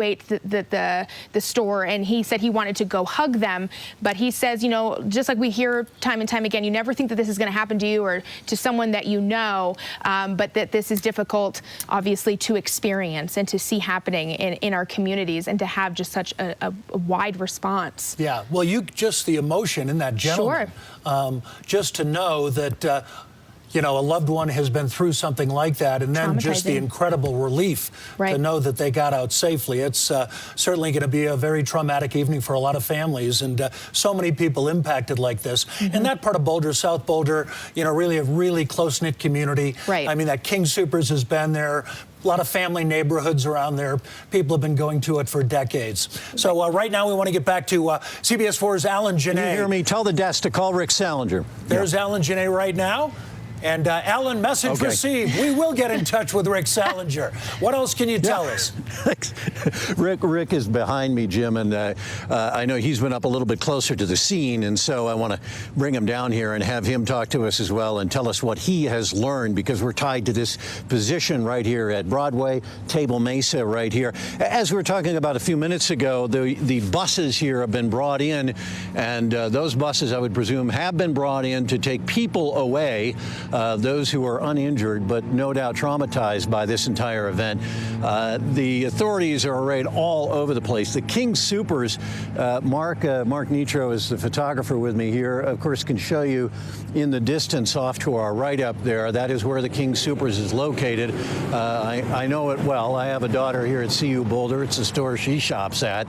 the store, and he said he wanted to go hug them, but he says, you know, just like we hear time and time again, you never think that this is going to happen to you or to someone that you know, but that this is difficult, obviously, to experience and to see happening in our communities, and to have just such a wide response. Yeah, well, just the emotion in that gentleman, sure. Just to know that you know, a loved one has been through something like that, and then just the incredible relief to know that they got out safely. It's certainly going to be a very traumatic evening for a lot of families, and so many people impacted like this. And that part of Boulder, South Boulder, you know, really a really close-knit community. Right. I mean, that King Soopers has been there. A lot of family neighborhoods around there. People have been going to it for decades. So right now we want to get back to CBS 4's Alan Genet. Can you hear me? Tell the desk to call Rick Salinger. There's Alan Genet right now. And Alan, message received. We will get in touch with Rick Salinger. What else can you tell us? Rick is behind me, Jim, and I know he's been up a little bit closer to the scene, and so I want to bring him down here and have him talk to us as well and tell us what he has learned, because we're tied to this position right here at Broadway, Table Mesa right here. As we were talking about a few minutes ago, the buses here have been brought in, and those buses, I would presume, have been brought in to take people away. Those who are uninjured, but no doubt traumatized by this entire event. The authorities are arrayed all over the place. The King Soopers, Mark Nitro is the photographer with me here, of course, can show you in the distance off to our right up there. That is where the King Soopers is located. I know it well. I have a daughter here at CU Boulder. It's the store she shops at.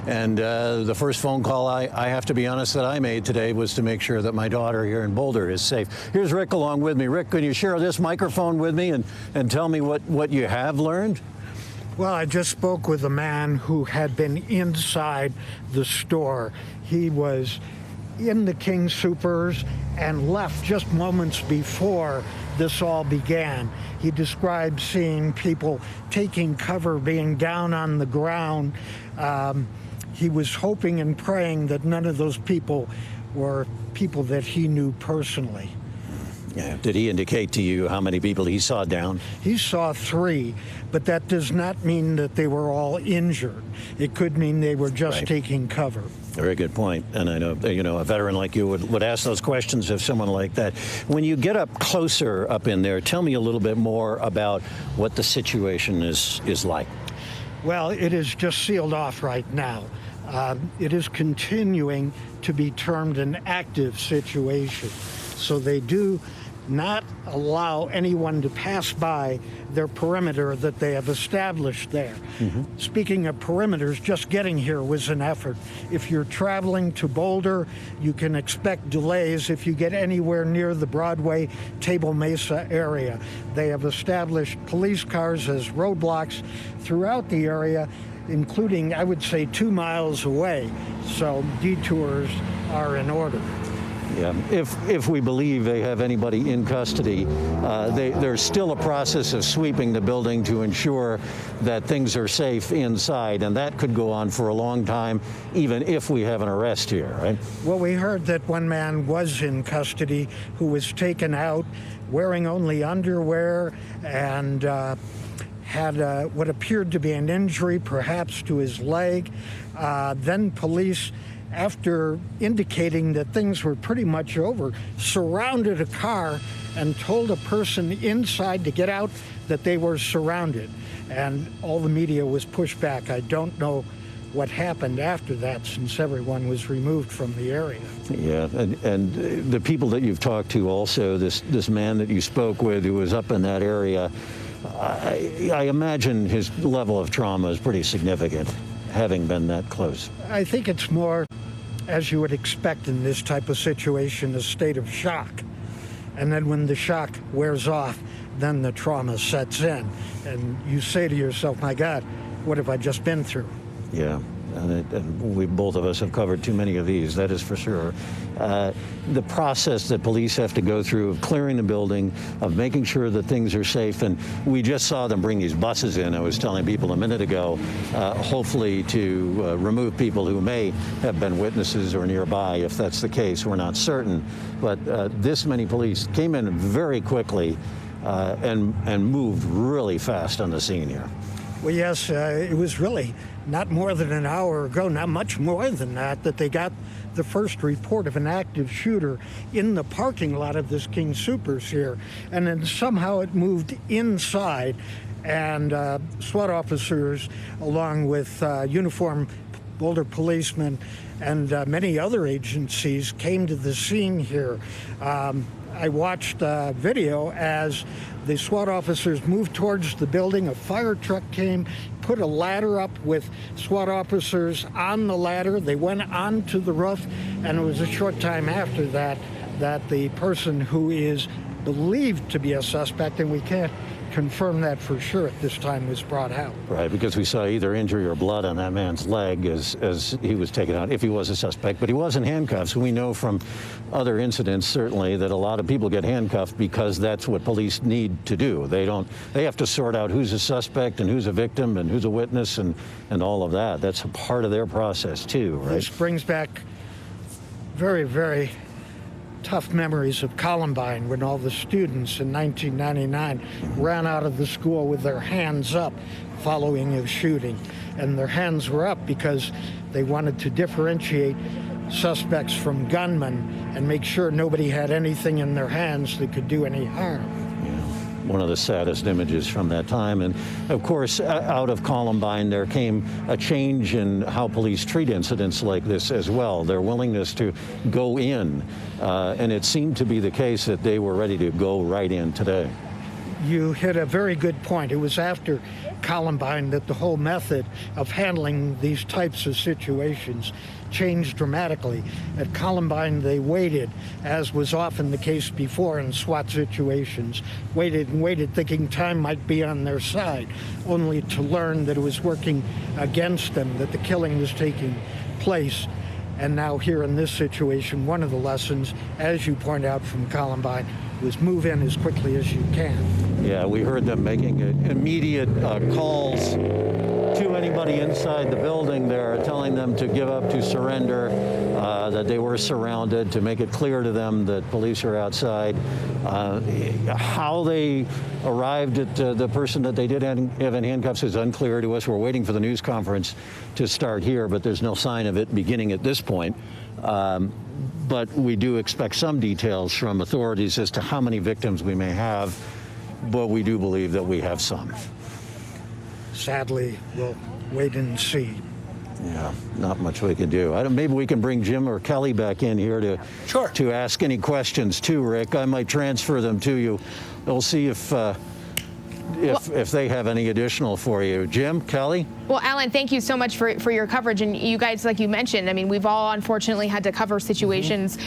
And the first phone call I have to be honest that I made today was to make sure that my daughter here in Boulder is safe. Here's Rick along with me. Rick, can you share this microphone with me and tell me what you have learned? Well, I just spoke with a man who had been inside the store. He was in the King Soopers and left just moments before this all began. He described seeing people taking cover, being down on the ground. He was hoping and praying that none of those people were people that he knew personally. Yeah. Did he indicate to you how many people he saw down? He saw 3, but that does not mean that they were all injured. It could mean they were just taking cover. Very good point. And I know, you know, a veteran like you would ask those questions of someone like that. When you get up closer up in there, tell me a little bit more about what the situation is like. Well, it is just sealed off right now. It is continuing to be termed an active situation. So they do not allow anyone to pass by their perimeter that they have established there. Speaking of perimeters, just getting here was an effort. If you're traveling to Boulder, you can expect delays if you get anywhere near the Broadway, Table Mesa area. They have established police cars as roadblocks throughout the area, including, I would say, 2 miles away. So detours are in order. Yeah, if we believe they have anybody in custody, there's still a process of sweeping the building to ensure that things are safe inside, and that could go on for a long time, even if we have an arrest here, right? Well, we heard that one man was in custody who was taken out wearing only underwear and had what appeared to be an injury, perhaps to his leg. Then police, after indicating that things were pretty much over, surrounded a car and told a person inside to get out that they were surrounded. And all the media was pushed back. I don't know what happened after that, since everyone was removed from the area. Yeah, and the people that you've talked to also, this man that you spoke with who was up in that area, I imagine his level of trauma is pretty significant, having been that close. I think it's more, as you would expect in this type of situation, a state of shock. And then when the shock wears off, then the trauma sets in. And you say to yourself, my God, what have I just been through? Yeah, and we both of us have covered too many of these, that is for sure. The process that police have to go through of clearing the building, of making sure that things are safe, and we just saw them bring these buses in, I was telling people a minute ago, hopefully to remove people who may have been witnesses or nearby. If that's the case, we're not certain. But this many police came in very quickly and moved really fast on the scene here. Well, yes, it was really not more than an hour ago, not much more than that they got the first report of an active shooter in the parking lot of this King Soopers here. And then somehow it moved inside, and SWAT officers, along with uniformed Boulder policemen and many other agencies, came to the scene here. I watched video as the SWAT officers moved towards the building. A fire truck came, put a ladder up with SWAT officers on the ladder. They went onto the roof, and it was a short time after that that the person who is believed to be a suspect, and we can't confirm that for sure at this time, was brought out. Right, because we saw either injury or blood on that man's leg as he was taken out, if he was a suspect. But he was in handcuffs. We know from other incidents, certainly, that a lot of people get handcuffed because that's what police need to do. They have to sort out who's a suspect and who's a victim and who's a witness and all of that. That's a part of their process, too, right? This brings back very, very tough memories of Columbine, when all the students in 1999 ran out of the school with their hands up following a shooting. And their hands were up because they wanted to differentiate suspects from gunmen and make sure nobody had anything in their hands that could do any harm. One of the saddest images from that time. And of course, out of Columbine, there came a change in how police treat incidents like this as well. Their willingness to go in. And it seemed to be the case that they were ready to go right in today. You hit a very good point. It was after Columbine that the whole method of handling these types of situations changed dramatically. At Columbine, they waited, as was often the case before in SWAT situations, waited and waited, thinking time might be on their side, only to learn that it was working against them, that the killing was taking place. And now here in this situation, one of the lessons, as you point out from Columbine, was move in as quickly as you can. Yeah, we heard them making immediate calls to anybody inside the building there, telling them to give up, to surrender, that they were surrounded, to make it clear to them that police are outside. How they arrived at the person that they did have in handcuffs is unclear to us. We're waiting for the news conference to start here, but there's no sign of it beginning at this point. But we do expect some details from authorities as to how many victims we may have, but we do believe that we have some. Sadly, we'll wait and see. Yeah, not much we can do. Maybe we can bring Jim or Kelly back in here to ask any questions too, Rick. I might transfer them to you. We'll see if they have any additional for you. Jim, Kelly? Well, Alan, thank you so much for your coverage. And you guys, like you mentioned, I mean, we've all unfortunately had to cover situations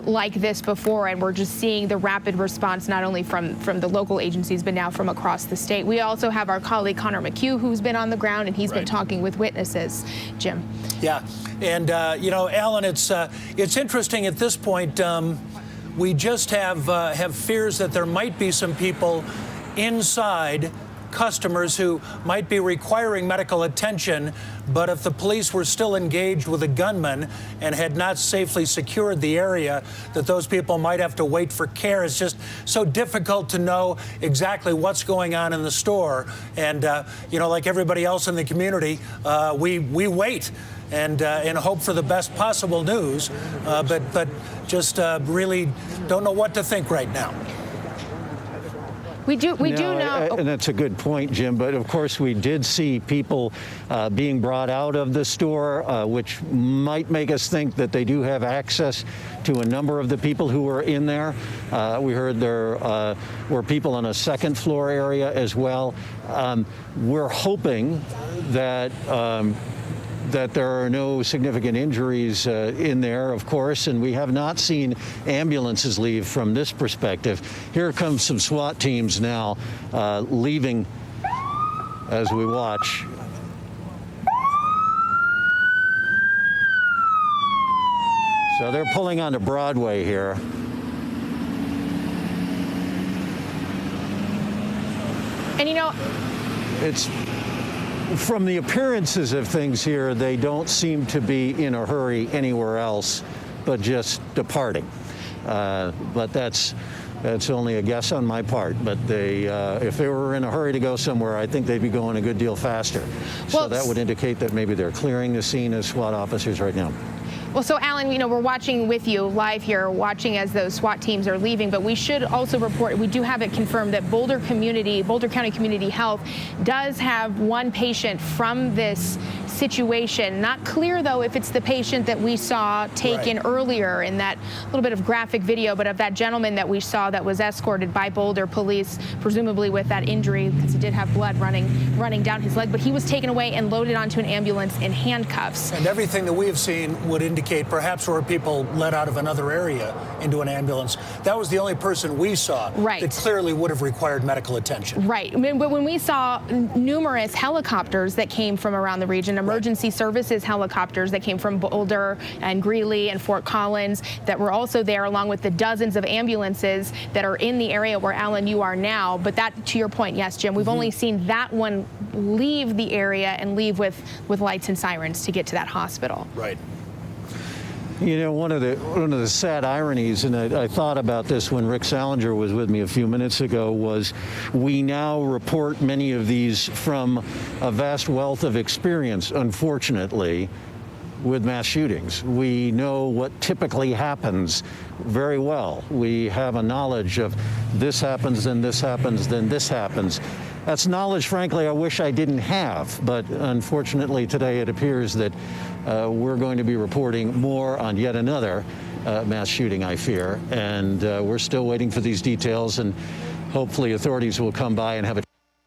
like this before, and we're just seeing the rapid response not only from the local agencies, but now from across the state. We also have our colleague Connor McHugh, who's been on the ground, and he's been talking with witnesses. Jim. Yeah, and you know, Alan, it's interesting at this point. We just have fears that there might be some people inside, customers who might be requiring medical attention, but if the police were still engaged with a gunman and had not safely secured the area, that those people might have to wait for care. It's just so difficult to know exactly what's going on in the store. And, you know, like everybody else in the community, we wait and hope for the best possible news, but just really don't know what to think right now. We do know. And that's a good point, Jim. But of course, we did see people being brought out of the store, which might make us think that they do have access to a number of the people who were in there. We heard there were people in a second floor area as well. We're hoping that that there are no significant injuries in there, of course, and we have not seen ambulances leave from this perspective. Here comes some SWAT teams now leaving as we watch. So they're pulling onto Broadway here. And you know, it's from the appearances of things here, they don't seem to be in a hurry anywhere else, but just departing. But that's That's only a guess on my part, but if they were in a hurry to go somewhere, I think they'd be going a good deal faster. So that would indicate that maybe they're clearing the scene as SWAT officers right now. Well, so Alan, you know, we're watching with you live here, watching as those SWAT teams are leaving, but we should also report, we do have it confirmed that Boulder County Community Health does have one patient from this situation. Not clear, though, if it's the patient that we saw taken earlier in that little bit of graphic video, but of that gentleman that we saw that was escorted by Boulder police, presumably with that injury, because he did have blood running down his leg, but he was taken away and loaded onto an ambulance in handcuffs. And everything that we have seen would indicate perhaps were people led out of another area into an ambulance. That was the only person we saw that clearly would have required medical attention. Right. But when we saw numerous helicopters that came from around the region, emergency services helicopters that came from Boulder and Greeley and Fort Collins that were also there, along with the dozens of ambulances that are in the area where, Alan, you are now. But that, to your point, yes, Jim, we've only seen that one leave the area and leave with lights and sirens to get to that hospital. Right. You know, one of the sad ironies, and I thought about this when Rick Salinger was with me a few minutes ago, was we now report many of these from a vast wealth of experience, unfortunately, with mass shootings. We know what typically happens very well. We have a knowledge of this happens, then this happens, then this happens. That's knowledge, frankly, I wish I didn't have, but unfortunately today it appears that we're going to be reporting more on yet another mass shooting, I fear, and we're still waiting for these details, and hopefully authorities will come by and have a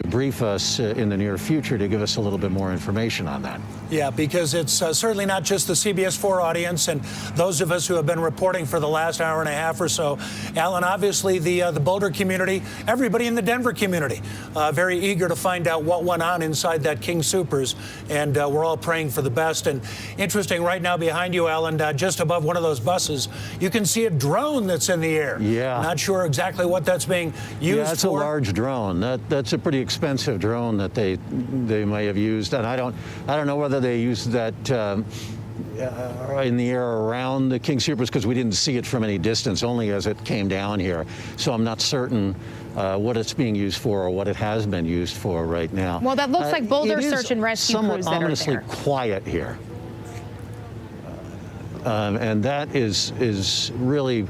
brief us in the near future to give us a little bit more information on that. Yeah, because it's certainly not just the CBS 4 audience and those of us who have been reporting for the last hour and a half or so. Alan, obviously the Boulder community, everybody in the Denver community, very eager to find out what went on inside that King Soopers, and we're all praying for the best. And interesting, right now behind you, Alan, just above one of those buses, you can see a drone that's in the air. Yeah. Not sure exactly what that's being used for. Yeah, it's a large drone. That's a pretty expensive drone that they may have used, and I don't know whether they used that in the air around the King Soopers, because we didn't see it from any distance, only as it came down here. So I'm not certain what it's being used for or what it has been used for right now. Well, that looks like Boulder search and rescue crews that are there. Somewhat ominously quiet here, and that is really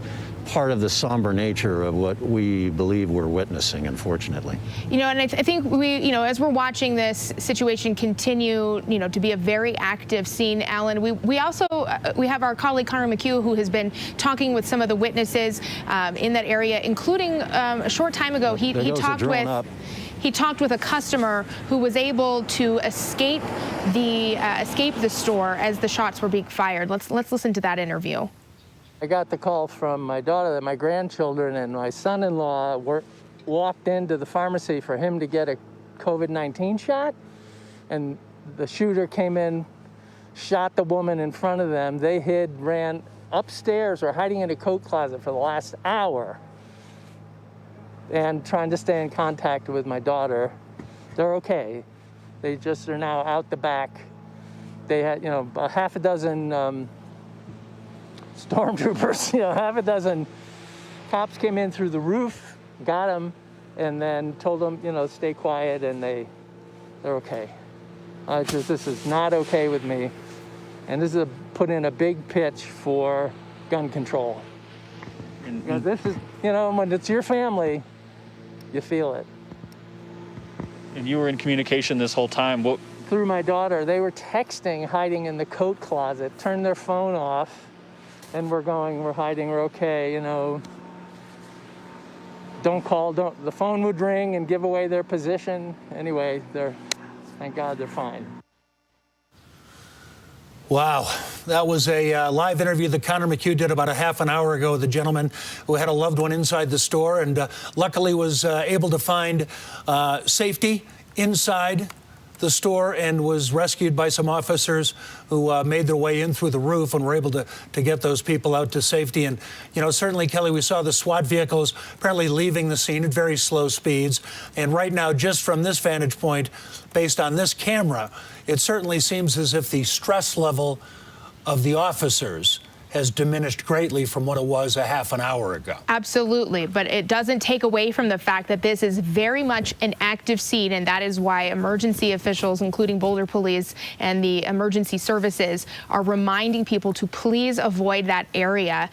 part of the somber nature of what we believe we're witnessing, unfortunately. You know, and I think we, you know, as we're watching this situation continue, you know, to be a very active scene, Alan, we also we have our colleague Connor McHugh, who has been talking with some of the witnesses in that area, including a short time ago, he talked with a customer who was able to escape the store as the shots were being fired. Let's listen to that interview. I got the call from my daughter that my grandchildren and my son-in-law walked into the pharmacy for him to get a COVID-19 shot, and the shooter came in, shot the woman in front of them. They ran upstairs or hiding in a coat closet for the last hour and trying to stay in contact with my daughter. They're okay. They just are now out the back. They had, you know, a half a dozen stormtroopers, you know, half a dozen cops came in through the roof, got them, and then told them, you know, stay quiet, and they're okay. This is not okay with me, and this is put in a big pitch for gun control. Because this is, you know, when it's your family, you feel it. And you were in communication this whole time. What? Through my daughter. They were texting, hiding in the coat closet, turned their phone off, and we're hiding, we're okay, you know. Don't call, the phone would ring and give away their position. Anyway, thank God they're fine. Wow, that was a live interview that Connor McHugh did about a half an hour ago with a gentleman who had a loved one inside the store and luckily was able to find safety inside the store and was rescued by some officers who made their way in through the roof and were able to get those people out to safety. And, you know, certainly, Kelly, we saw the SWAT vehicles apparently leaving the scene at very slow speeds. And right now, just from this vantage point, based on this camera, it certainly seems as if the stress level of the officers has diminished greatly from what it was a half an hour ago. Absolutely, but it doesn't take away from the fact that this is very much an active scene, and that is why emergency officials, including Boulder Police and the emergency services, are reminding people to please avoid that area.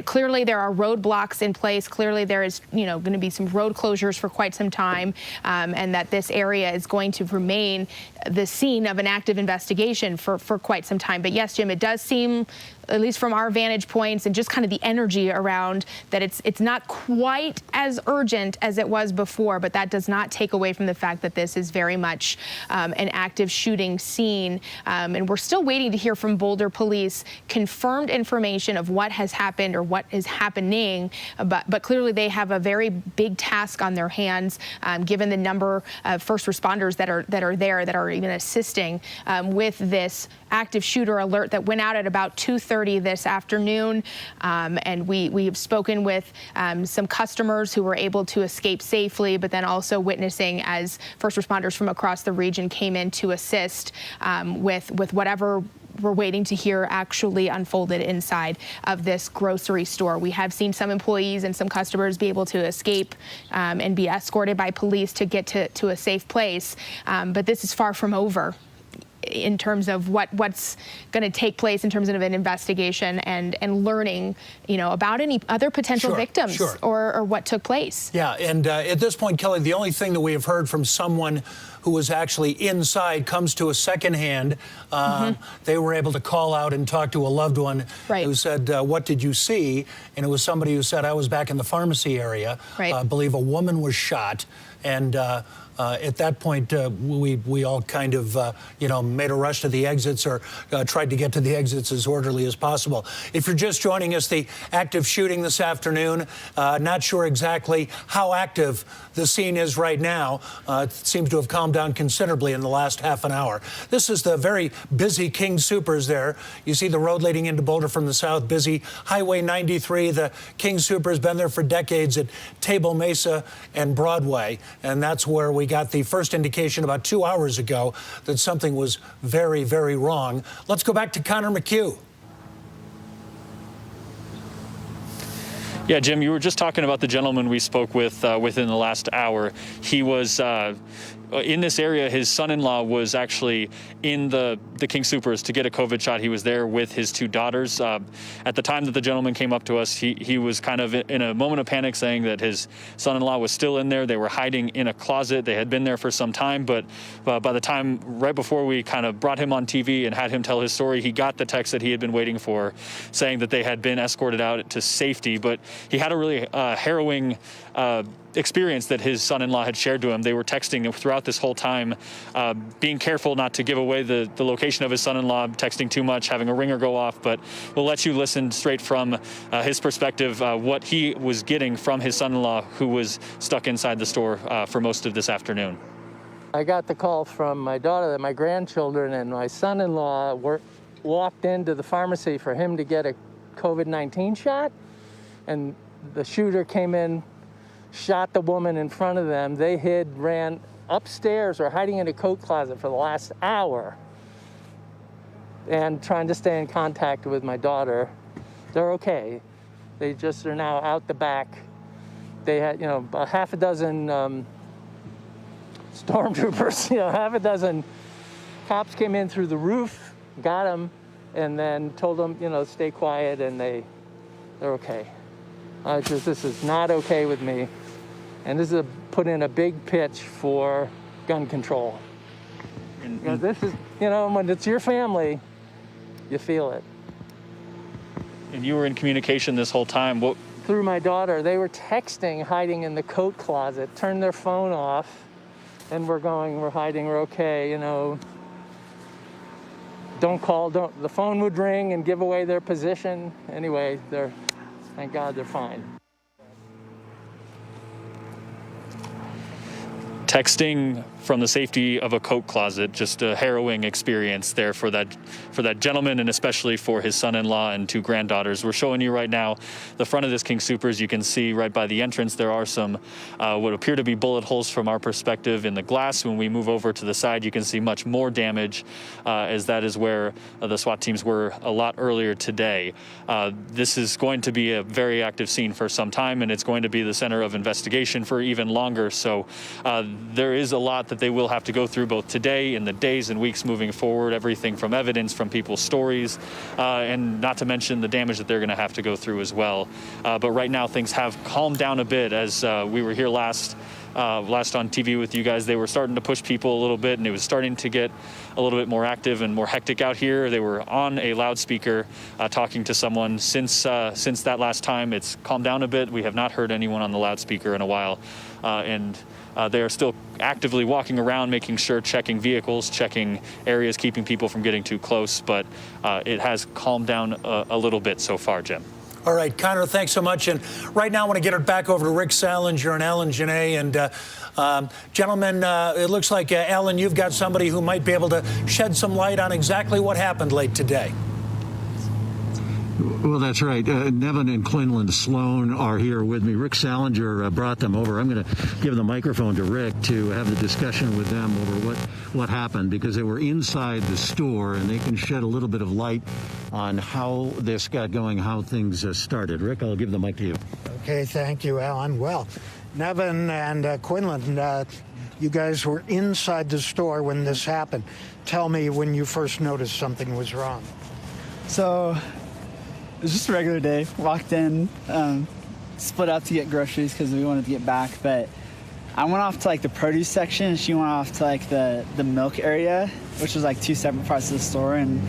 Clearly, there are roadblocks in place. Clearly, there is, going to be some road closures for quite some time, and that this area is going to remain the scene of an active investigation for quite some time. But yes, Jim, it does seem, at least from our vantage points and just kind of the energy around, that it's not quite as urgent as it was before, but that does not take away from the fact that this is very much an active shooting scene. And we're still waiting to hear from Boulder Police confirmed information of what has happened or what is happening, but clearly they have a very big task on their hands, given the number of first responders that are there that are even assisting with this active shooter alert that went out at about 2:30 this afternoon. And we have spoken with some customers who were able to escape safely, but then also witnessing as first responders from across the region came in to assist with whatever we're waiting to hear actually unfolded inside of this grocery store. We have seen some employees and some customers be able to escape and be escorted by police to get to a safe place. But this is far from over in terms of what's going to take place in terms of an investigation and learning, about any other potential victims or what took place. Yeah, and at this point, Kelly, the only thing that we have heard from someone who was actually inside comes to a secondhand. They were able to call out and talk to a loved one who said, what did you see? And it was somebody who said, I was back in the pharmacy area. I believe a woman was shot. And at that point, we all kind of, made a rush to the exits or tried to get to the exits as orderly as possible. If you're just joining us, the active shooting this afternoon, not sure exactly how active the scene is right now. It seems to have calmed down considerably in the last half an hour. This is the very busy King Soopers there. You see the road leading into Boulder from the south, busy. Highway 93, the King Soopers, been there for decades at Table Mesa and Broadway. And that's where we got the first indication about 2 hours ago that something was very, very wrong. Let's go back to Connor McHugh. Yeah, Jim, you were just talking about the gentleman we spoke with within the last hour. He was in this area. His son-in-law was actually in the King Soopers to get a COVID shot. He was there with his two daughters. At the time that the gentleman came up to us, he was kind of in a moment of panic, saying that his son-in-law was still in there. They were hiding in a closet. They had been there for some time, but by the time right before we kind of brought him on TV and had him tell his story, he got the text that he had been waiting for, saying that they had been escorted out to safety. But he had a really harrowing experience that his son-in-law had shared to him. They were texting throughout this whole time, being careful not to give away the location of his son-in-law, texting too much, having a ringer go off, but we'll let you listen straight from his perspective, what he was getting from his son-in-law, who was stuck inside the store for most of this afternoon. I got the call from my daughter that my grandchildren and my son-in-law walked into the pharmacy for him to get a COVID-19 shot, and the shooter came in, shot the woman in front of them. They hid, ran upstairs or hiding in a coat closet for the last hour and trying to stay in contact with my daughter. They're okay. They just are now out the back. They had, about half a dozen stormtroopers, half a dozen cops came in through the roof, got them, and then told them, stay quiet, and they're okay. This is not okay with me. And this is put in a big pitch for gun control. This is, when it's your family, you feel it. And you were in communication this whole time. What? Through my daughter. They were texting, hiding in the coat closet, turned their phone off, and we're hiding, we're okay, Don't call, the phone would ring and give away their position. Anyway, thank God they're fine. texting from the safety of a coat closet, just a harrowing experience there for that gentleman, and especially for his son-in-law and 2 granddaughters. We're showing you right now the front of this King Soopers. You can see right by the entrance there are some what appear to be bullet holes from our perspective in the glass. When we move over to the side, you can see much more damage, as that is where the SWAT teams were a lot earlier today. This is going to be a very active scene for some time, and it's going to be the center of investigation for even longer. So there is a lot that they will have to go through both today and the days and weeks moving forward, everything from evidence, from people's stories, and not to mention the damage that they're going to have to go through as well. But right now things have calmed down a bit. As we were here last on TV with you guys, they were starting to push people a little bit, and it was starting to get a little bit more active and more hectic out here. They were on a loudspeaker talking to someone. Since that last time, it's calmed down a bit. We have not heard anyone on the loudspeaker in a while, and they are still actively walking around, making sure, checking vehicles, checking areas, keeping people from getting too close. But it has calmed down a little bit so far, Jim. All right, Connor, thanks so much. And right now I want to get it back over to Rick Salinger and Alan Genet. And gentlemen, it looks like, Alan, you've got somebody who might be able to shed some light on exactly what happened late today. Well, that's right. Nevin and Quinlan Sloan are here with me. Rick Salinger brought them over. I'm going to give the microphone to Rick to have the discussion with them over what happened, because they were inside the store and they can shed a little bit of light on how this got going, how things started. Rick, I'll give the mic to you. Okay, thank you, Alan. Well, Nevin and Quinlan, you guys were inside the store when this happened. Tell me when you first noticed something was wrong. So it was just a regular day. Walked in, split up to get groceries because we wanted to get back. But I went off to like the produce section, and she went off to like the milk area, which was like 2 separate parts of the store. And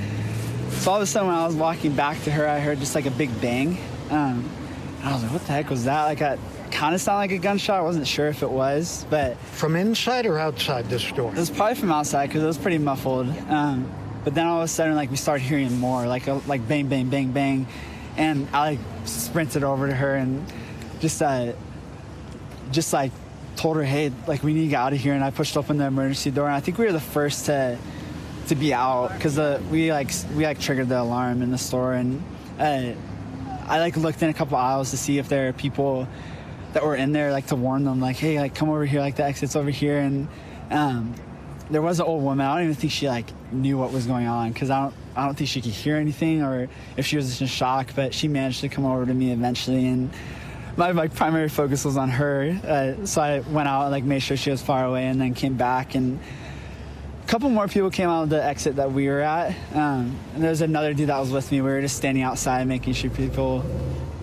so all of a sudden, when I was walking back to her, I heard just like a big bang. And I was like, "What the heck was that?" Like, it kind of sounded like a gunshot. I wasn't sure if it was, but from inside or outside the store? It was probably from outside because it was pretty muffled. But then all of a sudden, like, we started hearing more, like bang, bang, bang, bang. And I like sprinted over to her and just like told her, "Hey, like, we need to get out of here." And I pushed open the emergency door. And I think we were the first to be out because we triggered the alarm in the store. And I like looked in a couple aisles to see if there are people that were in there, like, to warn them, like, "Hey, like, come over here, like, the exit's over here." And there was an old woman. I don't even think she like knew what was going on because I don't think she could hear anything or if she was just in shock. But she managed to come over to me eventually, and my primary focus was on her. So I went out and like made sure she was far away, and then came back, and a couple more people came out of the exit that we were at. And there was another dude that was with me. We were just standing outside making sure people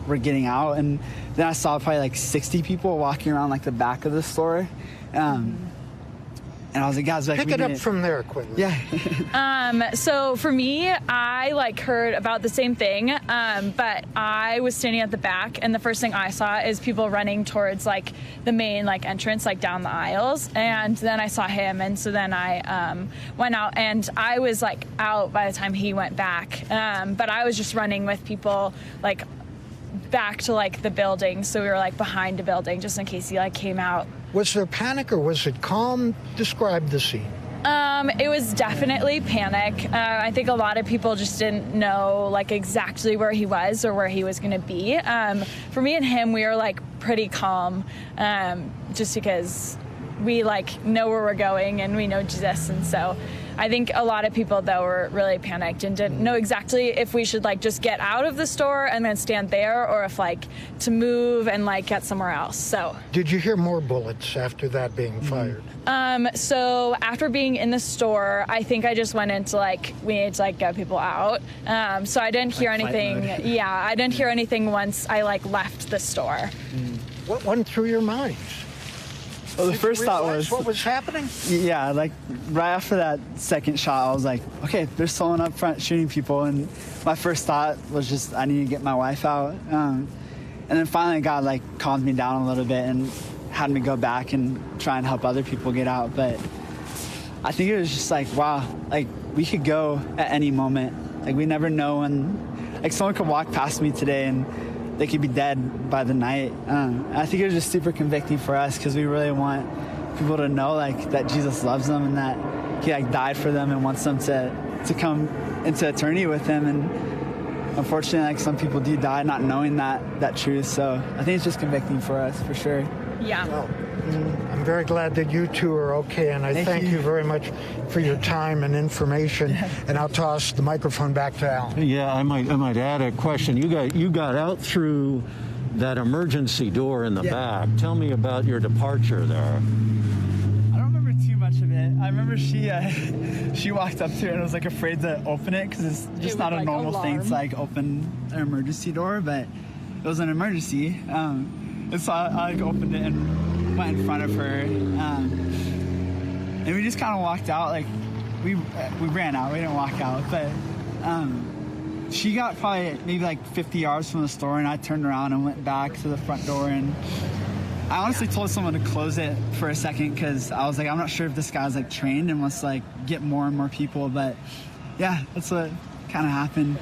were getting out, and then I saw probably like 60 people walking around like the back of the store. And I was like, "Guys, like, pick it up from there, Quinlan." Yeah. So for me, I like heard about the same thing, but I was standing at the back, and the first thing I saw is people running towards like the main like entrance, like down the aisles, and then I saw him, and so then I went out, and I was like out by the time he went back, but I was just running with people like back to like the building, so we were like behind a building just in case he like came out. Was there panic or was it calm? Describe the scene. It was definitely panic. I think a lot of people just didn't know like exactly where he was or where he was going to be. For me and him, we were like pretty calm, just because we like know where we're going and we know Jesus, and so I think a lot of people though were really panicked and didn't know exactly if we should like just get out of the store and then stand there, or if like to move and like get somewhere else. So did you hear more bullets after that being fired? So after being in the store, I think I just went into like, we need to like get people out. So I didn't hear anything. Yeah, I didn't hear anything once I like left the store. What went through your minds? Well, the first thought was what was happening? Yeah, like right after that second shot, I was like, okay, there's someone up front shooting people, and my first thought was just I need to get my wife out. And then finally God like calmed me down a little bit and had me go back and try and help other people get out. But I think it was just like, wow, like we could go at any moment. Like we never know when, like someone could walk past me today and they could be dead by the night. I think it was just super convicting for us because we really want people to know like that Jesus loves them and that he like died for them and wants them to come into eternity with him. And unfortunately, like some people do die not knowing that truth. So I think it's just convicting for us, for sure. Yeah. Well, I'm very glad that you two are okay, and I thank you very much for your time and information. And I'll toss the microphone back to Al. Yeah, I might add a question. You got out through that emergency door in the back. Tell me about your departure there. I don't remember too much of it. I remember she walked up to it and was like afraid to open it because it's just not a like normal thing to like open an emergency door, but it was an emergency. And so I like opened it and went in front of her, and we just kind of walked out. Like we ran out. We didn't walk out, but she got probably maybe like 50 yards from the store, and I turned around and went back to the front door. And I honestly told someone to close it for a second because I was like, I'm not sure if this guy's like trained and wants to like get more and more people. But yeah, that's what kind of happened.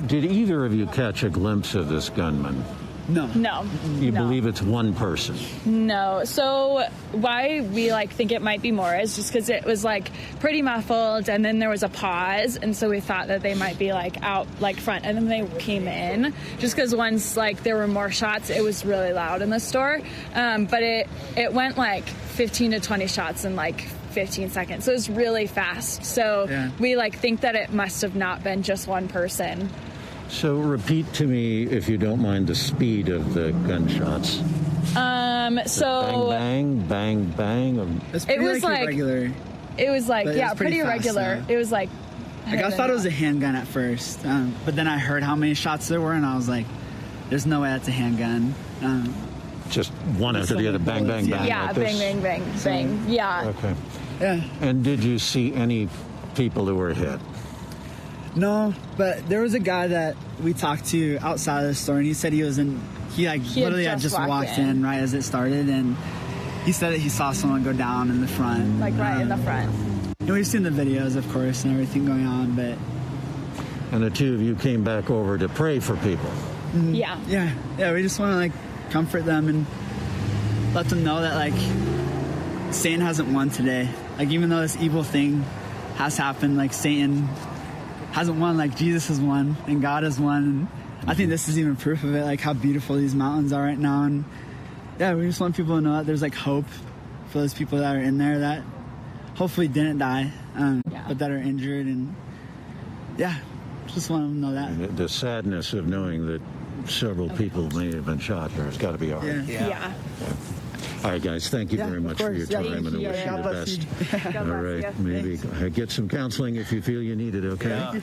Did either of you catch a glimpse of this gunman? No. You believe it's one person? No. So why we like think it might be more is just because it was like pretty muffled, and then there was a pause, and so we thought that they might be like out like front, and then they came in. Just because once like there were more shots, it was really loud in the store, but it went like 15 to 20 shots in like 15 seconds, so it was really fast. So we like think that it must have not been just one person. So repeat to me, if you don't mind, the speed of the gunshots. So bang, bang, bang, bang. It was like irregular. It was like pretty irregular. It was like I thought it was a handgun at first, but then I heard how many shots there were, and I was like, "There's no way that's a handgun." Just one after the other, bang, bang, bang. Yeah, like bang, bang, bang, bang. Yeah. Okay. Yeah. And did you see any people who were hit? No, but there was a guy that we talked to outside of the store, and he said he literally had just walked in right as it started, and he said that he saw someone go down in the front. Like right in the front. And we've seen the videos, of course, and everything going on, but... And the two of you came back over to pray for people. Yeah. Yeah, we just want to, like, comfort them and let them know that, like, Satan hasn't won today. Like, even though this evil thing has happened, like, Satan hasn't won, like Jesus has won and God has won. And I think this is even proof of it, like how beautiful these mountains are right now. And yeah, we just want people to know that there's like hope for those people that are in there that hopefully didn't die, but that are injured. And yeah, just want them to know that. And the sadness of knowing that several people may have been shot here has got to be hard. Yeah. All right, guys, thank you very much for your time, and I wish you the best. All right, maybe get some counseling if you feel you need it, okay?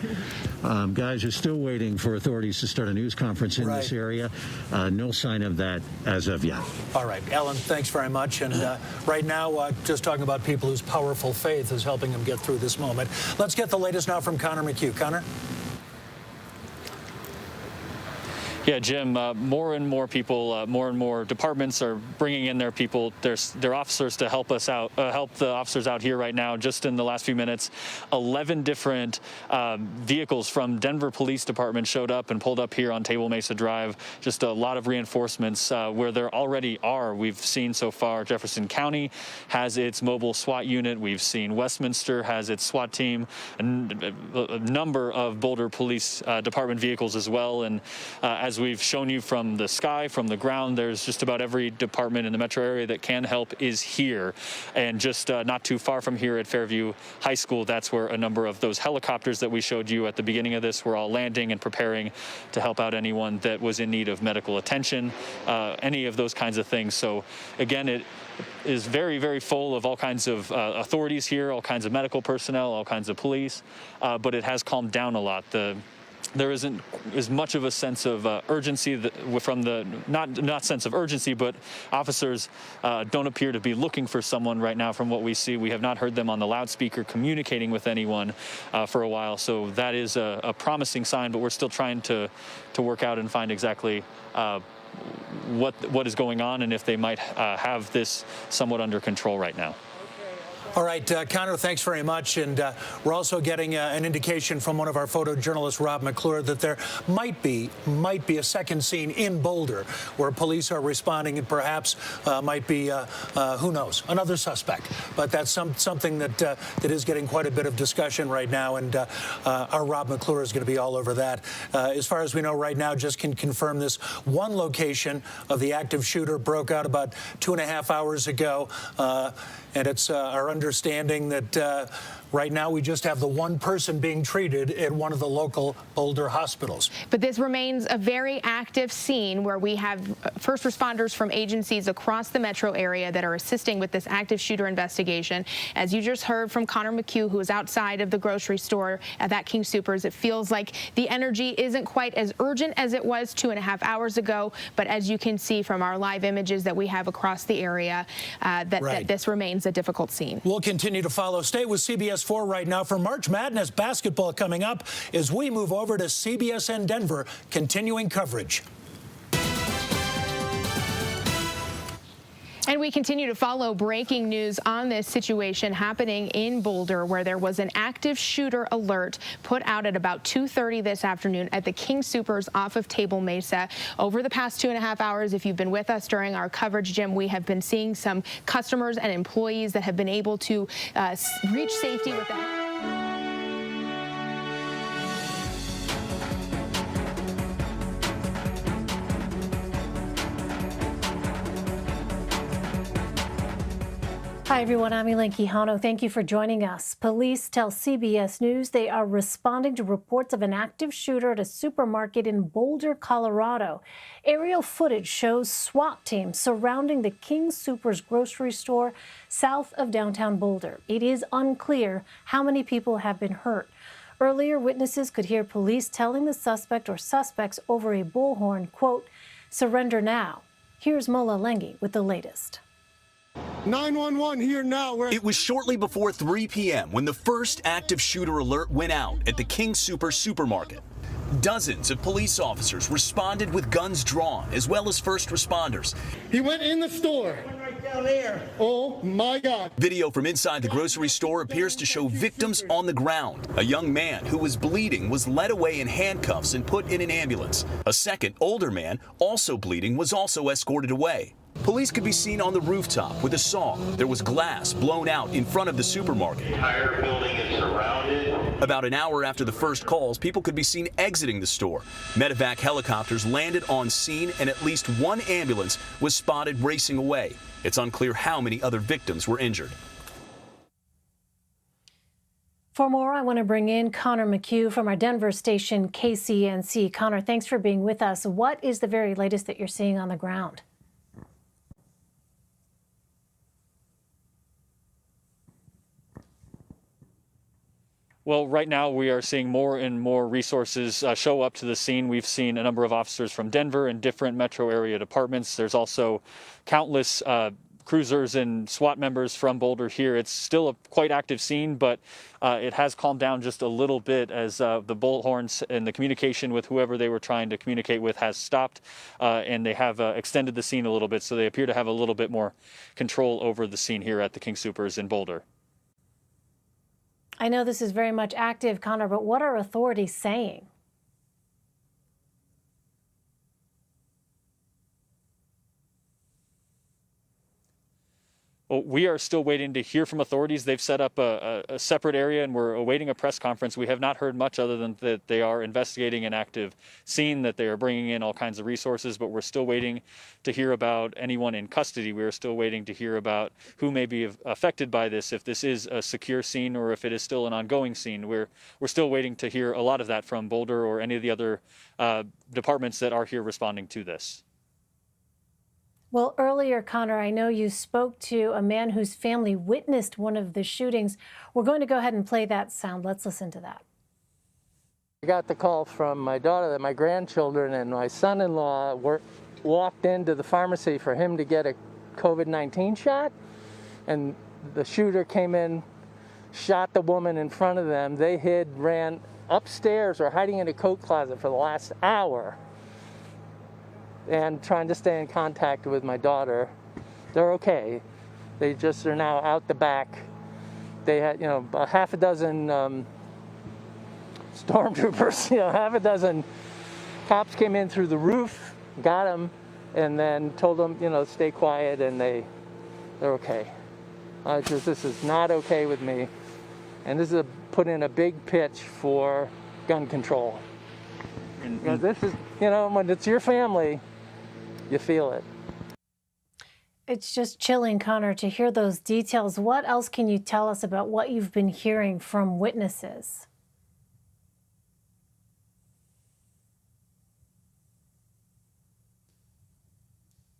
Yeah. Guys are still waiting for authorities to start a news conference in this area. No sign of that as of yet. All right, Alan, thanks very much. And right now, just talking about people whose powerful faith is helping them get through this moment. Let's get the latest now from Connor McHugh. Connor? Yeah, Jim, more and more people, more and more departments are bringing in their people, their officers to help us out, help the officers out here right now. Just in the last few minutes, 11 different vehicles from Denver Police Department showed up and pulled up here on Table Mesa Drive. Just a lot of reinforcements where there already are. We've seen so far Jefferson County has its mobile SWAT unit. We've seen Westminster has its SWAT team, and a number of Boulder Police Department vehicles as well. And as we've shown you from the sky, from the ground, there's just about every department in the metro area that can help is here. And just not too far from here at Fairview High School, that's where a number of those helicopters that we showed you at the beginning of this were all landing and preparing to help out anyone that was in need of medical attention, any of those kinds of things. So again, it is very, very full of all kinds of authorities here, all kinds of medical personnel, all kinds of police, but it has calmed down a lot. There isn't as much of a sense of urgency from the, not sense of urgency, but officers don't appear to be looking for someone right now from what we see. We have not heard them on the loudspeaker communicating with anyone for a while. So that is a promising sign, but we're still trying to work out and find exactly what is going on and if they might have this somewhat under control right now. All right, Connor, thanks very much. And we're also getting an indication from one of our photojournalists, Rob McClure, that there might be a second scene in Boulder where police are responding and perhaps might be, who knows, another suspect. But that's something that is getting quite a bit of discussion right now. And our Rob McClure is going to be all over that. As far as we know right now, just can confirm this one location of the active shooter broke out about 2.5 hours ago. And it's our understanding that right now we just have the one person being treated at one of the local Boulder hospitals. But this remains a very active scene where we have first responders from agencies across the metro area that are assisting with this active shooter investigation. As you just heard from Connor McHugh, who is outside of the grocery store at that King Soopers, it feels like the energy isn't quite as urgent as it was 2.5 hours ago. But as you can see from our live images that we have across the area, that this remains a difficult scene. We'll continue to follow. Stay with CBS 4 right now for March Madness basketball coming up as we move over to CBSN Denver, continuing coverage. And we continue to follow breaking news on this situation happening in Boulder, where there was an active shooter alert put out at about 2:30 this afternoon at the King Soopers off of Table Mesa. Over the past 2.5 hours, if you've been with us during our coverage, Jim, we have been seeing some customers and employees that have been able to reach safety with the Hi, everyone. I'm Elaine Quijano. Thank you for joining us. Police tell CBS News they are responding to reports of an active shooter at a supermarket in Boulder, Colorado. Aerial footage shows SWAT teams surrounding the King Soopers grocery store south of downtown Boulder. It is unclear how many people have been hurt. Earlier, witnesses could hear police telling the suspect or suspects over a bullhorn, quote, "Surrender now." Here's Mola Lengi with the latest. 911 here now. It was shortly before 3 p.m. when the first active shooter alert went out at the King Soopers supermarket. Dozens of police officers responded with guns drawn, as well as first responders. He went in the store. Right down there. Oh my God. Video from inside the grocery store appears to show victims on the ground. A young man who was bleeding was led away in handcuffs and put in an ambulance. A second, older man, also bleeding, was also escorted away. Police could be seen on the rooftop with a saw. There was glass blown out in front of the supermarket. The entire building is surrounded. About an hour after the first calls, people could be seen exiting the store. Medevac helicopters landed on scene, and at least one ambulance was spotted racing away. It's unclear how many other victims were injured. For more, I want to bring in Connor McHugh from our Denver station, KCNC. Connor, thanks for being with us. What is the very latest that you're seeing on the ground? Well, right now we are seeing more and more resources show up to the scene. We've seen a number of officers from Denver and different metro area departments. There's also countless cruisers and SWAT members from Boulder here. It's still a quite active scene, but it has calmed down just a little bit as the bullhorns and the communication with whoever they were trying to communicate with has stopped, and they have extended the scene a little bit, so they appear to have a little bit more control over the scene here at the King Soopers in Boulder. I know this is very much active, Connor, but what are authorities saying? Well, we are still waiting to hear from authorities. They've set up a separate area, and we're awaiting a press conference. We have not heard much other than that they are investigating an active scene, that they are bringing in all kinds of resources, but we're still waiting to hear about anyone in custody. We are still waiting to hear about who may be affected by this, if this is a secure scene or if it is still an ongoing scene. We're still waiting to hear a lot of that from Boulder or any of the other departments that are here responding to this. Well, earlier, Connor, I know you spoke to a man whose family witnessed one of the shootings. We're going to go ahead and play that sound. Let's listen to that. I got the call from my daughter that my grandchildren and my son-in-law walked into the pharmacy for him to get a COVID-19 shot, and the shooter came in, shot the woman in front of them. They hid, ran upstairs or hiding in a coat closet for the last hour, and trying to stay in contact with my daughter. They're okay. They just are now out the back they had, a half a dozen stormtroopers, half a dozen cops came in through the roof, got them, and then told them, stay quiet, and they're okay. This is not okay with me. And this is put in a big pitch for gun control. And this is, when it's your family, you feel it. It's just chilling, Connor, to hear those details. What else can you tell us about what you've been hearing from witnesses?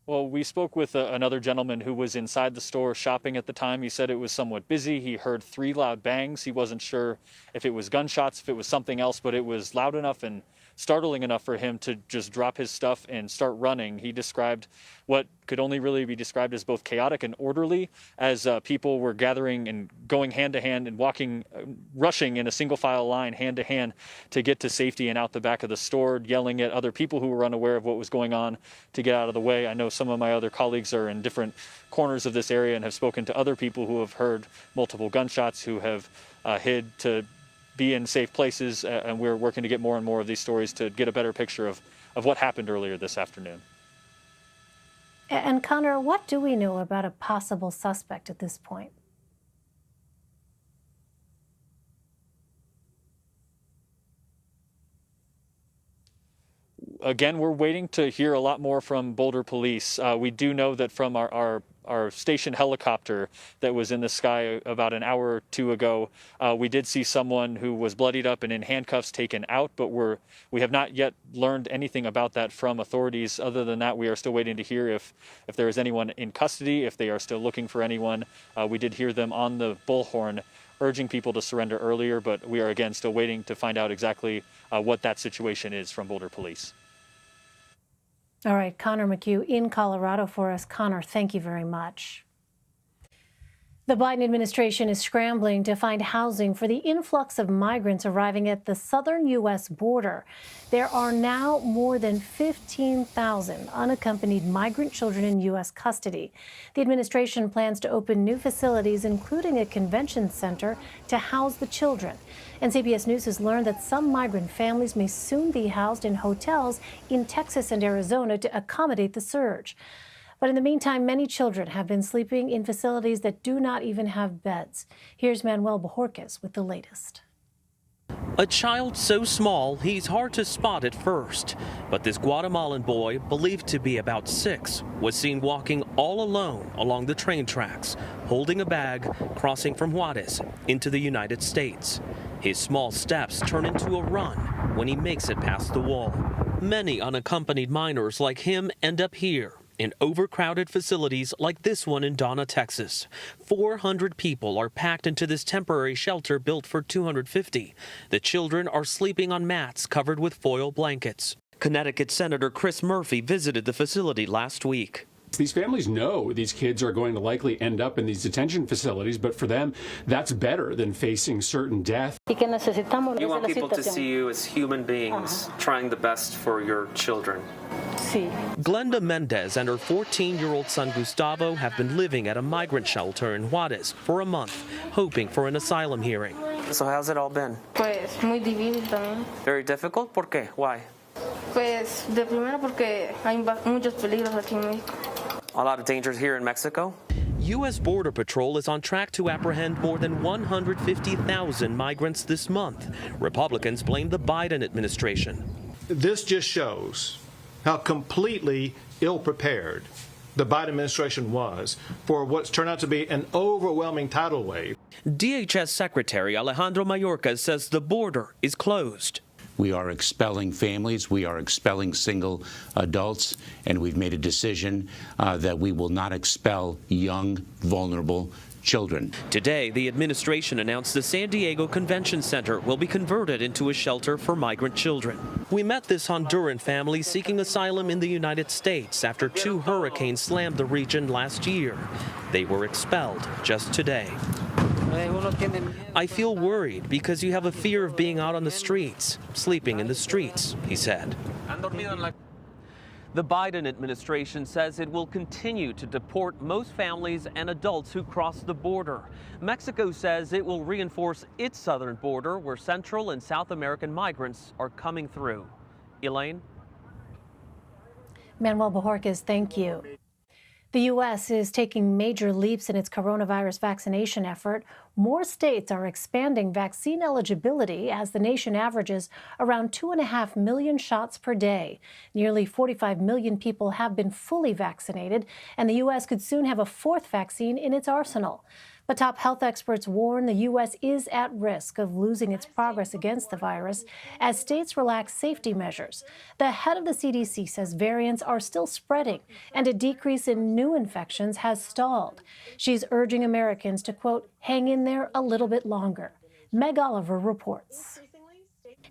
Well, we spoke with another gentleman who was inside the store shopping at the time. He said it was somewhat busy. He heard 3 loud bangs. He wasn't sure if it was gunshots, if it was something else, but it was loud enough and startling enough for him to just drop his stuff and start running. He described what could only really be described as both chaotic and orderly, as people were gathering and going hand to hand and walking, rushing in a single file line hand to hand to get to safety and out the back of the store, yelling at other people who were unaware of what was going on to get out of the way. I know some of my other colleagues are in different corners of this area and have spoken to other people who have heard multiple gunshots, who have hid to be in safe places, and we're working to get more and more of these stories to get a better picture of what happened earlier this afternoon. And Connor, what do we know about a possible suspect at this point? Again, we're waiting to hear a lot more from Boulder police. We do know that from our station helicopter that was in the sky about an hour or two ago, we did see someone who was bloodied up and in handcuffs taken out, but we have not yet learned anything about that from authorities. Other than that, we are still waiting to hear if there is anyone in custody, if they are still looking for anyone. We did hear them on the bullhorn urging people to surrender earlier, but we are again still waiting to find out exactly what that situation is from Boulder police. All right, Connor McHugh in Colorado for us. Connor, thank you very much. The Biden administration is scrambling to find housing for the influx of migrants arriving at the southern U.S. border. There are now more than 15,000 unaccompanied migrant children in U.S. custody. The administration plans to open new facilities, including a convention center, to house the children. And CBS News has learned that some migrant families may soon be housed in hotels in Texas and Arizona to accommodate the surge. But in the meantime, many children have been sleeping in facilities that do not even have beds. Here's Manuel Bojorquez with the latest. A child so small, he's hard to spot at first. But this Guatemalan boy, believed to be about 6, was seen walking all alone along the train tracks, holding a bag, crossing from Juarez into the United States. His small steps turn into a run when he makes it past the wall. Many unaccompanied minors like him end up here, in overcrowded facilities like this one in Donna, Texas. 400 people are packed into this temporary shelter built for 250. The children are sleeping on mats covered with foil blankets. Connecticut Senator Chris Murphy visited the facility last week. These families know these kids are going to likely end up in these detention facilities, but for them, that's better than facing certain death. You want people to see you as human beings trying the best for your children. Glenda Mendez and her 14-year-old son Gustavo have been living at a migrant shelter in Juarez for a month, hoping for an asylum hearing. So how's it all been? Very difficult? ¿Por qué? Why? A lot of dangers here in Mexico. U.S. Border Patrol is on track to apprehend more than 150,000 migrants this month. Republicans blame the Biden administration. This just shows how completely ill-prepared the Biden administration was for what's turned out to be an overwhelming tidal wave. DHS Secretary Alejandro Mayorkas says the border is closed. We are expelling families, we are expelling single adults, and we've made a decision that we will not expel young, vulnerable children. Today, the administration announced the San Diego Convention Center will be converted into a shelter for migrant children. We met this Honduran family seeking asylum in the United States after 2 hurricanes slammed the region last year. They were expelled just today. I feel worried because you have a fear of being out on the streets, sleeping in the streets, he said. The Biden administration says it will continue to deport most families and adults who cross the border. Mexico says it will reinforce its southern border where Central and South American migrants are coming through. Elaine? Manuel Bojorquez, thank you. The U.S. is taking major leaps in its coronavirus vaccination effort. More states are expanding vaccine eligibility as the nation averages around 2.5 million shots per day. Nearly 45 million people have been fully vaccinated, and the U.S. could soon have a fourth vaccine in its arsenal. But top health experts warn the U.S. is at risk of losing its progress against the virus as states relax safety measures. The head of the CDC says variants are still spreading and a decrease in new infections has stalled. She's urging Americans to, quote, hang in there a little bit longer. Meg Oliver reports.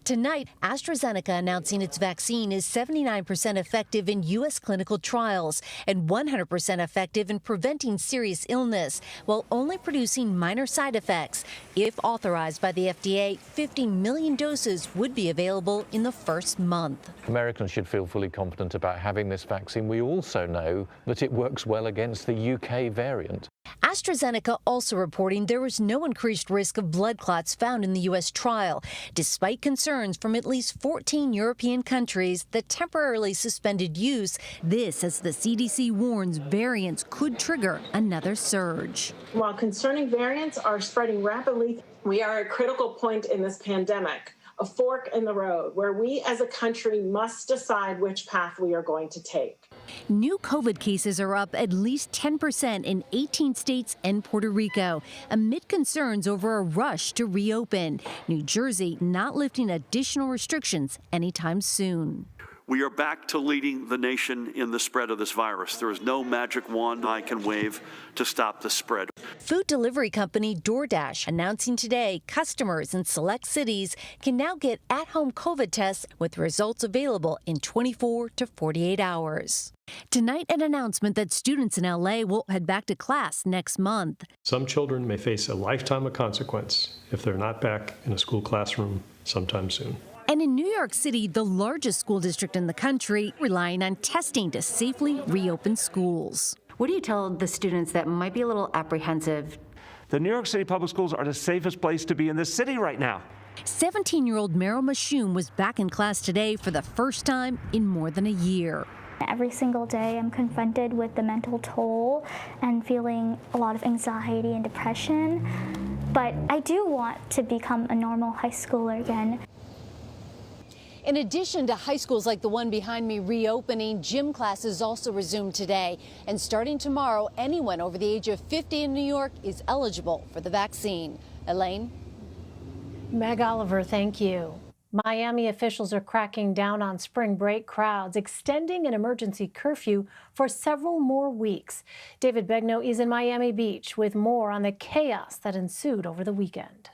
Tonight, AstraZeneca announcing its vaccine is 79% effective in U.S. clinical trials and 100% effective in preventing serious illness, while only producing minor side effects. If authorized by the FDA, 50 million doses would be available in the first month. Americans should feel fully confident about having this vaccine. We also know that it works well against the UK variant. AstraZeneca also reporting there was no increased risk of blood clots found in the U.S. trial, despite concerns from at least 14 European countries that temporarily suspended use. This as the CDC warns variants could trigger another surge. While concerning variants are spreading rapidly, we are at a critical point in this pandemic, a fork in the road, where we as a country must decide which path we are going to take. New COVID cases are up at least 10% in 18 states and Puerto Rico, amid concerns over a rush to reopen. New Jersey not lifting additional restrictions anytime soon. We are back to leading the nation in the spread of this virus. There is no magic wand I can wave to stop the spread. Food delivery company DoorDash announcing today customers in select cities can now get at-home COVID tests with results available in 24 to 48 hours. Tonight, an announcement that students in LA will head back to class next month. Some children may face a lifetime of consequence if they're not back in a school classroom sometime soon. And in New York City, the largest school district in the country, relying on testing to safely reopen schools. What do you tell the students that might be a little apprehensive? The New York City public schools are the safest place to be in this city right now. 17-year-old Meryl Mashoum was back in class today for the first time in more than a year. Every single day I'm confronted with the mental toll and feeling a lot of anxiety and depression. But I do want to become a normal high schooler again. In addition to high schools like the one behind me reopening, gym classes also resumed today. And starting tomorrow, anyone over the age of 50 in New York is eligible for the vaccine. Elaine? Meg Oliver, thank you. Miami officials are cracking down on spring break crowds, extending an emergency curfew for several more weeks. David Begnaud is in Miami Beach with more on the chaos that ensued over the weekend.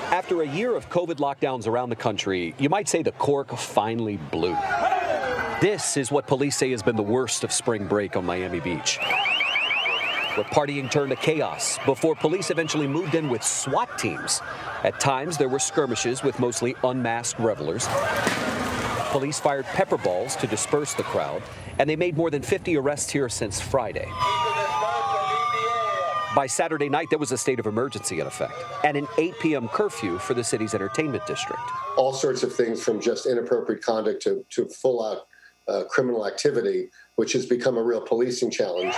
After a year of COVID lockdowns around the country, you might say the cork finally blew. This is what police say has been the worst of spring break on Miami Beach, where partying turned to chaos before police eventually moved in with SWAT teams. At times, there were skirmishes with mostly unmasked revelers. Police fired pepper balls to disperse the crowd, and they made more than 50 arrests here since Friday. By Saturday night, there was a state of emergency in effect and an 8 p.m. curfew for the city's entertainment district. All sorts of things from just inappropriate conduct to full-out criminal activity, which has become a real policing challenge.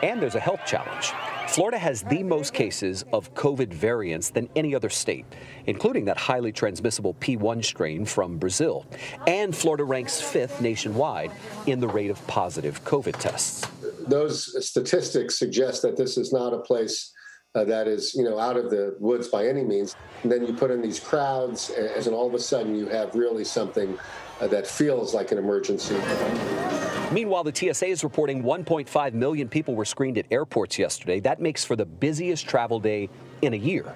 And there's a health challenge. Florida has the most cases of COVID variants than any other state, including that highly transmissible P1 strain from Brazil. And Florida ranks 5th nationwide in the rate of positive COVID tests. Those statistics suggest that this is not a place that is, out of the woods by any means. And then you put in these crowds, and all of a sudden you have really something that feels like an emergency. Meanwhile, the TSA is reporting 1.5 million people were screened at airports yesterday. That makes for the busiest travel day in a year.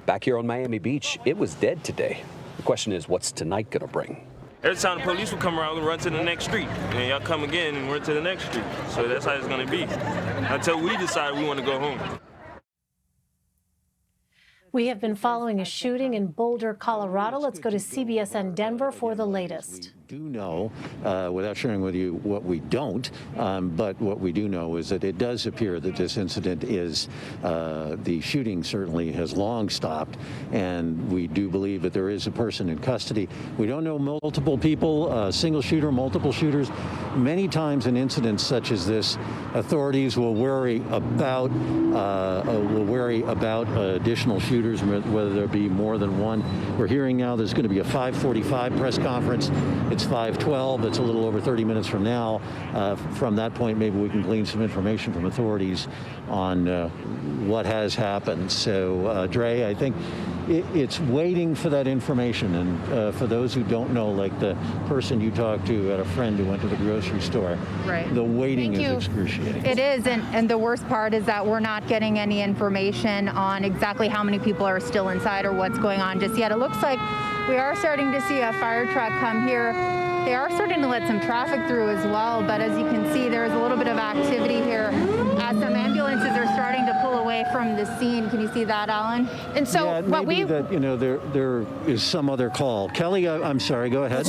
Back here on Miami Beach, it was dead today. The question is, what's tonight going to bring? Every time the police will come around, we run to the next street. And y'all come again and run to the next street. So that's how it's going to be until we decide we want to go home. We have been following a shooting in Boulder, Colorado. Let's go to CBSN Denver for the latest. do know, without sharing with you what we don't, but what we do know is that it does appear that this incident is, the shooting certainly has long stopped, and we do believe that there is a person in custody. We don't know multiple people, single shooter, multiple shooters. Many times in incidents such as this, authorities will worry about additional shooters, whether there be more than one. We're hearing now there's going to be a 5:45 press conference. It's 5:12. It's a little over 30 minutes from now. From that point, maybe we can glean some information from authorities on what has happened. So, Dre, I think it's waiting for that information. And for those who don't know, like the person you talked to had a friend who went to the grocery store. Right. The waiting is excruciating. It is, and the worst part is that we're not getting any information on exactly how many people are still inside or what's going on just yet. It looks like we are starting to see a fire truck come here. They are starting to let some traffic through as well, but as you can see, there's a little bit of activity here as some ambulances are starting to pull away from the scene. Can you see that, Alan? And so what there is some other call. Kelly, I'm sorry, go ahead.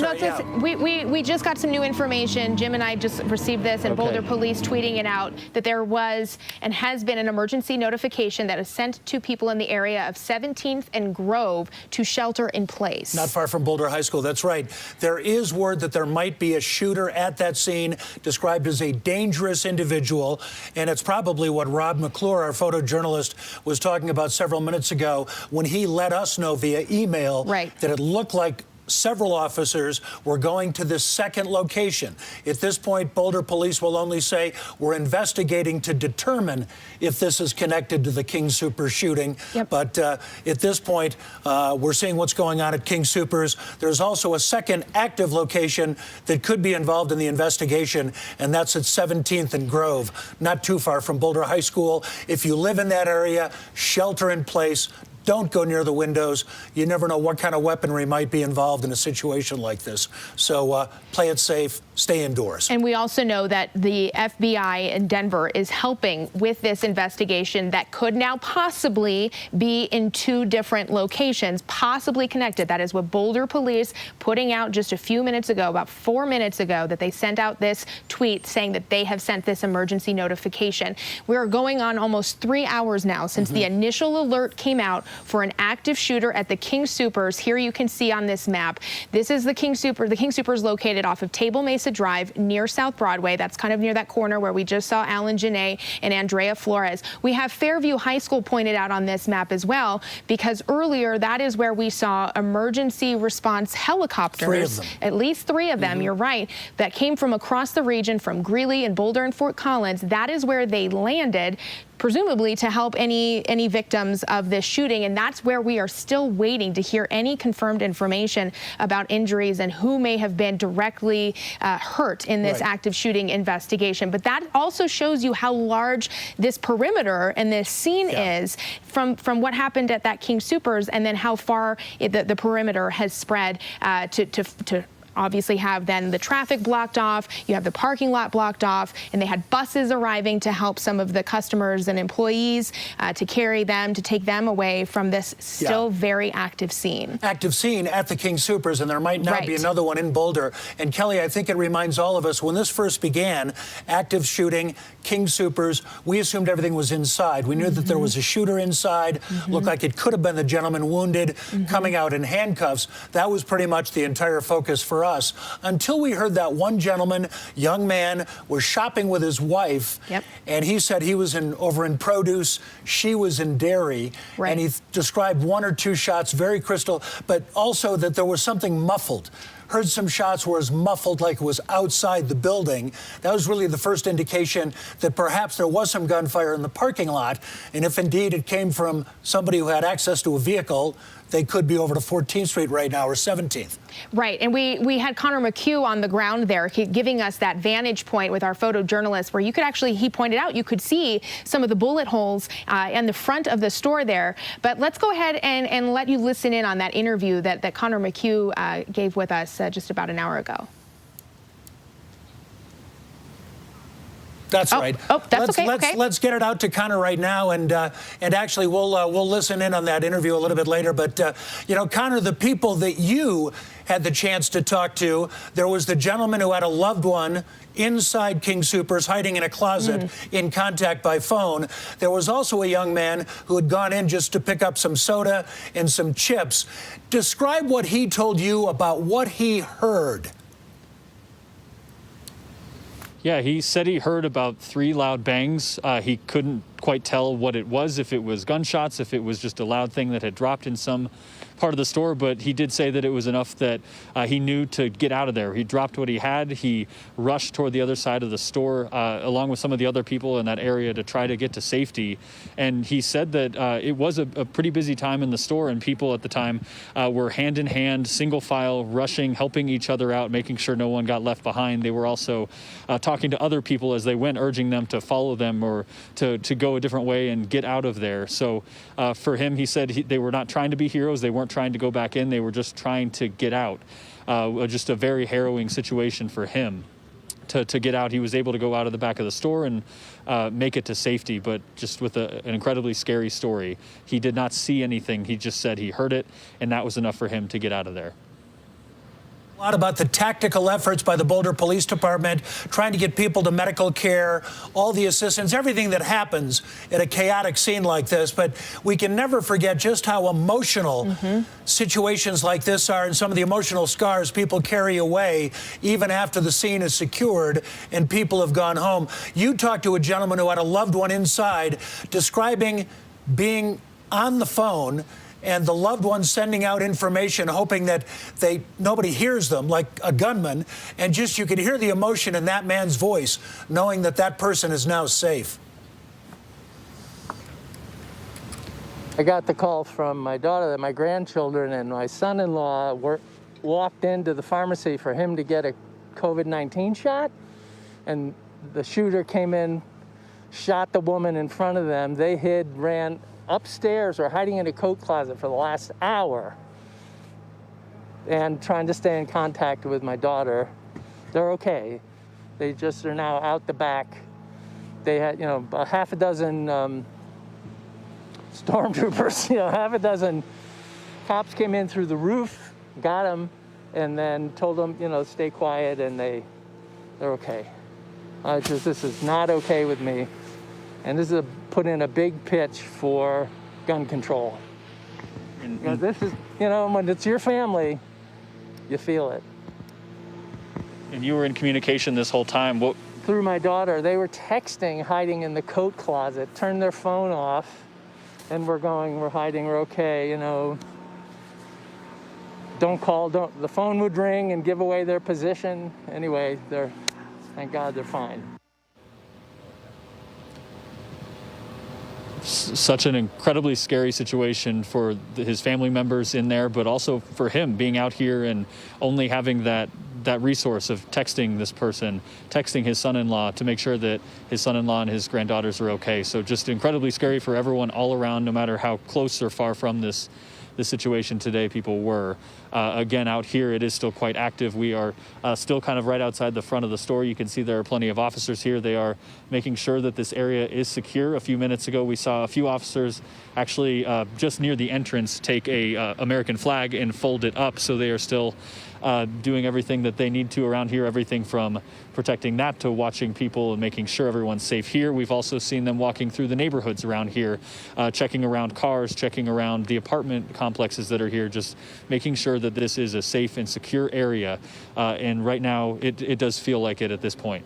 We just got some new information. Jim and I just received this, and Boulder police tweeting it out, that there was and has been an emergency notification that is sent to people in the area of 17th and Grove to shelter in place. Not far from Boulder High School, that's right. There is word that there might be a shooter at that scene, described as a dangerous individual, and it's probably what Rob McClure, our photojournalist, was talking about several minutes ago when he let us know via email that it looked like several officers were going to this second location. At this point, Boulder police will only say we're investigating to determine if this is connected to the King Soopers shooting. But at this point, we're seeing what's going on at King Soopers. There's also a second active location that could be involved in the investigation, and that's at 17th and Grove, not too far from Boulder High School. If you live in that area, shelter in place. Don't go near the windows. You never know what kind of weaponry might be involved in a situation like this. So play it safe, stay indoors. And we also know that the FBI in Denver is helping with this investigation that could now possibly be in two different locations, possibly connected. That is what Boulder police putting out just a few minutes ago, about 4 minutes ago, that they sent out this tweet saying that they have sent this emergency notification. We're going on almost 3 hours now since the initial alert came out for an active shooter at the King Soopers. Here you can see on this map, this is the King Soopers. The King Soopers located off of Table Mesa Drive near South Broadway. That's kind of near that corner where we just saw Alan Janae and Andrea Flores. We have Fairview High School pointed out on this map as well, because earlier that is where we saw emergency response helicopters. 3 of them. At least 3 of them, you're right, that came from across the region, from Greeley and Boulder and Fort Collins. That is where they landed, presumably to help any victims of this shooting. And that's where we are still waiting to hear any confirmed information about injuries and who may have been directly hurt in this active shooting investigation. But that also shows you how large this perimeter and this scene is from what happened at that King Soopers, and then how far the perimeter has spread to obviously have then the traffic blocked off, you have the parking lot blocked off, and they had buses arriving to help some of the customers and employees to carry them, to take them away from this still very active scene. Active scene at the King Soopers, and there might now be another one in Boulder. And Kelly, I think it reminds all of us, when this first began, active shooting, King Soopers, we assumed everything was inside. We knew that there was a shooter inside, looked like it could have been the gentleman wounded, coming out in handcuffs. That was pretty much the entire focus for us, until we heard that one gentleman, young man, was shopping with his wife, and he said he was over in produce, she was in dairy, and he described 1 or 2 shots, very crystal, but also that there was something muffled. Heard some shots where it was muffled, like it was outside the building. That was really the first indication that perhaps there was some gunfire in the parking lot, and if indeed it came from somebody who had access to a vehicle, they could be over to 14th Street right now, or 17th. Right, and we had Connor McHugh on the ground there, giving us that vantage point with our photojournalist, where you could actually, he pointed out, you could see some of the bullet holes in the front of the store there. But let's go ahead and let you listen in on that interview that Connor McHugh gave with us just about an hour ago. That's right. Oh, that's okay. Let's get it out to Connor right now, and actually we'll listen in on that interview a little bit later. But Connor, the people that you had the chance to talk to, there was the gentleman who had a loved one inside King Soopers, hiding in a closet, in contact by phone. There was also a young man who had gone in just to pick up some soda and some chips. Describe what he told you about what he heard. Yeah, he said he heard about 3 loud bangs. He couldn't quite tell what it was, if it was gunshots, if it was just a loud thing that had dropped in some part of the store, but he did say that it was enough that he knew to get out of there. He dropped what he had. He rushed toward the other side of the store, along with some of the other people in that area, to try to get to safety. And he said that it was a pretty busy time in the store, and people at the time were hand in hand, single file, rushing, helping each other out, making sure no one got left behind. They were also talking to other people as they went, urging them to follow them or to go a different way and get out of there. So for him, he said they were not trying to be heroes. They weren't trying to go back in. They were just trying to get out. Just a very harrowing situation for him to get out. He was able to go out of the back of the store and make it to safety, but just with an incredibly scary story. He did not see anything. He just said he heard it, and that was enough for him to get out of there. A lot about the tactical efforts by the Boulder Police Department, trying to get people to medical care, all the assistance, everything that happens at a chaotic scene like this. But we can never forget just how emotional situations like this are, and some of the emotional scars people carry away even after the scene is secured and people have gone home. You talked to a gentleman who had a loved one inside, describing being on the phone and the loved one sending out information, hoping that nobody hears them, like a gunman, and just you could hear the emotion in that man's voice, knowing that that person is now safe. I got the call from my daughter that my grandchildren and my son-in-law walked into the pharmacy for him to get a COVID-19 shot, and the shooter came in, shot the woman in front of them. They hid, ran upstairs, or hiding in a coat closet for the last hour and trying to stay in contact with my daughter. They're okay. They just are now out the back. They had, a half a dozen stormtroopers, half a dozen cops came in through the roof, got them, and then told them, stay quiet, and they're okay. This is not okay with me. And this is put in a big pitch for gun control. This is, when it's your family, you feel it. And you were in communication this whole time. What? Through my daughter. They were texting, hiding in the coat closet, turned their phone off, and we're hiding, we're okay, Don't call, the phone would ring and give away their position. Anyway, thank God they're fine. Such an incredibly scary situation for his family members in there, but also for him being out here and only having that resource of texting this person, texting his son-in-law to make sure that his son-in-law and his granddaughters are okay. So just incredibly scary for everyone all around, no matter how close or far from this situation today people were. Again, out here, it is still quite active. We are still kind of right outside the front of the store. You can see there are plenty of officers here. They are making sure that this area is secure. A few minutes ago, we saw a few officers actually just near the entrance take a American flag and fold it up. So they are still doing everything that they need to around here, everything from protecting that to watching people and making sure everyone's safe here. We've also seen them walking through the neighborhoods around here, checking around cars, checking around the apartment complexes that are here, just making sure that this is a safe and secure area. And right now, it does feel like it at this point.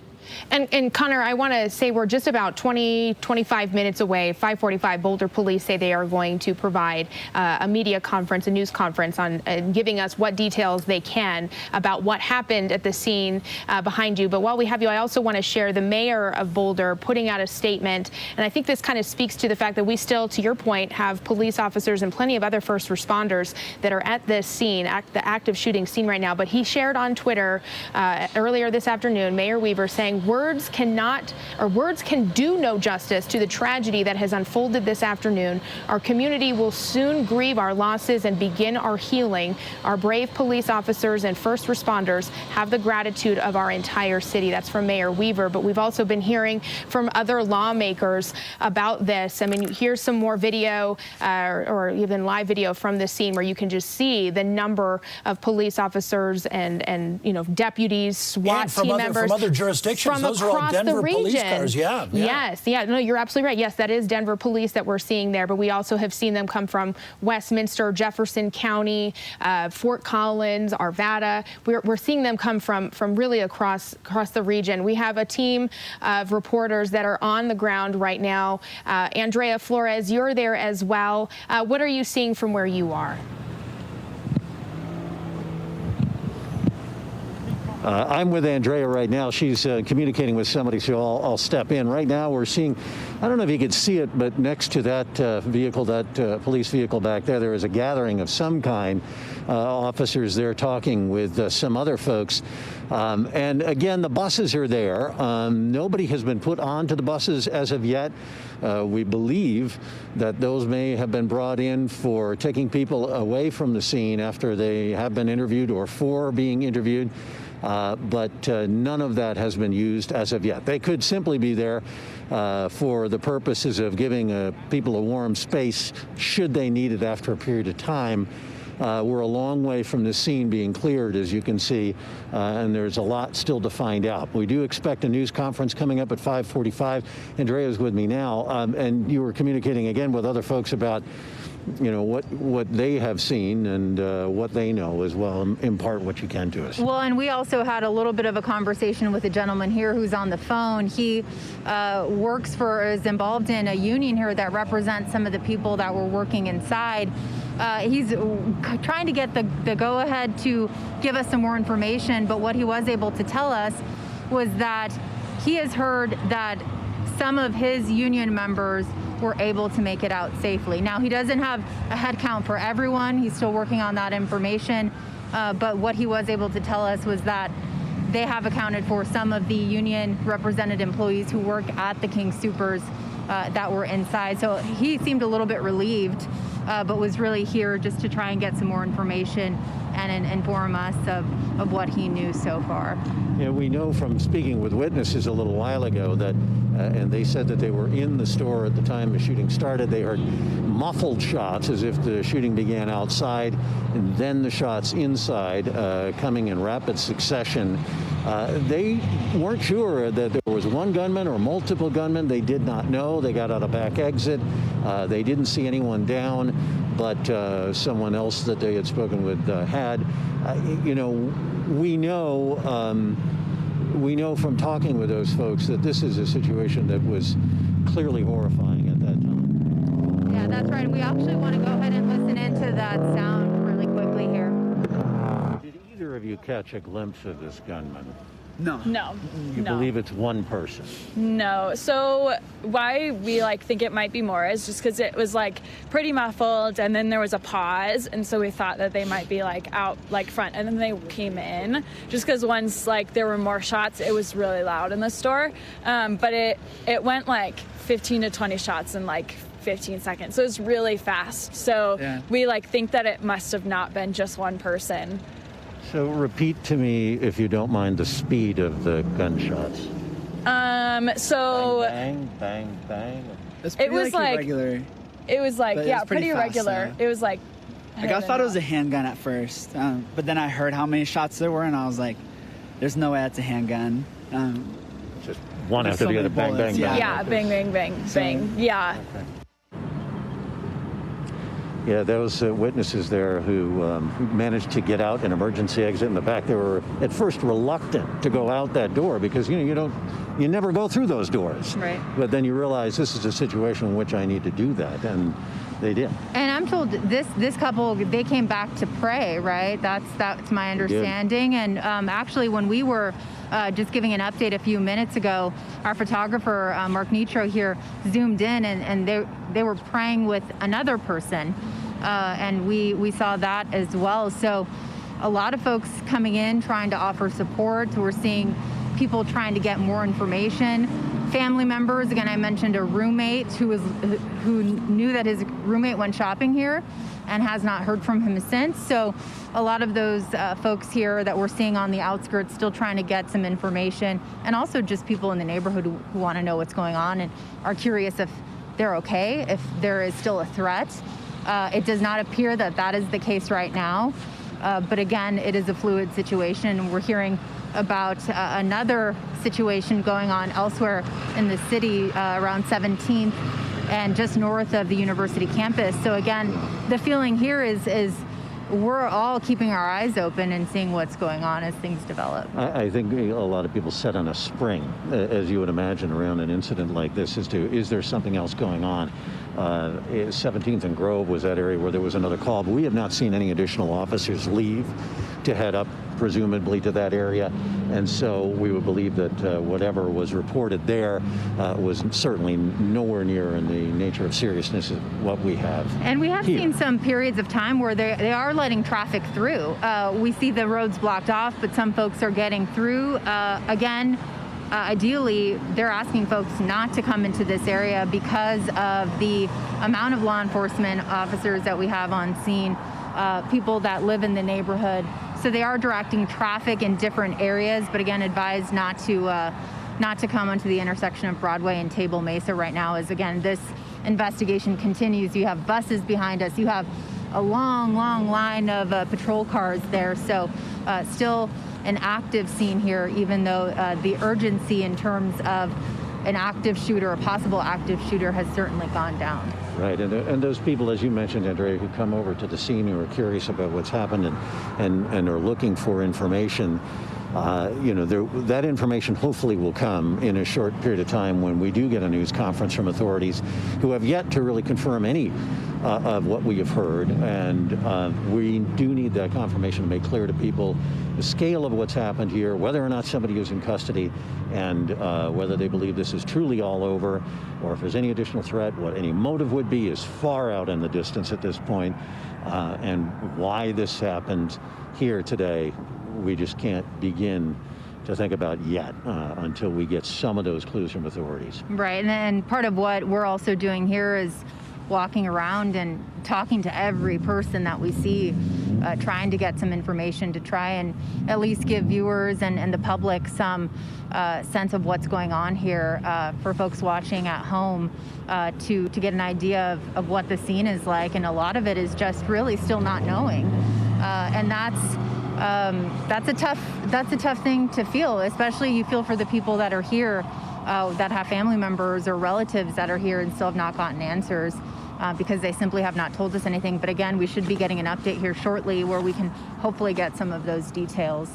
And Connor, I want to say we're just about 25 minutes away. 5:45, Boulder police say they are going to provide a media conference, a news conference on giving us what details they can about what happened at the scene behind you. But while we have you, I also want to share the mayor of Boulder putting out a statement. And I think this kind of speaks to the fact that we still, to your point, have police officers and plenty of other first responders that are at this scene, the active shooting scene right now. But he shared on Twitter earlier this afternoon, Mayor Weaver saying, saying words can do no justice to the tragedy that has unfolded this afternoon. Our community will soon grieve our losses and begin our healing. Our brave police officers and first responders have the gratitude of our entire city. That's from Mayor Weaver. But we've also been hearing from other lawmakers about this. I mean, here's some more video or even live video from this scene where you can just see the number of police officers and deputies, SWAT team members from other jurisdictions. from Those across are all Denver the region. police cars. Yeah. Yes. Yeah. No, you're absolutely right. Yes, that is Denver police that we're seeing there. But we also have seen them come from Westminster, Jefferson County, Fort Collins, Arvada. We're seeing them come from really across the region. We have a team of reporters that are on the ground right now. Andrea Flores, you're there as well. What are you seeing from where you are? I'm with Andrea right now. She's communicating with somebody, so I'll step in. Right now we're seeing, I don't know if you could see it, but next to that vehicle, that police vehicle back there is a gathering of some kind. Officers there talking with some other folks. And again, the buses are there. Nobody has been put onto the buses as of yet. We believe that those may have been brought in for taking people away from the scene after they have been interviewed or for being interviewed. But none of that has been used as of yet. They could simply be there for the purposes of giving people a warm space should they need it after a period of time. We're a long way from the scene being cleared, as you can see, and there's a lot still to find out. We do expect a news conference coming up at 5:45. Andrea's with me now, and you were communicating again with other folks about what they have seen and what they know as well. Impart what you can to us. Well, and we also had a little bit of a conversation with a gentleman here who's on the phone. He is involved in a union here that represents some of the people that were working inside. He's trying to get the go-ahead to give us some more information, but what he was able to tell us was that he has heard that some of his union members were able to make it out safely. Now, he doesn't have a head count for everyone. He's still working on that information. But what he was able to tell us was that they have accounted for some of the union represented employees who work at the King Soopers that were inside. So he seemed a little bit relieved, but was really here just to try and get some more information and inform us of what he knew so far. Yeah, we know from speaking with witnesses a little while ago that, and they said that they were in the store at the time the shooting started. They heard muffled shots as if the shooting began outside, and then the shots inside coming in rapid succession. They weren't sure that there was one gunman or multiple gunmen. They did not know. They got out a back exit. They didn't see anyone down, but someone else that they had spoken with had. We know from talking with those folks that this is a situation that was clearly horrifying at that time. Yeah, that's right. We actually want to go ahead and listen into that sound really quickly here. Did either of you catch a glimpse of this gunman? No. You believe it's one person? No. So why we think it might be more is just because it was pretty muffled, and then there was a pause, and so we thought that they might be out front, and then they came in. Just because once there were more shots, it was really loud in the store, but it went 15 to 20 shots in 15 seconds, so it was really fast. So yeah. We think that it must have not been just one person. So repeat to me, if you don't mind, the speed of the gunshots. So bang, bang, bang, bang. It was irregular. It was pretty irregular. Fast, it was I thought it was a handgun at first, but then I heard how many shots there were, and I was like, "There's no way that's a handgun." Just one after the other, bang, bang, bang. Yeah, bang, bang, bang, bang. Yeah. Okay. Yeah, those witnesses there who managed to get out an emergency exit in the back, they were at first reluctant to go out that door because you never go through those doors. Right. But then you realize this is a situation in which I need to do that, and they did. And I'm told this couple, they came back to pray, right? That's my understanding. And actually, when we were just giving an update a few minutes ago, our photographer Mark Nitro here zoomed in, and they were praying with another person, and we saw that as well. So a lot of folks coming in trying to offer support. We're seeing people trying to get more information. Family members, again, I mentioned a roommate who knew that his roommate went shopping here and has not heard from him since. So a lot of those folks here that we're seeing on the outskirts still trying to get some information, and also just people in the neighborhood who want to know what's going on and are curious if they're okay, if there is still a threat. It does not appear that that is the case right now. But again, it is a fluid situation. We're hearing about another situation going on elsewhere in the city around 17th and just north of the university campus. So again, the feeling here is we're all keeping our eyes open and seeing what's going on as things develop. I think a lot of people set on a spring, as you would imagine, around an incident like this, as to is there something else going on? 17th and Grove was that area where there was another call, but we have not seen any additional officers leave to head up, presumably, to that area. And so we would believe that whatever was reported there was certainly nowhere near in the nature of seriousness of what we have. And we have seen some periods of time where they are letting traffic through. We see the roads blocked off, but some folks are getting through. Ideally, they're asking folks not to come into this area because of the amount of law enforcement officers that we have on scene, people that live in the neighborhood. So they are directing traffic in different areas, but again, advised not to come onto the intersection of Broadway and Table Mesa right now, as again, this investigation continues. You have buses behind us. You have a long line of patrol cars there. So still an active scene here, even though the urgency in terms of an active shooter, a possible active shooter, has certainly gone down. Right, and those people, as you mentioned, Andrea, who come over to the scene, who are curious about what's happened and are looking for information, that information hopefully will come in a short period of time when we do get a news conference from authorities who have yet to really confirm any of what we have heard. And we do need that confirmation to make clear to people the scale of what's happened here, whether or not somebody is in custody, and whether they believe this is truly all over, or if there's any additional threat, what any motive would be is far out in the distance at this point, and why this happened here today, we just can't begin to think about yet until we get some of those clues from authorities. Right, and then part of what we're also doing here is walking around and talking to every person that we see, trying to get some information to try and at least give viewers and the public some sense of what's going on here, for folks watching at home to get an idea of what the scene is like. And a lot of it is just really still not knowing, and that's a tough thing to feel. Especially you feel for the people that are here, that have family members or relatives that are here and still have not gotten answers, because they simply have not told us anything. But again, we should be getting an update here shortly where we can hopefully get some of those details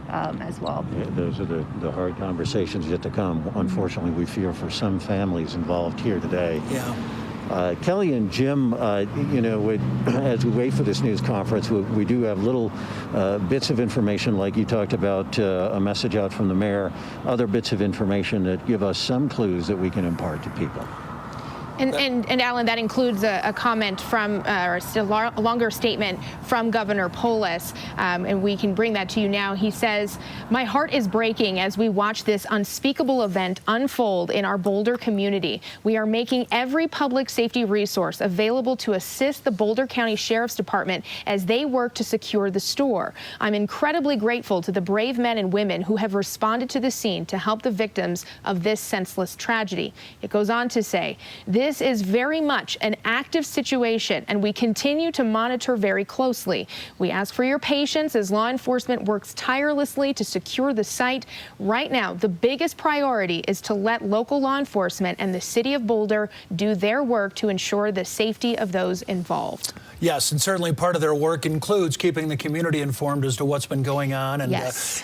as well. Yeah, those are the hard conversations yet to come. Unfortunately, we fear for some families involved here today. Yeah. Kelly and Jim, as we wait for this news conference, we do have little bits of information, like you talked about, a message out from the mayor, other bits of information that give us some clues that we can impart to people. And Alan, that includes a comment from, or a longer statement from Governor Polis, and we can bring that to you now. He says, "My heart is breaking as we watch this unspeakable event unfold in our Boulder community. We are making every public safety resource available to assist the Boulder County Sheriff's Department as they work to secure the store. I'm incredibly grateful to the brave men and women who have responded to the scene to help the victims of this senseless tragedy." It goes on to say, "This is very much an active situation, and we continue to monitor very closely. We ask for your patience as law enforcement works tirelessly to secure the site. Right now, the biggest priority is to let local law enforcement and the city of Boulder do their work to ensure the safety of those involved." Yes, and certainly part of their work includes keeping the community informed as to what's been going on. And, yes.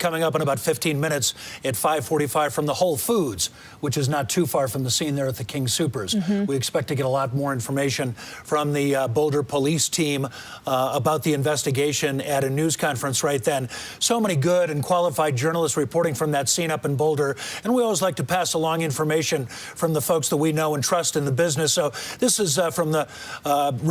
Coming up in about 15 minutes at 5:45 from the Whole Foods, which is not too far from the scene there at the King Soopers. We expect to get a lot more information from the Boulder police team about the investigation at a news conference right then. So many good and qualified journalists reporting from that scene up in Boulder, and we always like to pass along information from the folks that we know and trust in the business. So this is from the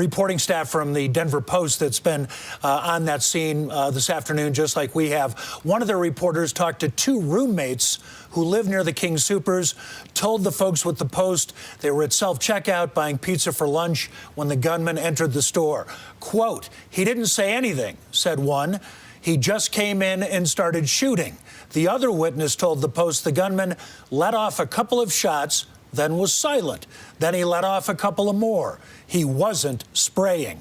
reporting staff from the Denver Post that's been on that scene this afternoon, just like we have. One of their reporters talked to two roommates who live near the King Soopers, told the folks with the Post they were at self-checkout buying pizza for lunch when the gunman entered the store. Quote, "He didn't say anything," said one. "He just came in and started shooting." The other witness told the Post the gunman let off a couple of shots, then was silent. Then he let off a couple of more. He wasn't spraying.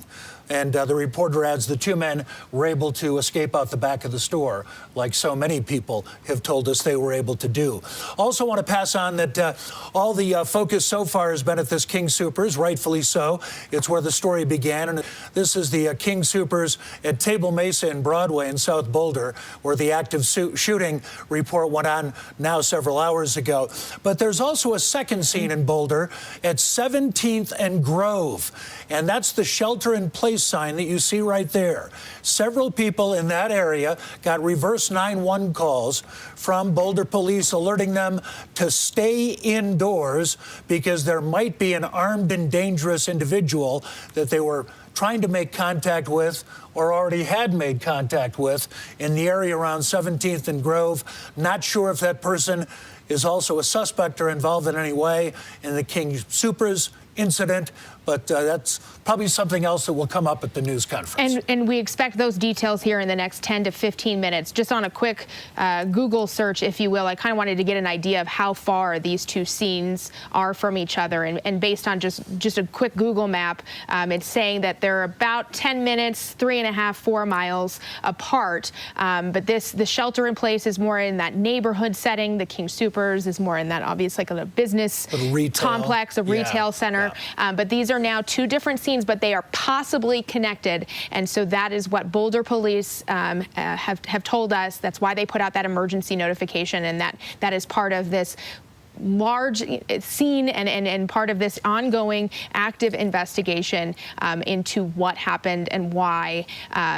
And the reporter adds the two men were able to escape out the back of the store, like so many people have told us they were able to do. Also want to pass on that all the focus so far has been at this King Soopers, rightfully so. It's where the story began. And this is the King Soopers at Table Mesa in Broadway in South Boulder, where the active shooting report went on now several hours ago. But there's also a second scene in Boulder at 17th and Grove. And that's the shelter-in-place sign that you see right there. Several people in that area got reverse 911 calls from Boulder police alerting them to stay indoors because there might be an armed and dangerous individual that they were trying to make contact with or already had made contact with in the area around 17th and Grove. Not sure if that person is also a suspect or involved in any way in the King Soopers incident, but that's probably something else that will come up at the news conference. And we expect those details here in the next 10 to 15 minutes. Just on a quick Google search, if you will, I kind of wanted to get an idea of how far these two scenes are from each other. And based on just a quick Google map, it's saying that they're about 10 minutes, 3.5, 4 miles apart. But the shelter in place is more in that neighborhood setting. The King Soopers is more in that obvious, like a business complex, a retail center. But these are now two different scenes, but they are possibly connected. And so that is what Boulder police have told us. That's why they put out that emergency notification, and that is part of this large scene and part of this ongoing active investigation into what happened and why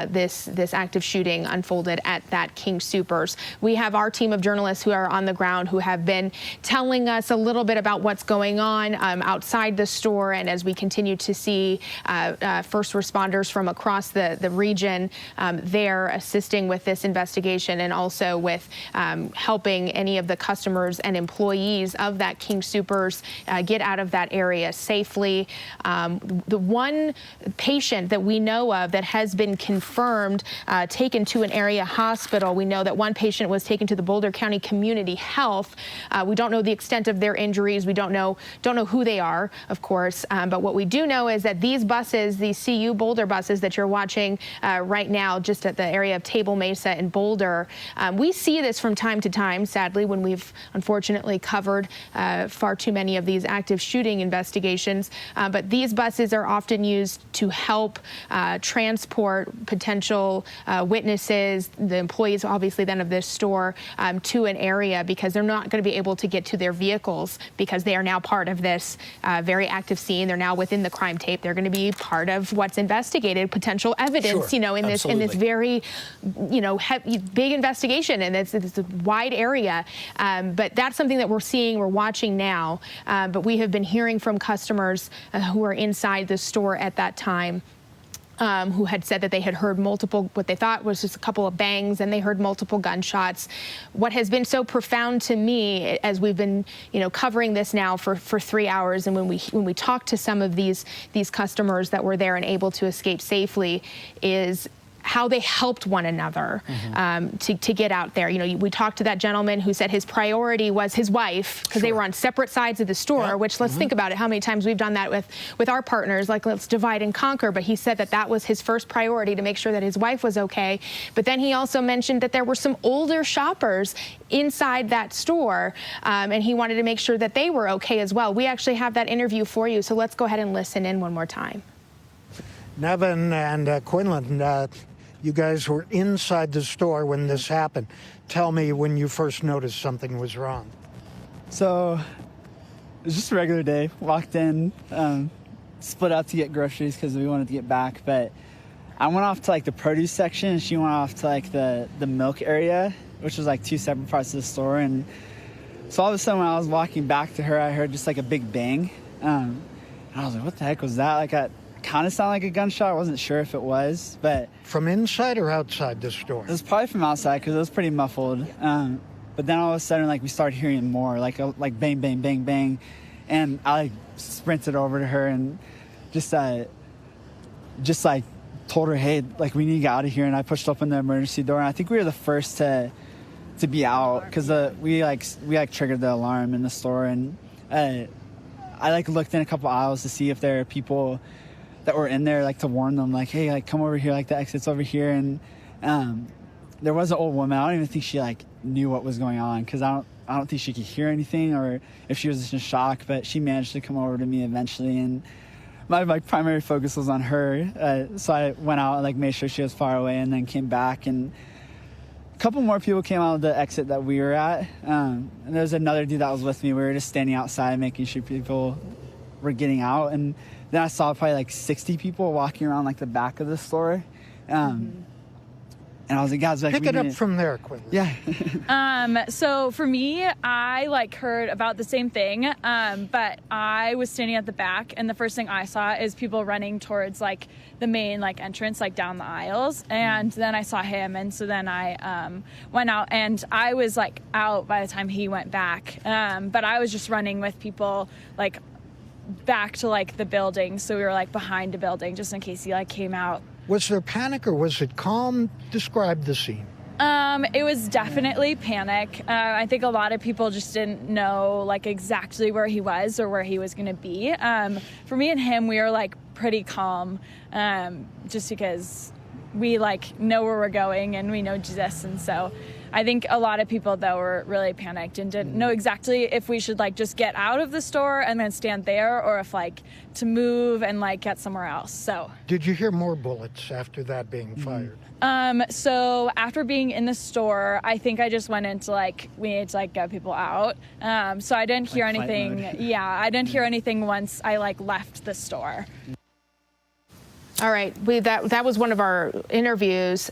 this active shooting unfolded at that King Soopers. We have our team of journalists who are on the ground who have been telling us a little bit about what's going on outside the store, and as we continue to see first responders from across the region there assisting with this investigation and also with helping any of the customers and employees of that King Soopers get out of that area safely. The one patient that we know of that has been confirmed taken to an area hospital, we know that one patient was taken to the Boulder County Community Health. We don't know the extent of their injuries. We don't know who they are, of course. But what we do know is that these buses, these CU Boulder buses that you're watching right now, just at the area of Table Mesa in Boulder, we see this from time to time, sadly, when we've unfortunately covered far too many of these active shooting investigations. But these buses are often used to help transport potential witnesses, the employees, obviously, then of this store, to an area because they're not going to be able to get to their vehicles because they are now part of this very active scene. They're now within the crime tape. They're going to be part of what's investigated, potential evidence, in this very, big investigation, and it's a wide area. But that's something that we're seeing, we're watching now. But we have been hearing from customers who are inside the store at that time. Who had said that they had heard multiple, what they thought was just a couple of bangs, and they heard multiple gunshots. What has been so profound to me as we've been, covering this now for 3 hours, and when we talk to some of these customers that were there and able to escape safely, is how they helped one another to get out there. We talked to that gentleman who said his priority was his wife because they were on separate sides of the store, which let's think about it, how many times we've done that with our partners, like let's divide and conquer. But he said that was his first priority, to make sure that his wife was okay. But then he also mentioned that there were some older shoppers inside that store, and he wanted to make sure that they were okay as well. We actually have that interview for you, so let's go ahead and listen in one more time. Nevin and Quinlan, you guys were inside the store when this happened. Tell me when you first noticed something was wrong. So it was just a regular day. Walked in, split up to get groceries because we wanted to get back. But I went off to the produce section, and she went off to the milk area, which was two separate parts of the store. And so all of a sudden when I was walking back to her, I heard just a big bang. And I was like, what the heck was that? kind of sounded like a gunshot. I wasn't sure if it was, but from inside or outside the store? It was probably from outside because it was pretty muffled. But then all of a sudden, like, we started hearing more, like bang, bang, bang, bang, and I like sprinted over to her and just like told her, hey, like, we need to get out of here. And I pushed open the emergency door, and I think we were the first to be out because we triggered the alarm in the store. And I like looked in a couple aisles to see if there are people that were in there, like, to warn them, like, hey, like, come over here, like, the exit's over here. And there was an old woman. I don't even think she like knew what was going on because I don't think she could hear anything or if she was just in shock, but she managed to come over to me eventually. And my primary focus was on her. So I went out and like made sure she was far away and then came back. And a couple more people came out of the exit that we were at. And there was another dude that was with me. We were just standing outside making sure people were getting out. And then I saw probably like 60 people walking around like the back of the store. And I was like, guys, like, pick it up from there, Quinn. Yeah. So for me, I like heard about the same thing, but I was standing at the back, and the first thing I saw is people running towards like the main like entrance, like down the aisles, and then I saw him, and so then I went out, and I was like out by the time he went back, but I was just running with people like back to like the building, so we were like behind a building just in case he like came out. Was there panic or was it calm? Describe the scene. It was definitely panic. I think a lot of people just didn't know like exactly where he was or where he was going to be. For me and him, we were like pretty calm, just because we like know where we're going and we know Jesus, and so I think a lot of people though were really panicked and didn't know exactly if we should like just get out of the store and then stand there or if like to move and like get somewhere else. So did you hear more bullets after that being fired? So after being in the store, I think I just went into like, we need to like get people out. So I didn't hear anything. Yeah, I didn't hear anything once I like left the store. All right, that was one of our interviews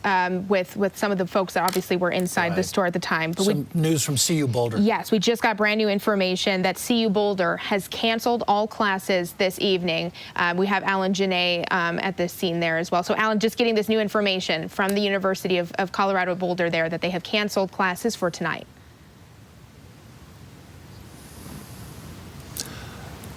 with some of the folks that obviously were inside the store at the time. But some news from CU Boulder. Yes, we just got brand new information that CU Boulder has canceled all classes this evening. We have Alan Janae at this scene there as well. So Alan, just getting this new information from the University of Colorado Boulder there that they have canceled classes for tonight.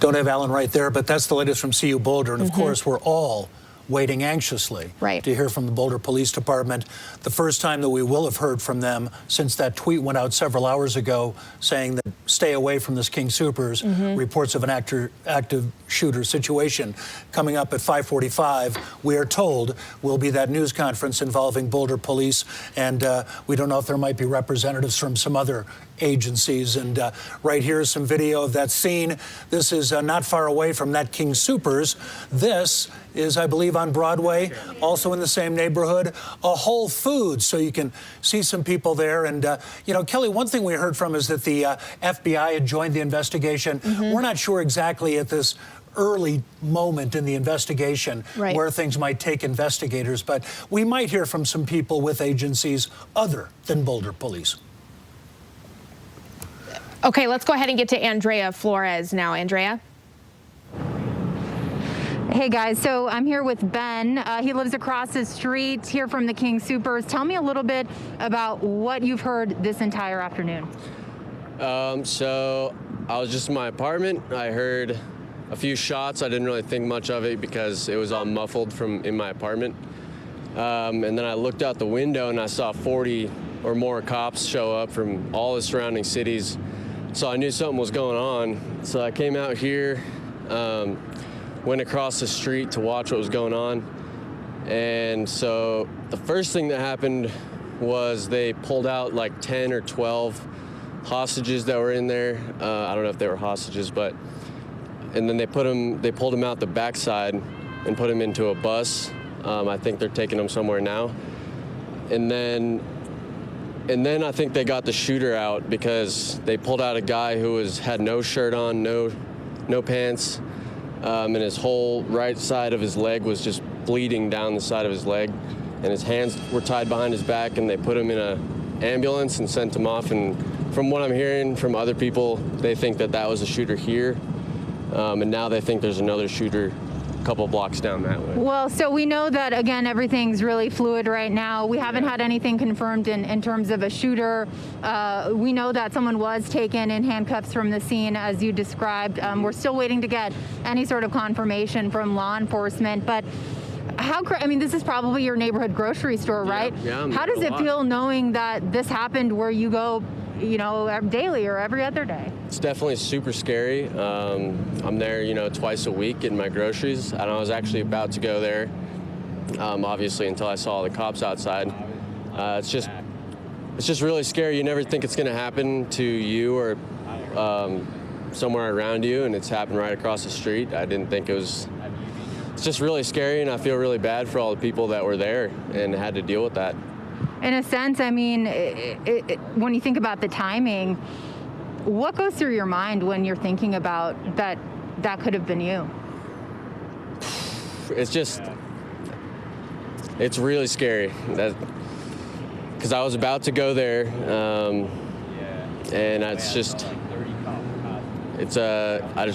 Don't have Alan right there, but that's the latest from CU Boulder. And of course, we're all waiting anxiously to hear from the Boulder Police Department. The first time that we will have heard from them since that tweet went out several hours ago saying that stay away from this King Soopers, reports of an active shooter situation. Coming up at 5:45, we are told will be that news conference involving Boulder Police, and we don't know if there might be representatives from some other agencies. And right here is some video of that scene. This is not far away from that King Soopers. This is, I believe, on Broadway, also in the same neighborhood, a Whole Foods. So you can see some people there. And, you know, Kelly, one thing we heard from is that the FBI had joined the investigation. We're not sure exactly at this early moment in the investigation where things might take investigators, but we might hear from some people with agencies other than Boulder Police. Okay, let's go ahead and get to Andrea Flores now. Andrea? Hey guys, so I'm here with Ben. He lives across the street here from the King Soopers. Tell me a little bit about what you've heard this entire afternoon. So I was just in my apartment. I heard a few shots. I didn't really think much of it because it was all muffled from in my apartment. And then I looked out the window and I saw 40 or more cops show up from all the surrounding cities. So I knew something was going on. So I came out here, went across the street to watch what was going on. And so the first thing that happened was they pulled out like 10 or 12 hostages that were in there. I don't know if they were hostages, but, and then they pulled them out the backside and put them into a bus. I think they're taking them somewhere now. And then I think they got the shooter out because they pulled out a guy who had no shirt on, no pants, and his whole right side of his leg was just bleeding down the side of his leg, and his hands were tied behind his back, and they put him in an ambulance and sent him off. And from what I'm hearing from other people, they think that was a shooter here, and now they think there's another shooter couple blocks down that way. Well, so we know that, again, everything's really fluid right now. We haven't had anything confirmed in terms of a shooter. We know that someone was taken in handcuffs from the scene, as you described. We're still waiting to get any sort of confirmation from law enforcement. But I mean, this is probably your neighborhood grocery store, right? Yeah, how does it feel knowing that this happened where you go, you know, daily or every other day? It's definitely super scary. I'm there, you know, twice a week getting my groceries, and I was actually about to go there, obviously, until I saw the cops outside. It's just really scary. You never think it's going to happen to you or somewhere around you, and it's happened right across the street. I didn't think it was. It's just really scary, and I feel really bad for all the people that were there and had to deal with that. In a sense, I mean, when you think about the timing, what goes through your mind when you're thinking about that could have been you? It's really scary. Because I was about to go there, and I just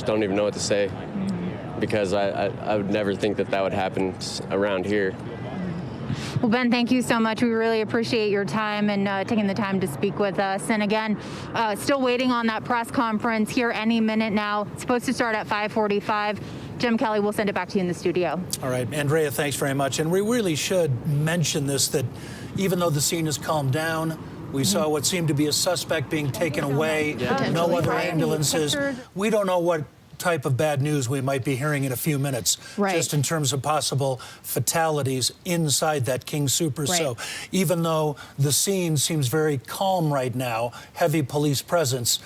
don't even know what to say, because I would never think that would happen around here. Well, Ben, thank you so much. We really appreciate your time and taking the time to speak with us. And again, still waiting on that press conference here any minute now. It's supposed to start at 5:45. Jim Kelly, we'll send it back to you in the studio. All right, Andrea, thanks very much. And we really should mention this, that even though the scene has calmed down, we saw what seemed to be a suspect being taken away, no other ambulances. We don't know what type of bad news we might be hearing in a few minutes, just in terms of possible fatalities inside that King Soopers. So even though the scene seems very calm right now, heavy police presence,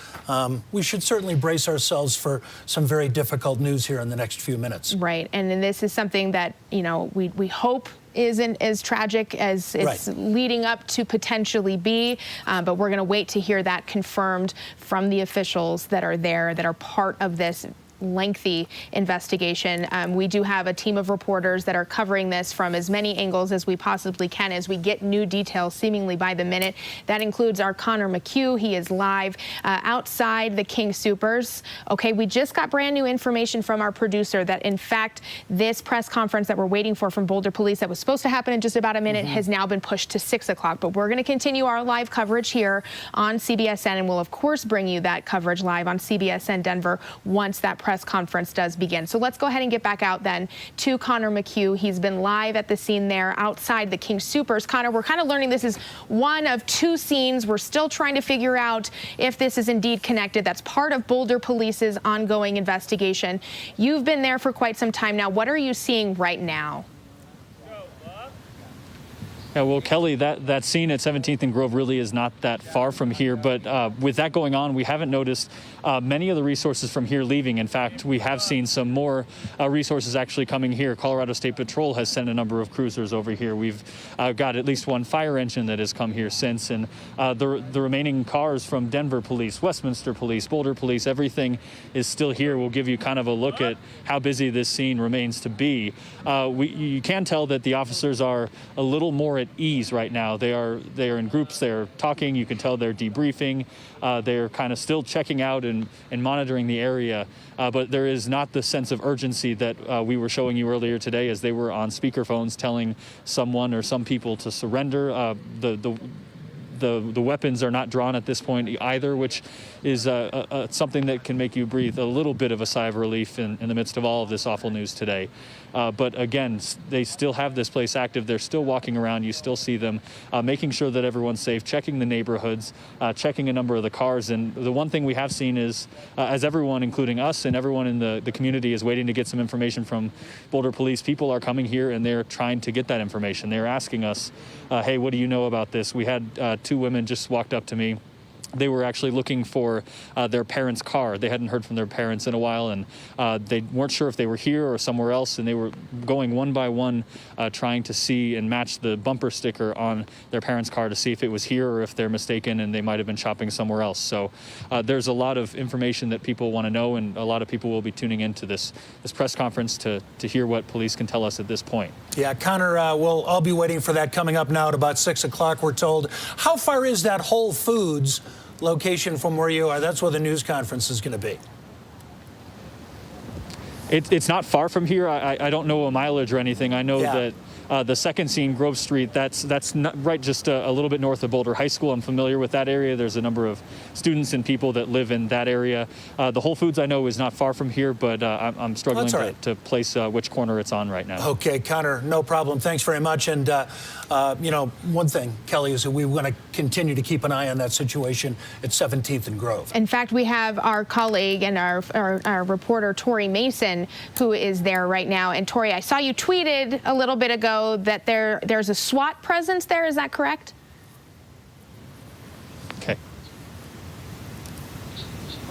we should certainly brace ourselves for some very difficult news here in the next few minutes. Right, and then this is something that, you know, we hope isn't as tragic as it's leading up to potentially be, but we're going to wait to hear that confirmed from the officials that are there, that are part of this lengthy investigation. We do have a team of reporters that are covering this from as many angles as we possibly can as we get new details seemingly by the minute. That includes our Connor McHugh. He is live outside the King Soopers. Okay, we just got brand new information from our producer that, in fact, this press conference that we're waiting for from Boulder Police that was supposed to happen in just about a minute has now been pushed to 6 o'clock. But we're going to continue our live coverage here on CBSN, and we'll, of course, bring you that coverage live on CBSN Denver once that press conference does begin. So let's go ahead and get back out then to Connor McHugh. He's been live at the scene there outside the King Soopers. Connor, we're kind of learning this is one of two scenes. We're still trying to figure out if this is indeed connected. That's part of Boulder Police's ongoing investigation. You've been there for quite some time now. What are you seeing right now? Yeah, well, Kelly, that scene at 17th and Grove really is not that far from here. But with that going on, we haven't noticed many of the resources from here leaving. In fact, we have seen some more resources actually coming here. Colorado State Patrol has sent a number of cruisers over here. We've got at least one fire engine that has come here since. And the remaining cars from Denver Police, Westminster Police, Boulder Police, everything is still here. We'll give you kind of a look at how busy this scene remains to be. You can tell that the officers are a little more at ease right now. They are in groups. They're talking. You can tell they're debriefing. They're kind of still checking out and monitoring the area. But there is not the sense of urgency that we were showing you earlier today, as they were on speakerphones telling someone or some people to surrender. The weapons are not drawn at this point either, which is something that can make you breathe a little bit of a sigh of relief in the midst of all of this awful news today. But again, they still have this place active. They're still walking around. You still see them making sure that everyone's safe, checking the neighborhoods, checking a number of the cars. And the one thing we have seen is, as everyone, including us and everyone in the community, is waiting to get some information from Boulder Police, people are coming here and they're trying to get that information. They're asking us, hey, what do you know about this? We had two women just walked up to me. They were actually looking for their parents' car. They hadn't heard from their parents in a while, and they weren't sure if they were here or somewhere else, and they were going one by one trying to see and match the bumper sticker on their parents' car to see if it was here or if they're mistaken and they might have been shopping somewhere else. So there's a lot of information that people want to know, and a lot of people will be tuning into this press conference to hear what police can tell us at this point. Yeah, Connor, I'll be waiting for that coming up now at about 6 o'clock, we're told. How far is that Whole Foods location from where you are? That's where the news conference is going to be. It's not far from here. I don't know a mileage or anything. I know Yeah. that the second scene, Grove Street, that's not right, just a little bit north of Boulder High School. I'm familiar with that area. There's a number of students and people that live in that area. The Whole Foods I know is not far from here, but I'm struggling That's all right. to place which corner it's on right now. Okay, Connor, no problem. Thanks very much. And, one thing, Kelly, is that we want to continue to keep an eye on that situation at 17th and Grove. In fact, we have our colleague and our reporter, Tori Mason, who is there right now. And Tori, I saw you tweeted a little bit ago that there's a SWAT presence there. Is that correct? Okay.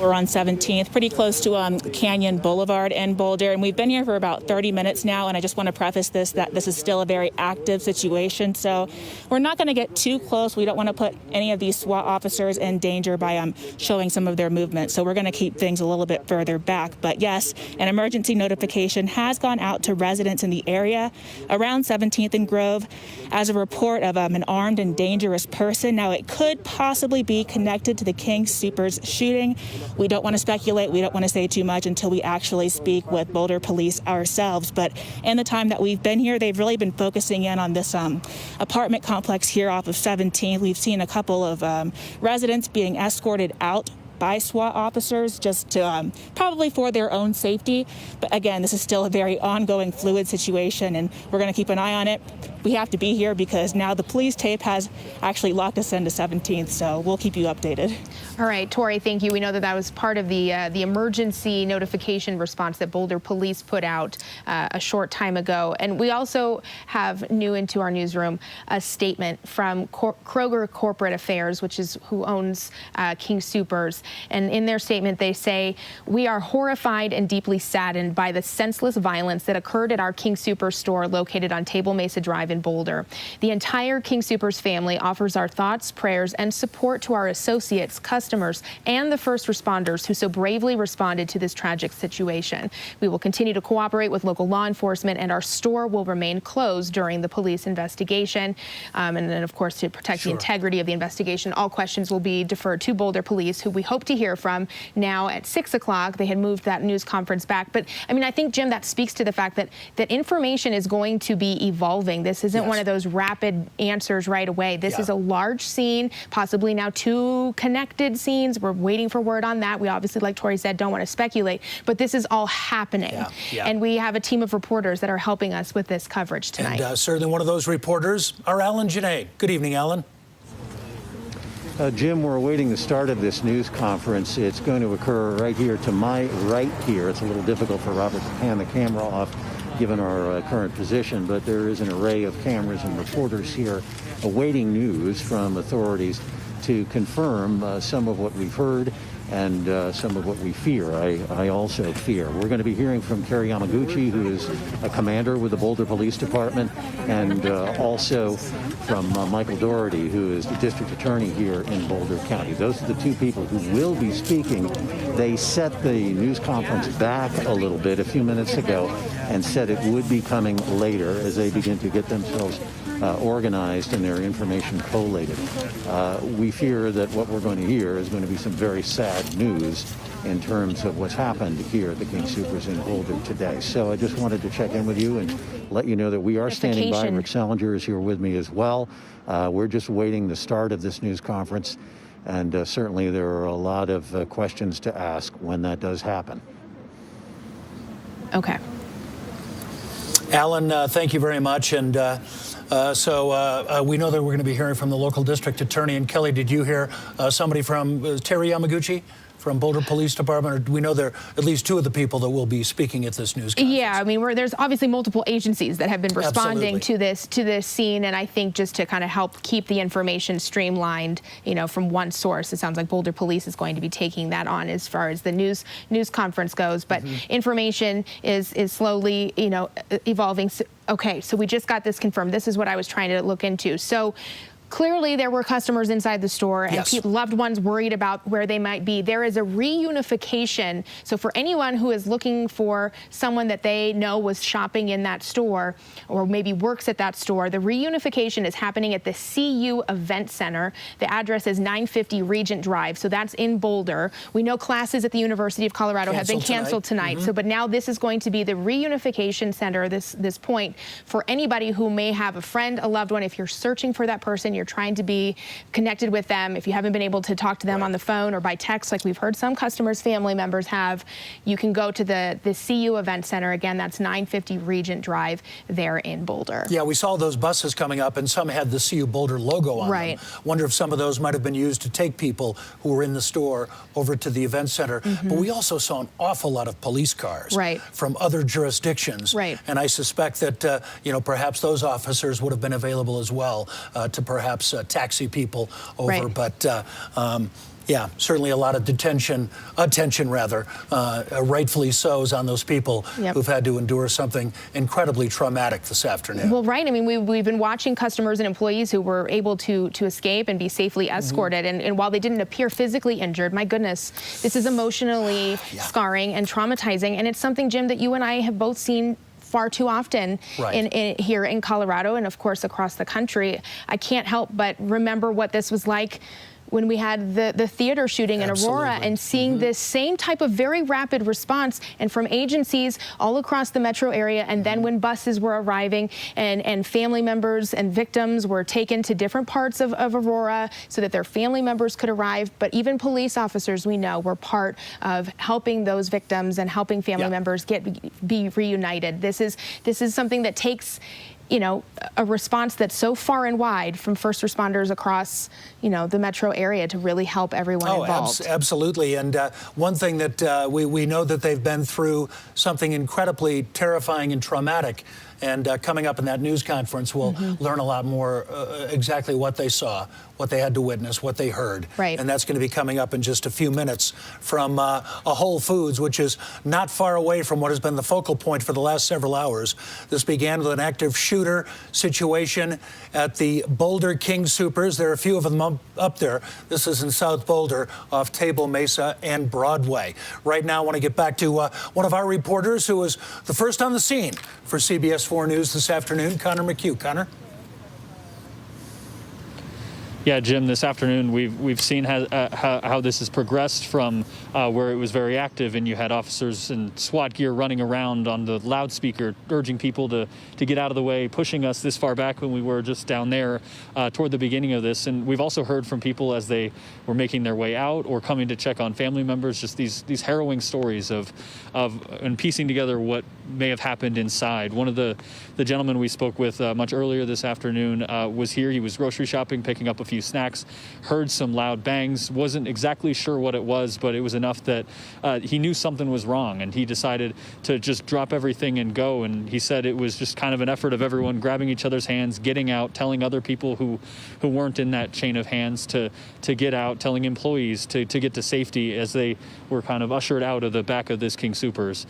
We're on 17th, pretty close to Canyon Boulevard in Boulder, and we've been here for about 30 minutes now, and I just want to preface this that this is still a very active situation, so we're not going to get too close. We don't want to put any of these SWAT officers in danger by showing some of their movement, so we're going to keep things a little bit further back. But yes, an emergency notification has gone out to residents in the area around 17th and Grove as a report of an armed and dangerous person. Now, it could possibly be connected to the King Soopers shooting. We don't want to speculate. We don't want to say too much until we actually speak with Boulder Police ourselves. But in the time that we've been here, they've really been focusing in on this apartment complex here off of 17th. We've seen a couple of residents being escorted out by SWAT officers just to probably for their own safety. But again, this is still a very ongoing fluid situation, and we're going to keep an eye on it. We have to be here because now the police tape has actually locked us into 17th, so we'll keep you updated. All right, Tori, thank you. We know that was part of the emergency notification response that Boulder Police put out a short time ago. And we also have new into our newsroom a statement from Kroger Corporate Affairs, which is who owns King Soopers. And in their statement, they say, "We are horrified and deeply saddened by the senseless violence that occurred at our King Soopers store located on Table Mesa Drive in Boulder. The entire King Soopers family offers our thoughts, prayers, and support to our associates, customers, and the first responders who so bravely responded to this tragic situation. We will continue to cooperate with local law enforcement, and our store will remain closed during the police investigation." And then, of course, to protect the integrity of the investigation, all questions will be deferred to Boulder Police, who we hope to hear from now at 6 o'clock. They had moved that news conference back. But I mean, I think, Jim, that speaks to the fact that information is going to be evolving. This isn't one of those rapid answers right away. This is a large scene, possibly now 2 connected scenes. We're waiting for word on that. We obviously, like Tori said, don't want to speculate, but this is all happening. And we have a team of reporters that are helping us with this coverage tonight. And certainly one of those reporters are Alan Janae. Good evening, Alan. Jim, we're awaiting the start of this news conference. It's going to occur right here to my right here. It's a little difficult for Robert to pan the camera off given our current position, but there is an array of cameras and reporters here awaiting news from authorities to confirm some of what we've heard and some of what we fear. I also fear. We're going to be hearing from Kerry Yamaguchi, who is a commander with the Boulder Police Department, and also from Michael Doherty, who is the district attorney here in Boulder County. Those are the 2 people who will be speaking. They set the news conference back a little bit a few minutes ago and said it would be coming later as they begin to get themselves organized and their information collated. We fear that what we're going to hear is going to be some very sad news in terms of what's happened here at the King Soopers in Boulder today. So I just wanted to check in with you and let you know that we are standing by. Rick Salinger is here with me as well. We're just waiting the start of this news conference, and certainly there are a lot of questions to ask when that does happen. Okay. Alan, thank you very much. And so we know that we're going to be hearing from the local district attorney. And Kelly, did you hear somebody from Terry Yamaguchi from Boulder Police Department, or do we know there are at least 2 of the people that will be speaking at this news conference? Yeah, I mean, there's obviously multiple agencies that have been responding to this scene, and I think just to kind of help keep the information streamlined, from one source, it sounds like Boulder Police is going to be taking that on as far as the news conference goes. But information is slowly, evolving. Okay, so we just got this confirmed. This is what I was trying to look into. So Clearly, there were customers inside the store and Yes. loved ones worried about where they might be. There is a reunification. So for anyone who is looking for someone that they know was shopping in that store or maybe works at that store, the reunification is happening at the CU Event Center. The address is 950 Regent Drive. So that's in Boulder. We know classes at the University of Colorado have been canceled tonight. Mm-hmm. So, but now this is going to be the reunification center, this point for anybody who may have a friend, a loved one. If you're searching for that person, you're trying to be connected with them. If you haven't been able to talk to them on the phone or by text, like we've heard some customers' family members have, you can go to the CU Event Center. Again, that's 950 Regent Drive there in Boulder. Yeah, we saw those buses coming up, and some had the CU Boulder logo on them. Wonder if some of those might have been used to take people who were in the store over to the event center. But we also saw an awful lot of police cars from other jurisdictions. And I suspect that, you know, perhaps those officers would have been available as well to perhaps taxi people over. But yeah, certainly a lot of attention rather, rightfully so, is on those people who've had to endure something incredibly traumatic this afternoon. Well, I mean, we've been watching customers and employees who were able to escape and be safely escorted. And while they didn't appear physically injured, my goodness, this is emotionally scarring and traumatizing. And it's something, Jim, that you and I have both seen far too often here in Colorado and, of course, across the country. I can't help but remember what this was like when we had the theater shooting in Aurora and seeing this same type of very rapid response and from agencies all across the metro area. And then when buses were arriving and family members and victims were taken to different parts of Aurora so that their family members could arrive. But even police officers, we know, were part of helping those victims and helping family members be reunited. This is something that takes, you know, a response that's so far and wide from first responders across, you know, the metro area to really help everyone involved. Absolutely. And one thing that we know that they've been through something incredibly terrifying and traumatic. And coming up in that news conference, we'll learn a lot more exactly what they saw, what they had to witness, what they heard. And that's going to be coming up in just a few minutes from a Whole Foods, which is not far away from what has been the focal point for the last several hours. This began with an active shooter situation at the Boulder King Soopers. There are a few of them up there. This is in South Boulder off Table Mesa and Broadway. Right now, I want to get back to one of our reporters who was the first on the scene for CBS 4 News this afternoon, Connor McHugh. Connor? Yeah, Jim, this afternoon we've seen how this has progressed from where it was very active and you had officers in SWAT gear running around on the loudspeaker urging people to get out of the way, pushing us this far back when we were just down there toward the beginning of this. And we've also heard from people as they were making their way out or coming to check on family members, just these harrowing stories of and piecing together what may have happened inside. One of the gentlemen we spoke with much earlier this afternoon was here. He was grocery shopping, picking up a few snacks, heard some loud bangs, wasn't exactly sure what it was, but it was enough that he knew something was wrong, and he decided to just drop everything and go. And he said it was just kind of an effort of everyone grabbing each other's hands, getting out, telling other people who weren't in that chain of hands to get out, telling employees to get to safety as they were kind of ushered out of the back of this King Soopers.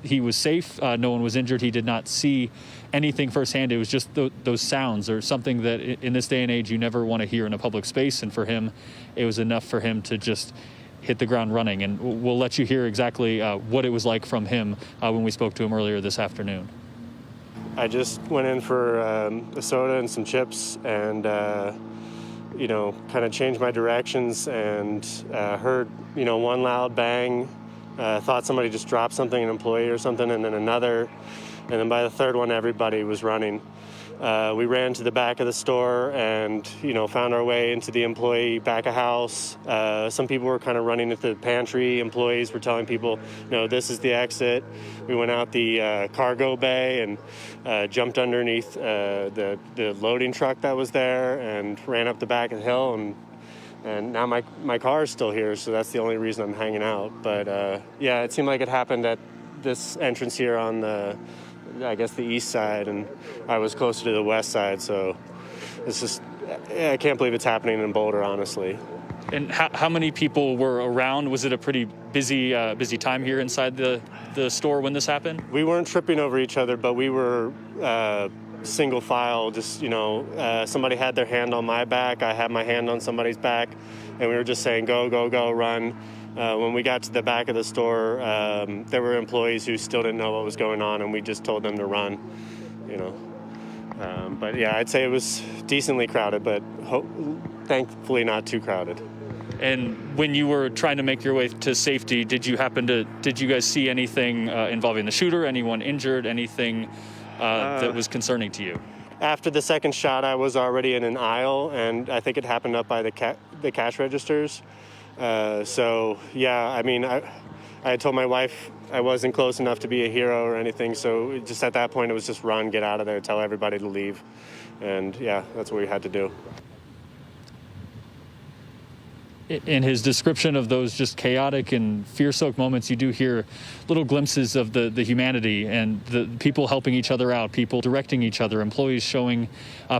He was safe. No one was injured. He did not see anything firsthand. It was just those sounds or something that in this day and age you never want to hear in a public space. And for him, it was enough for him to just hit the ground running. And we'll let you hear exactly what it was like from him when we spoke to him earlier this afternoon. I just went in for a soda and some chips and, you know, kind of changed my directions and heard, you know, one loud bang. Thought somebody just dropped something, an employee or something, and then another. And then by the third one, everybody was running. We ran to the back of the store and, you know, found our way into the employee back of house. Some people were kind of running at the pantry. Employees were telling people, no, this is the exit. We went out the cargo bay and jumped underneath the loading truck that was there and ran up the back of the hill. And now my car is still here, so that's the only reason I'm hanging out. But yeah, it seemed like it happened at this entrance here on the, I guess, the east side, and I was closer to the west side, so it's just, I can't believe it's happening in Boulder, honestly. And how many people were around? Was it a pretty busy time here inside the store when this happened? We weren't tripping over each other, but we were single file, just, somebody had their hand on my back, I had my hand on somebody's back, and we were just saying, go, go, go, run. When we got to the back of the store, there were employees who still didn't know what was going on, and we just told them to run, But yeah, I'd say it was decently crowded, but thankfully not too crowded. And when you were trying to make your way to safety, did you guys see anything involving the shooter, anyone injured, anything that was concerning to you? After the second shot, I was already in an aisle, and I think it happened up by the cash registers. So yeah, I mean, I had told my wife I wasn't close enough to be a hero or anything, so just at that point it was just run, get out of there, tell everybody to leave. And yeah, that's what we had to do. In his description of those just chaotic and fear-soaked moments, you do hear little glimpses of the humanity and the people helping each other out, people directing each other, employees showing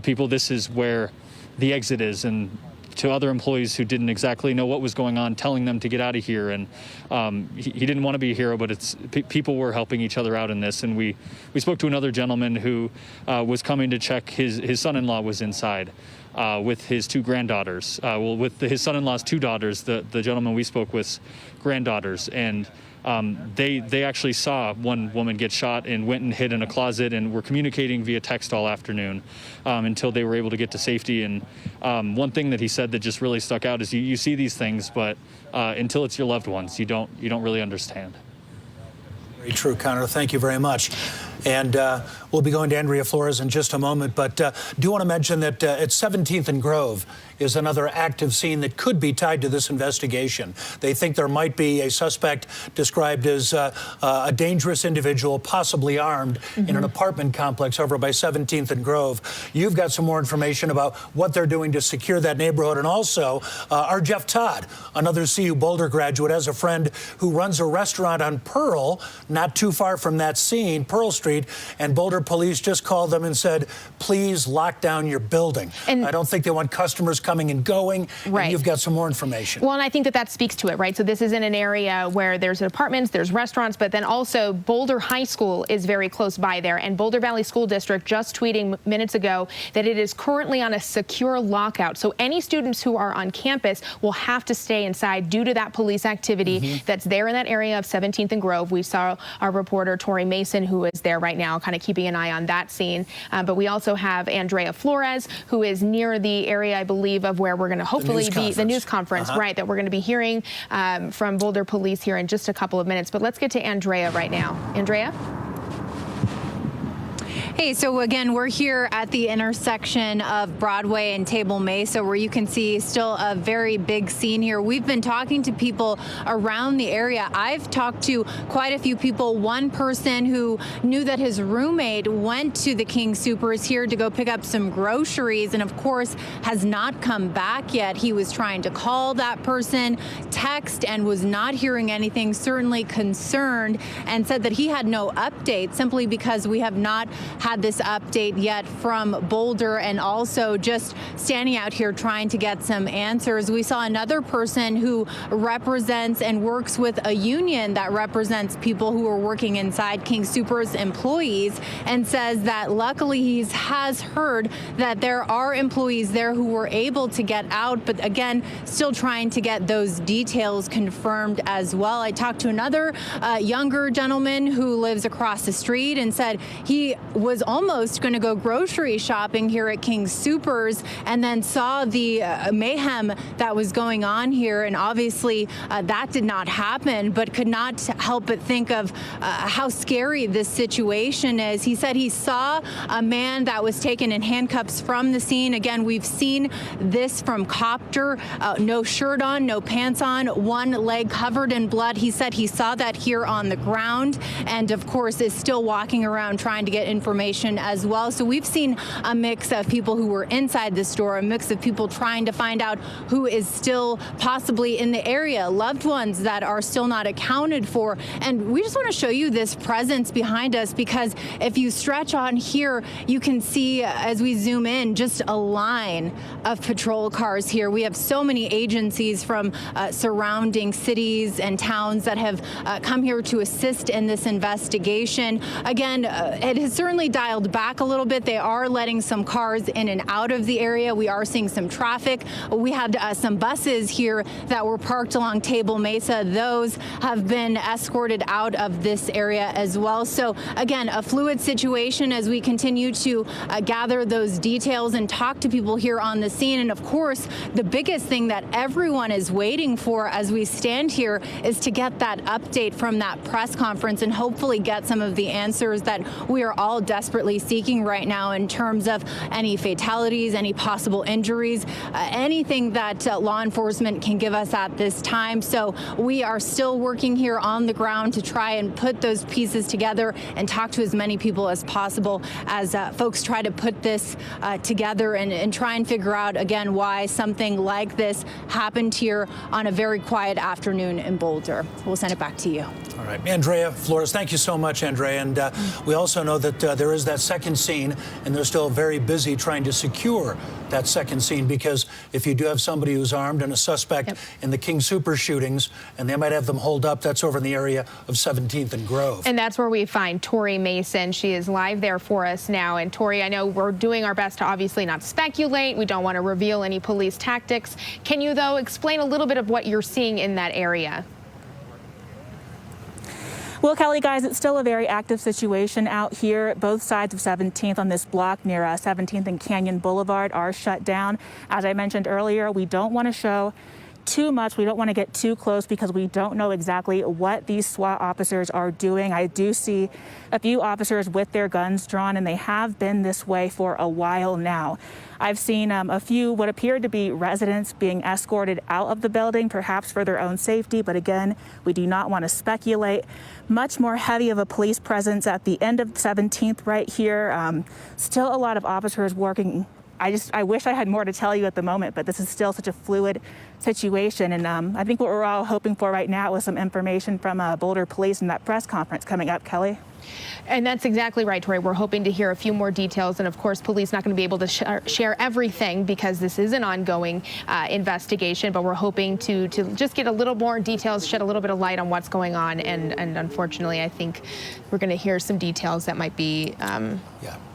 people this is where the exit is, and to other employees who didn't exactly know what was going on, telling them to get out of here. And he didn't want to be a hero, but people were helping each other out in this. And we spoke to another gentleman who was coming to check his son-in-law was inside with his two granddaughters. With his son-in-law's two daughters, the gentleman we spoke with, granddaughters. And they actually saw one woman get shot and went and hid in a closet and were communicating via text all afternoon until they were able to get to safety. And one thing that he said that just really stuck out is you see these things, but until it's your loved ones, you don't really understand. Very true, Connor. Thank you very much. And we'll be going to Andrea Flores in just a moment, but do want to mention that at 17th and Grove is another active scene that could be tied to this investigation. They think there might be a suspect described as a dangerous individual, possibly armed, in an apartment complex over by 17th and Grove. You've got some more information about what they're doing to secure that neighborhood. And also, our Jeff Todd, another CU Boulder graduate, has a friend who runs a restaurant on Pearl, not too far from that scene, Pearl Street, and Boulder police just called them and said, please lock down your building. And I don't think they want customers coming and going. Right. And you've got some more information. Well, and I think that speaks to it, right? So this is in an area where there's apartments, there's restaurants, but then also Boulder High School is very close by there. And Boulder Valley School District just tweeting minutes ago that it is currently on a secure lockout. So any students who are on campus will have to stay inside due to that police activity that's there in that area of 17th and Grove. We saw our reporter, Tori Mason, who is there right now, kind of keeping an eye on that scene. But we also have Andrea Flores, who is near the area, I believe, of where we're going to hopefully be the news conference, right, that we're going to be hearing from Boulder Police here in just a couple of minutes. But let's get to Andrea right now. Andrea? Hey, so again, we're here at the intersection of Broadway and Table Mesa, where you can see still a very big scene here. We've been talking to people around the area. I've talked to quite a few people. One person who knew that his roommate went to the King Soopers here to go pick up some groceries, and of course has not come back yet. He was trying to call that person, text, and was not hearing anything, certainly concerned, and said that he had no update simply because we have not had this update yet from Boulder, and also just standing out here trying to get some answers. We saw another person who represents and works with a union that represents people who are working inside King Soopers employees, and says that luckily he has heard that there are employees there who were able to get out, but again, still trying to get those details confirmed as well. I talked to another younger gentleman who lives across the street and said he was almost going to go grocery shopping here at King Soopers and then saw the mayhem that was going on here, and obviously that did not happen, but could not help but think of how scary this situation is. He said he saw a man that was taken in handcuffs from the scene. Again, we've seen this from Copter, no shirt on, no pants on, one leg covered in blood. He said he saw that here on the ground, and of course is still walking around trying to get information as well. So we've seen a mix of people who were inside the store, a mix of people trying to find out who is still possibly in the area, loved ones that are still not accounted for. And we just want to show you this presence behind us, because if you stretch on here, you can see as we zoom in just a line of patrol cars here. We have so many agencies from surrounding cities and towns that have come here to assist in this investigation. Again, it has certainly definitely dialed back a little bit. They are letting some cars in and out of the area. We are seeing some traffic. We had some buses here that were parked along Table Mesa. Those have been escorted out of this area as well. So again, a fluid situation as we continue to gather those details and talk to people here on the scene. And of course, the biggest thing that everyone is waiting for as we stand here is to get that update from that press conference and hopefully get some of the answers that we are all desperately seeking right now in terms of any fatalities, any possible injuries, anything that law enforcement can give us at this time. So we are still working here on the ground to try and put those pieces together and talk to as many people as possible as folks try to put this together and try and figure out, again, why something like this happened here on a very quiet afternoon in Boulder. We'll send it back to you. All right. Andrea Flores, thank you so much, Andrea. And we also know that there is that second scene, and they're still very busy trying to secure that second scene, because if you do have somebody who's armed and a suspect in the King Soopers shootings, and they might have them holed up, that's over in the area of 17th and Grove. And that's where we find Tori Mason. She is live there for us now. And Tori, I know we're doing our best to obviously not speculate. We don't want to reveal any police tactics. Can you, though, explain a little bit of what you're seeing in that area? Well, Kelly, guys, it's still a very active situation out here. Both sides of 17th on this block near 17th and Canyon Boulevard are shut down. As I mentioned earlier, we don't want to show too much. We don't want to get too close because we don't know exactly what these SWAT officers are doing. I do see a few officers with their guns drawn, and they have been this way for a while now. I've seen a few what appeared to be residents being escorted out of the building, perhaps for their own safety. But again, we do not want to speculate. Much more heavy of a police presence at the end of 17th right here. Still a lot of officers working. I wish I had more to tell you at the moment, but this is still such a fluid situation. And I think what we're all hoping for right now is some information from Boulder Police in that press conference coming up, Kelly. And that's exactly right, Tori. We're hoping to hear a few more details. And of course, police not going to be able to share everything because this is an ongoing investigation. But we're hoping to just get a little more details, shed a little bit of light on what's going on. And unfortunately, I think we're going to hear some details that might be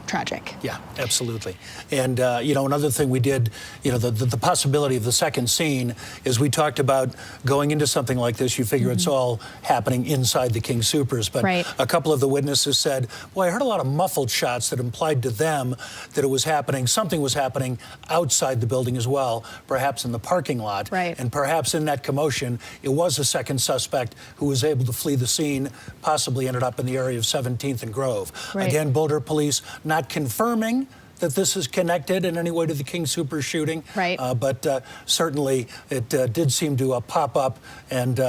tragic. Yeah, absolutely. And, another thing we did, the possibility of the second scene is we talked about going into something like this. You figure it's all happening inside the King Soopers. But a couple of the witnesses said, well, I heard a lot of muffled shots that implied to them that it was happening, something was happening outside the building as well, perhaps in the parking lot. Right. And perhaps in that commotion, it was a second suspect who was able to flee the scene, possibly ended up in the area of 17th and Grove. Right. Again, Boulder Police not confirming that this is connected in any way to the King Soopers shooting. Right. But certainly it did seem to pop up and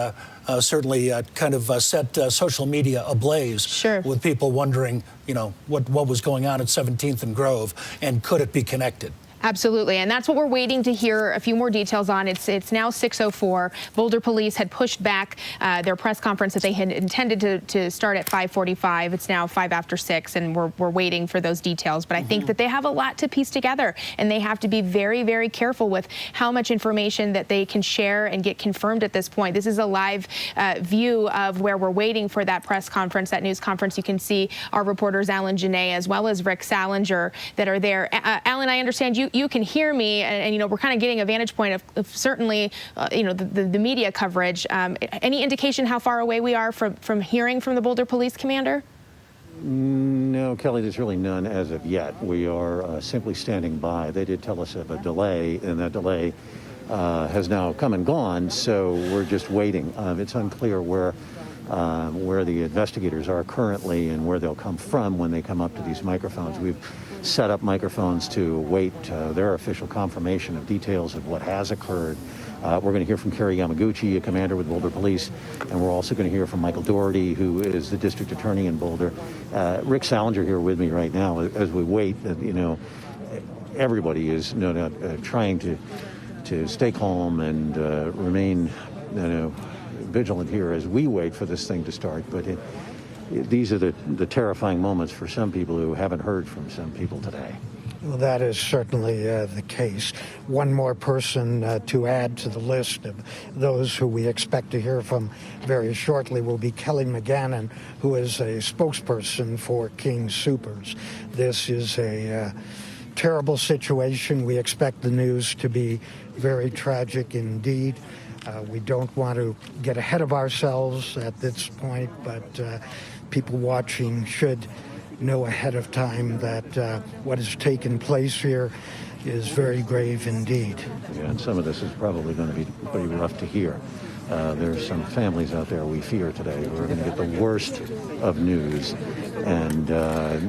certainly kind of set social media ablaze. Sure. With people wondering, what was going on at 17th and Grove, and could it be connected? Absolutely, and that's what we're waiting to hear a few more details on. It's now 6:04. Boulder Police had pushed back their press conference that they had intended to start at 5:45. It's now 5 after 6, and we're waiting for those details. But I think that they have a lot to piece together, and they have to be very, very careful with how much information that they can share and get confirmed at this point. This is a live view of where we're waiting for that press conference, that news conference. You can see our reporters Alan Janae as well as Rick Salinger that are there. Alan, I understand you can hear me, and we're kind of getting a vantage point of certainly, the media coverage. Any indication how far away we are from hearing from the Boulder Police Commander? No, Kelly, there's really none as of yet. We are simply standing by. They did tell us of a delay, and that delay has now come and gone, so we're just waiting. It's unclear where the investigators are currently and where they'll come from when they come up to these microphones. We've set up microphones to await their official confirmation of details of what has occurred. We're going to hear from Kerry Yamaguchi, a commander with Boulder Police, and we're also going to hear from Michael Doherty, who is the district attorney in Boulder. Rick Salinger here with me right now as we wait. Everybody is trying to stay calm and remain vigilant here as we wait for this thing to start. But these are the terrifying moments for some people who haven't heard from some people today. Well, that is certainly the case. One more person to add to the list of those who we expect to hear from very shortly will be Kelly McGannon, who is a spokesperson for King Soopers. This is a terrible situation. We expect the news to be very tragic indeed. We don't want to get ahead of ourselves at this point, but people watching should know ahead of time that what has taken place here is very grave indeed. Yeah, and some of this is probably going to be pretty rough to hear. There's some families out there we fear today who are going to get the worst of news. And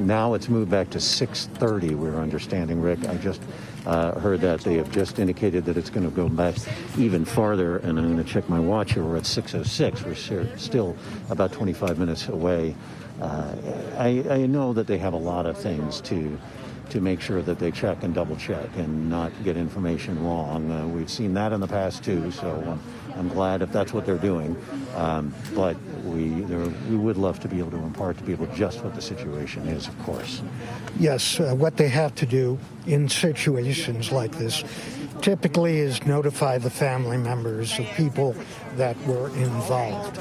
now it's moved back to 6:30, we're understanding, Rick. I just heard that they have just indicated that it's going to go back even farther, and I'm going to check my watch here. We're at 6:06. We're still about 25 minutes away. I know that they have a lot of things to make sure that they check and double check and not get information wrong. We've seen that in the past too, so I'm glad if that's what they're doing. But we would love to be able to impart to people just what the situation is, of course. Yes, what they have to do in situations like this typically is notify the family members of people that were involved.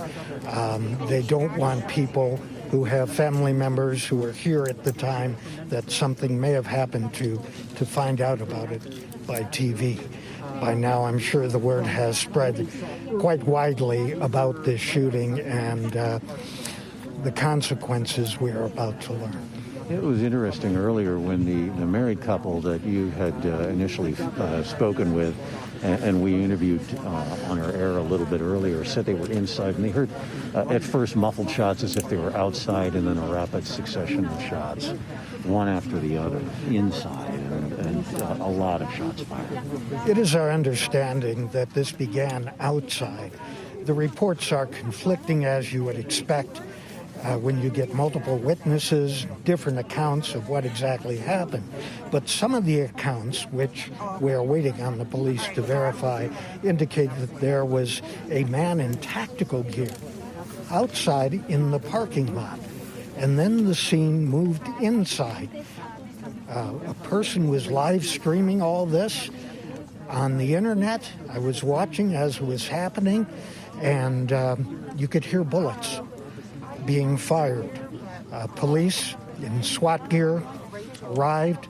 They don't want people who have family members who were here at the time that something may have happened to find out about it by TV. By now, I'm sure the word has spread quite widely about this shooting and the consequences we are about to learn. It was interesting earlier when the married couple that you had initially spoken with, and we interviewed on our air a little bit earlier, said they were inside, and they heard at first muffled shots as if they were outside, and then a rapid succession of shots, one after the other, inside, and a lot of shots fired. It is our understanding that this began outside. The reports are conflicting, as you would expect. When you get multiple witnesses, different accounts of what exactly happened. But some of the accounts, which we are waiting on the police to verify, indicate that there was a man in tactical gear outside in the parking lot. And then the scene moved inside. A person was live streaming all this on the internet. I was watching as it was happening, and you could hear bullets being fired. Police in SWAT gear arrived,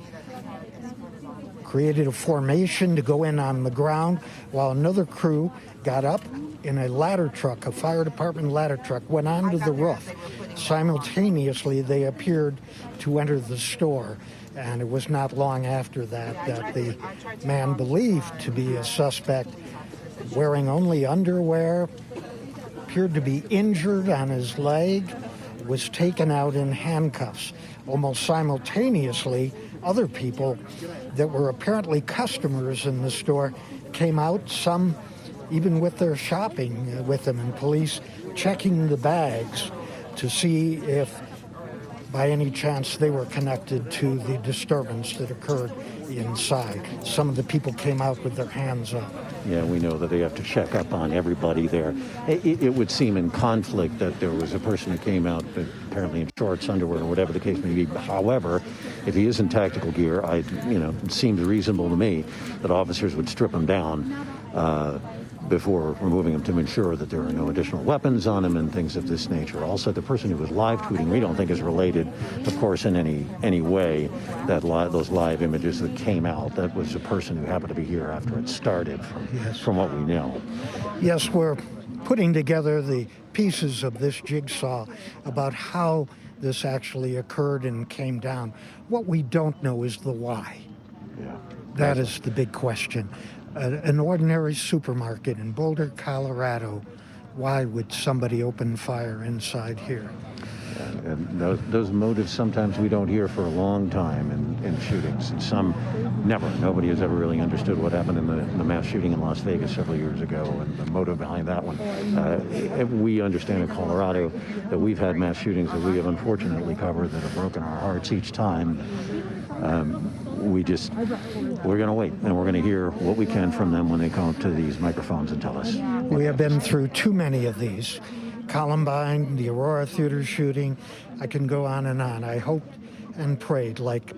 created a formation to go in on the ground, while another crew got up in a ladder truck, a fire department ladder truck, went onto the roof. Simultaneously, they appeared to enter the store, and it was not long after that the man believed to be a suspect, wearing only underwear, appeared to be injured on his leg, was taken out in handcuffs. Almost simultaneously, other people that were apparently customers in the store came out, some even with their shopping with them, and police checking the bags to see if by any chance they were connected to the disturbance that occurred inside. Some of the people came out with their hands up. Yeah, we know that they have to check up on everybody there. It would seem in conflict that there was a person who came out apparently in shorts, underwear, or whatever the case may be. However, if he is in tactical gear, it seems reasonable to me that officers would strip him down before removing him to ensure that there are no additional weapons on him and things of this nature. Also, the person who was live tweeting, we don't think is related, of course, in any way. Those live images that came out, that was a person who happened to be here after it started, from what we know. Yes, we're putting together the pieces of this jigsaw about how this actually occurred and came down. What we don't know is the why. Yeah. That is the big question. An ordinary supermarket in Boulder, Colorado, why would somebody open fire inside here? And those motives sometimes we don't hear for a long time in shootings, and some never. Nobody has ever really understood what happened in the mass shooting in Las Vegas several years ago and the motive behind that one. We understand in Colorado that we've had mass shootings that we have unfortunately covered that have broken our hearts each time. We're going to wait, and we're going to hear what we can from them when they come up to these microphones and tell us. We have been through too many of these. Columbine, the Aurora Theater shooting, I can go on and on. I hoped and prayed, like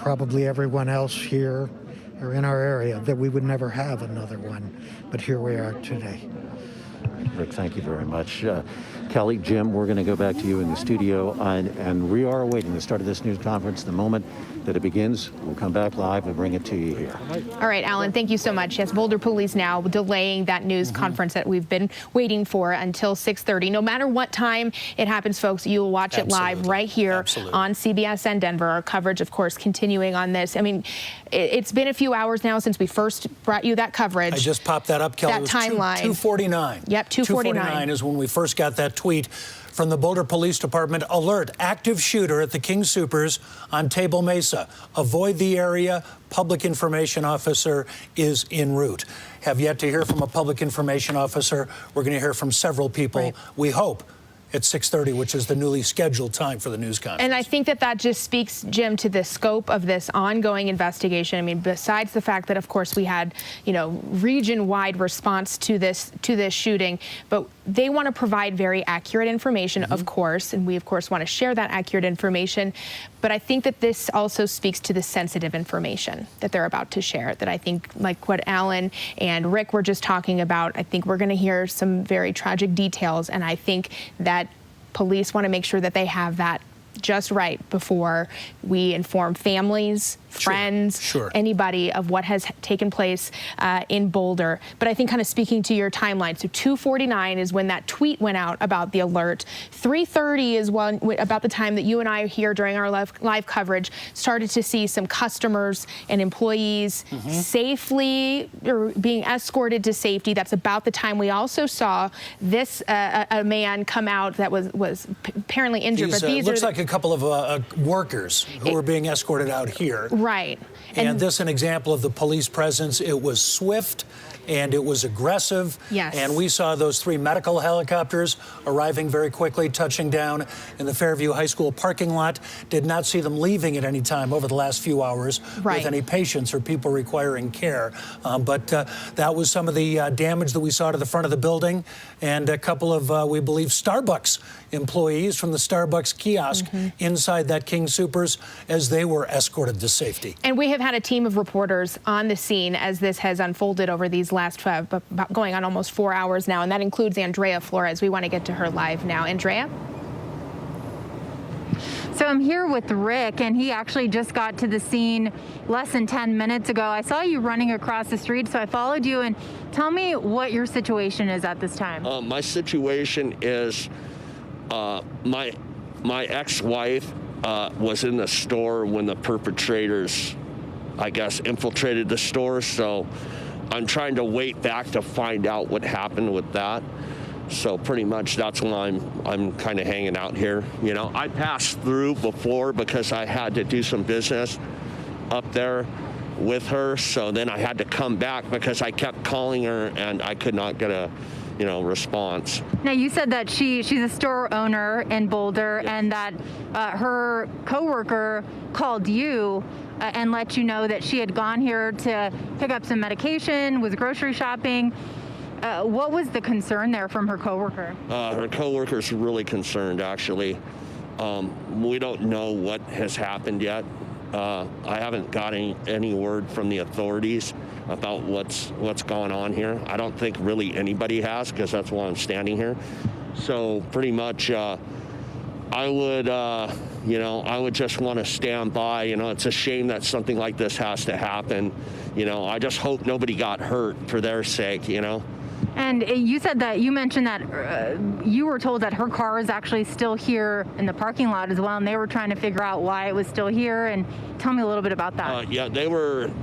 probably everyone else here or in our area, that we would never have another one. But here we are today. Rick, thank you very much. Kelly, Jim, we're going to go back to you in the studio, and we are awaiting the start of this news conference. The moment that it begins, we'll come back live and bring it to you here. All right, Alan, thank you so much. Yes, Boulder Police now delaying that news conference that we've been waiting for until 6:30. No matter what time it happens, folks, you will watch it live right here on CBSN Denver. Our coverage, of course, continuing on this. I mean, it's been a few hours now since we first brought you that coverage. I just popped that up, Kelly. That it was timeline. 2:49. Yep, 2:49 is when we first got that tweet from the Boulder Police Department. Alert, active shooter at the King Soopers on Table Mesa. Avoid the area. Public information officer is en route. Have yet to hear from a public information officer. We're going to hear from several people, we hope, at 6:30, which is the newly scheduled time for the news conference. And I think that just speaks, Jim, to the scope of this ongoing investigation. I mean, besides the fact that, of course, we had, region-wide response to this shooting, but they want to provide very accurate information, of course, and we, of course, want to share that accurate information. But I think that this also speaks to the sensitive information that they're about to share, that I think, like what Alan and Rick were just talking about, I think we're going to hear some very tragic details, and I think that police want to make sure that they have that just right before we inform families, friends, anybody of what has taken place in Boulder. But I think kind of speaking to your timeline, so 2:49 is when that tweet went out about the alert. 3:30 is about the time that you and I here during our live coverage started to see some customers and employees safely or being escorted to safety. That's about the time we also saw this a man come out that was apparently injured. But these looks like a couple of workers who were being escorted out here. Right. And this is an example of the police presence. It was swift and it was aggressive. Yes. And we saw those 3 medical helicopters arriving very quickly, touching down in the Fairview High School parking lot. Did not see them leaving at any time over the last few hours with any patients or people requiring care. But that was some of the damage that we saw to the front of the building, and a couple of, we believe, Starbucks employees from the Starbucks kiosk inside that King Soopers as they were escorted to safety. And we have had a team of reporters on the scene as this has unfolded over these last going on almost 4 hours now, and that includes Andrea Flores. We want to get to her live now. Andrea? So I'm here with Rick, and he actually just got to the scene less than 10 minutes ago. I saw you running across the street, so I followed you. And tell me what your situation is at this time. My situation is my ex-wife was in the store when the perpetrators, I guess, infiltrated the store. So I'm trying to wait back to find out what happened with that. So pretty much that's why I'm kind of hanging out here. I passed through before because I had to do some business up there with her. So then I had to come back because I kept calling her and I could not get a response. Now, you said that she's a store owner in Boulder, and that her coworker called you and let you know that she had gone here to pick up some medication, was grocery shopping. What was the concern there from her coworker? Her coworker's really concerned, actually. We don't know what has happened yet. I haven't got any word from the authorities about what's going on here. I don't think really anybody has, because that's why I'm standing here. So pretty much, I would just want to stand by. It's a shame that something like this has to happen. I just hope nobody got hurt for their sake. And you said that you mentioned that you were told that her car is actually still here in the parking lot as well, and they were trying to figure out why it was still here. And tell me a little bit about that.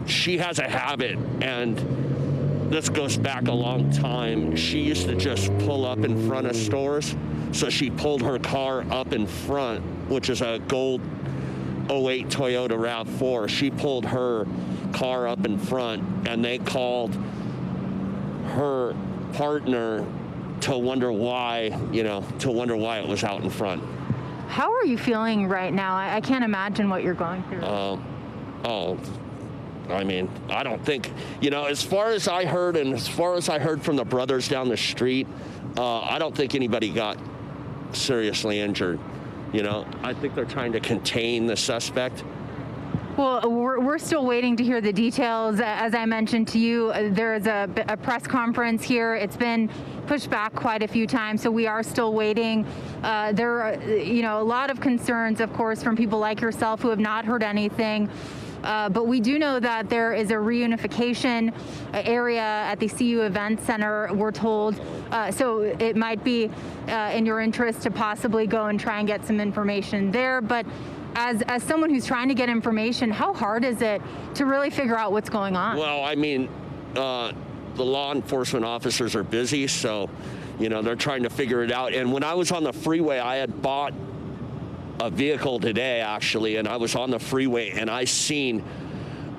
She has a habit, and this goes back a long time. She used to just pull up in front of stores. So she pulled her car up in front, which is a gold 08 Toyota RAV4. She pulled her car up in front, and they called her partner to wonder why it was out in front. How are you feeling right now? I can't imagine what you're going through. I don't think, as far as I heard, and as far as I heard from the brothers down the street, I don't think anybody got seriously injured. I think they're trying to contain the suspect. Well, we're still waiting to hear the details. As I mentioned to you, there is a press conference here. It's been pushed back quite a few times, so we are still waiting. There are, a lot of concerns, of course, from people like yourself who have not heard anything. But we do know that there is a reunification area at the CU Event Center, we're told. So it might be in your interest to possibly go and try and get some information there. But as someone who's trying to get information, how hard is it to really figure out what's going on? Well, I mean, the law enforcement officers are busy, so, they're trying to figure it out. And when I was on the freeway, I had bought a vehicle today, actually, and I was on the freeway, and I seen,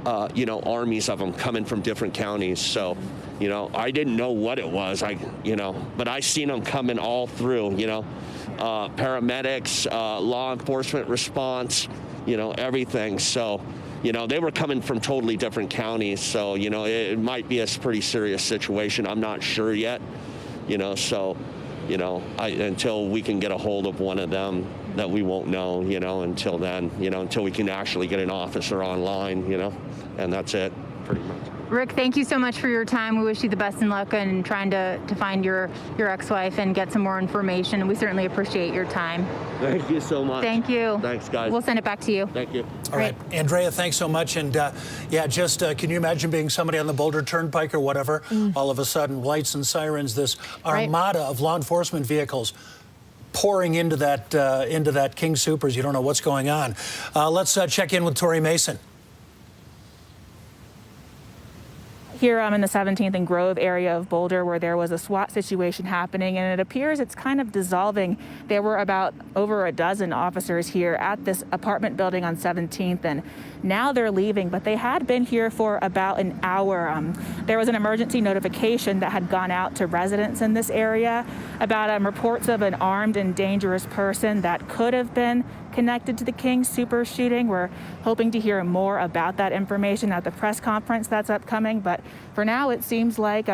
armies of them coming from different counties. So, I didn't know what it was, but I seen them coming all through, paramedics, law enforcement response, everything. So, they were coming from totally different counties. So, it might be a pretty serious situation. I'm not sure yet, so, until we can get a hold of one of them, that we won't know, until then, until we can actually get an officer online, and that's it, pretty much. Rick, thank you so much for your time. We wish you the best in luck in trying to find your ex-wife and get some more information. And we certainly appreciate your time. Thank you so much. Thank you. Thanks, guys. We'll send it back to you. Thank you. All right. Andrea, thanks so much. And can you imagine being somebody on the Boulder Turnpike or whatever? All of a sudden, lights and sirens, this armada of law enforcement vehicles pouring into that King Soopers. You don't know what's going on. Let's check in with Tori Mason. Here I'm in the 17th and Grove area of Boulder, where there was a SWAT situation happening, and it appears it's kind of dissolving. There were about over a dozen officers here at this apartment building on 17th, and now they're leaving, but they had been here for about an hour. There was an emergency notification that had gone out to residents in this area about reports of an armed and dangerous person that could have been connected to the King Soopers shooting. We're hoping to hear more about that information at the press conference that's upcoming, but for now it seems like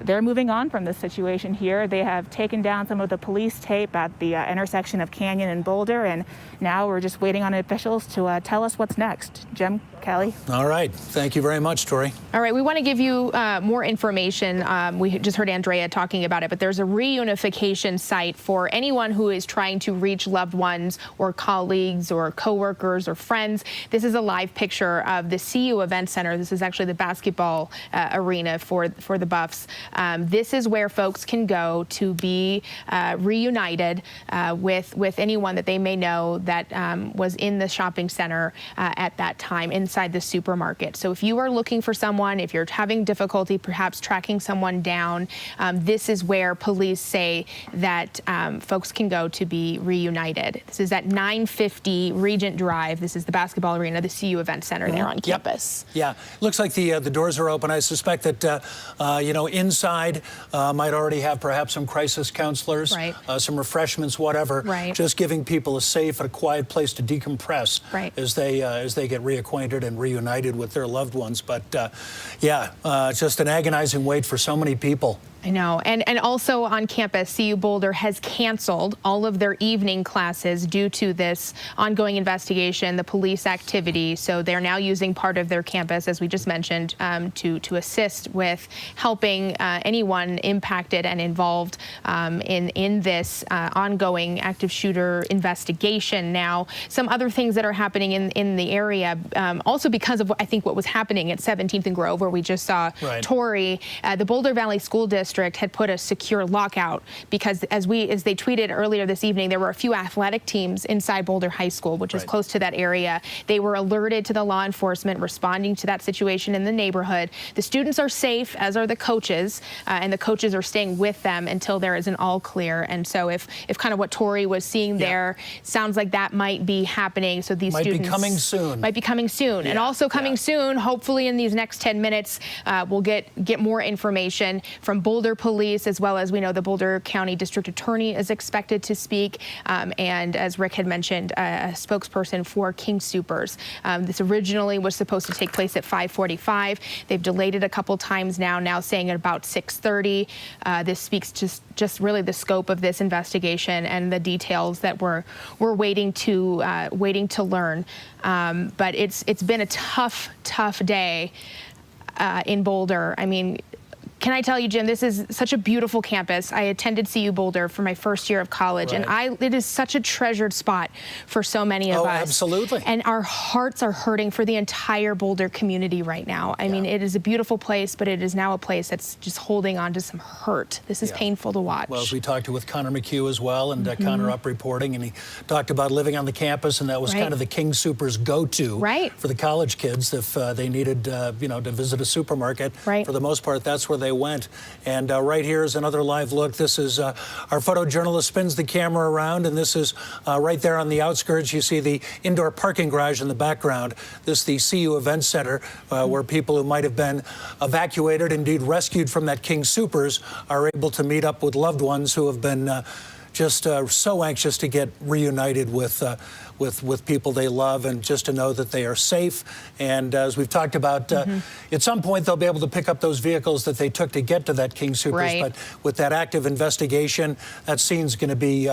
they're moving on from this situation here. They have taken down some of the police tape at the intersection of Canyon and Boulder, and now we're just waiting on officials to tell us what's next. Jim, Kelly. All right. Thank you very much, Tori. All right. We want to give you more information. We just heard Andrea talking about it, but there's a reunification site for anyone who is trying to reach loved ones or colleagues or coworkers or friends. This is a live picture of the CU Event Center. This is actually the basketball arena for the Buffs. This is where folks can go to be reunited with anyone that they may know that was in the shopping center at that time inside the supermarket. So if you are looking for someone, if you're having difficulty perhaps tracking someone down, this is where police say that folks can go to be reunited. This is at 950 Regent Drive. This is the basketball arena, the CU Event Center there on campus. Yeah, looks like the doors are open. I suspect that inside might already have perhaps some crisis counselors, some refreshments, whatever. Just giving people a safe and a quiet place to decompress as they get reacquainted and reunited with their loved ones. But just an agonizing wait for so many people. I know. And also on campus, CU Boulder has canceled all of their evening classes due to this ongoing investigation, the police activity. So they're now using part of their campus, as we just mentioned, to assist with helping anyone impacted and involved in this ongoing active shooter investigation. Now, some other things that are happening in the area, also because of, I think, what was happening at 17th and Grove, where we just saw Tori, the Boulder Valley School District had put a secure lockout because as they tweeted earlier this evening, there were a few athletic teams inside Boulder High School, which is close to that area. They were alerted to the law enforcement responding to that situation in the neighborhood. The students are safe, as are the coaches, and the coaches are staying with them until there is an all clear. And so if kind of what Tori was seeing there sounds like that might be happening. So these students might be coming soon. And also coming soon, hopefully in these next 10 minutes, we'll get more information from Boulder Boulder Police, as well as we know the Boulder County District Attorney is expected to speak. And as Rick had mentioned, a spokesperson for King Soopers. This originally was supposed to take place at 5:45. They've delayed it a couple times now saying at about 6:30. This speaks to just really the scope of this investigation and the details that we're waiting to learn. But it's been a tough day in Boulder. I mean, can I tell you, Jim, this is such a beautiful campus. I attended CU Boulder for my first year of college, Right. and it is such a treasured spot for so many of us. Absolutely. And our hearts are hurting for the entire Boulder community right now. I mean, it is a beautiful place, but it is now a place that's just holding on to some hurt. This is painful to watch. Well, as we talked with Connor McHugh as well, and Connor up reporting, and he talked about living on the campus, and that was kind of the King Soopers go-to for the college kids if they needed, to visit a supermarket. For the most part, that's where they went. And right here is another live look. This is our photojournalist spins the camera around, and this is right there on the outskirts. You see the indoor parking garage in the background. This is the CU Event Center, where people who might have been evacuated, indeed rescued from that King Soopers, are able to meet up with loved ones who have been just so anxious to get reunited with people they love, and just to know that they are safe. And as we've talked about, at some point they'll be able to pick up those vehicles that they took to get to that King Soopers. But with that active investigation, that scene's going to be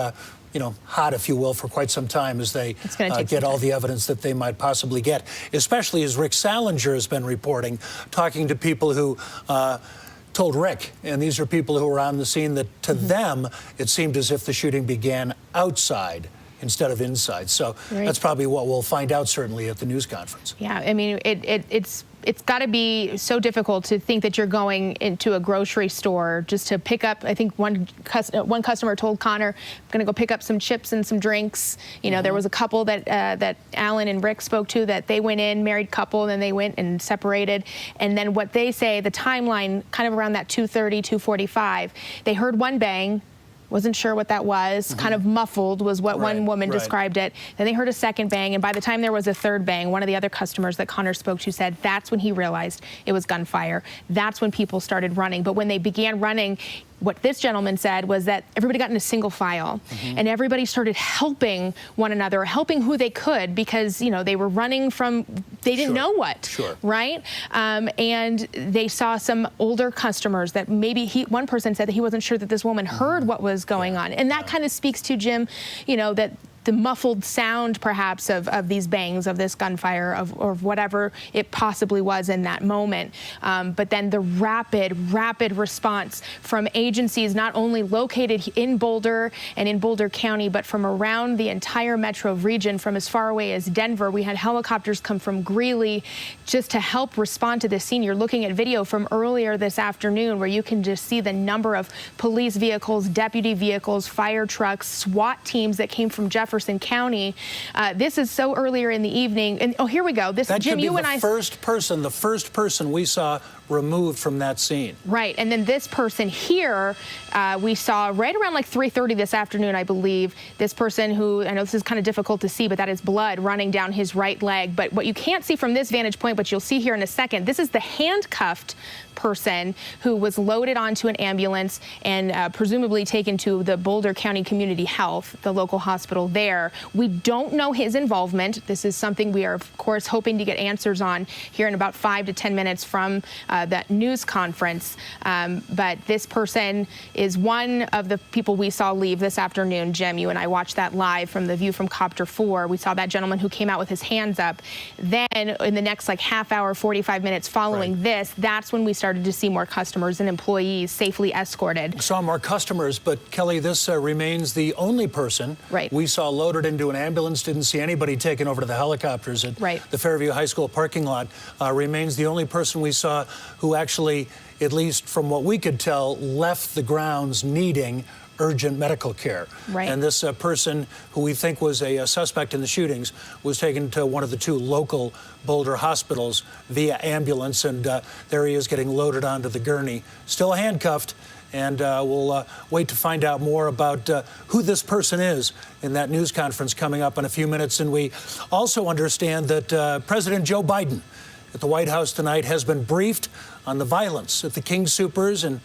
hot, if you will, for quite some time as they get all the evidence that they might possibly get, especially as Rick Salinger has been reporting, talking to people who told Rick, and these are people who were on the scene, that to them it seemed as if the shooting began outside instead of inside. So that's probably what we'll find out, certainly, at the news conference. Yeah, I mean, it's got to be so difficult to think that you're going into a grocery store just to pick up. I think one customer told Connor, "I'm going to go pick up some chips and some drinks." You know, there was a couple that Alan and Rick spoke to that they went in, married couple, and then they went and separated. And then what they say, the timeline, kind of around that 2:30, 2:45, they heard one bang. Wasn't sure what that was, kind of muffled was what one woman described it. Then they heard a second bang, and by the time there was a third bang, one of the other customers that Connor spoke to said that's when he realized it was gunfire. That's when people started running. But when they began running, what this gentleman said was that everybody got in a single file, and everybody started helping one another, helping who they could, because, they were running from, they didn't know what, right? And they saw some older customers that maybe one person said that he wasn't sure that this woman heard what was going on. And that kind of speaks to, Jim, that the muffled sound perhaps of these bangs, of this gunfire, of whatever it possibly was in that moment. But then the rapid response from agencies not only located in Boulder and in Boulder County, but from around the entire metro region, from as far away as Denver. We had helicopters come from Greeley just to help respond to this scene. You're looking at video from earlier this afternoon where you can just see the number of police vehicles, deputy vehicles, fire trucks, SWAT teams that came from Jefferson County. This is so earlier in the evening. And here we go. This, that Jim, could be you and the first person we saw removed from that scene. Right. And then this person here, we saw right around like 3:30 this afternoon, I believe. This person who, I know this is kind of difficult to see, but that is blood running down his right leg. But what you can't see from this vantage point, but you'll see here in a second, this is the handcuffed person who was loaded onto an ambulance and presumably taken to the Boulder County Community Health, the local hospital there. We don't know his involvement. This is something we are, of course, hoping to get answers on here in about 5 to 10 minutes from that news conference. But this person is one of the people we saw leave this afternoon. Jim, you and I watched that live from the view from Copter 4. We saw that gentleman who came out with his hands up. Then in the next half hour, 45 minutes following this, that's when we started to see more customers and employees safely escorted. Saw more customers, but Kelly, this remains the only person we saw loaded into an ambulance. Didn't see anybody taken over to the helicopters at the Fairview High School parking lot. Remains the only person we saw who actually, at least from what we could tell, left the grounds needing urgent medical care. And this person, who we think was a suspect in the shootings, was taken to one of the 2 local Boulder hospitals via ambulance, and there he is getting loaded onto the gurney, still handcuffed. And we'll wait to find out more about who this person is in that news conference coming up in a few minutes. And we also understand that President Joe Biden at the White House tonight has been briefed on the violence at the King Soopers, and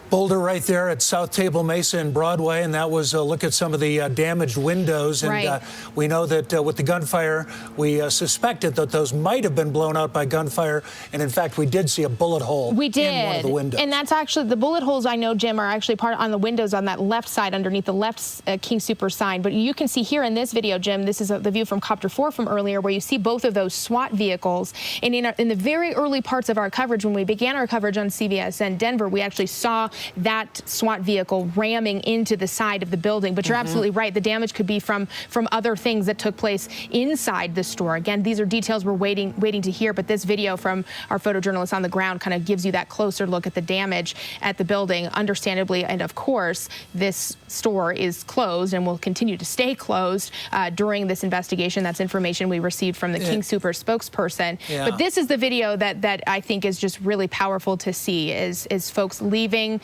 Boulder right there at South Table Mesa and Broadway, and that was a look at some of the damaged windows. And Right. We know that with the gunfire, we suspected that those might have been blown out by gunfire, and in fact, we did see a bullet hole We did. in one of the windows. And that's actually, the bullet holes, I know, Jim, are actually part on the windows on that left side underneath the left King Soopers sign. But you can see here in this video, Jim, this is the view from Copter 4 from earlier, where you see both of those SWAT vehicles. And in the very early parts of our coverage, when we began our coverage on CBSN Denver, we actually saw that SWAT vehicle ramming into the side of the building. But you're absolutely right. The damage could be from other things that took place inside the store. Again, these are details we're waiting to hear. But this video from our photojournalist on the ground kind of gives you that closer look at the damage at the building, understandably. And of course, this store is closed and will continue to stay closed during this investigation. That's information we received from the King Soopers spokesperson. Yeah. But this is the video that I think is just really powerful to see, is folks leaving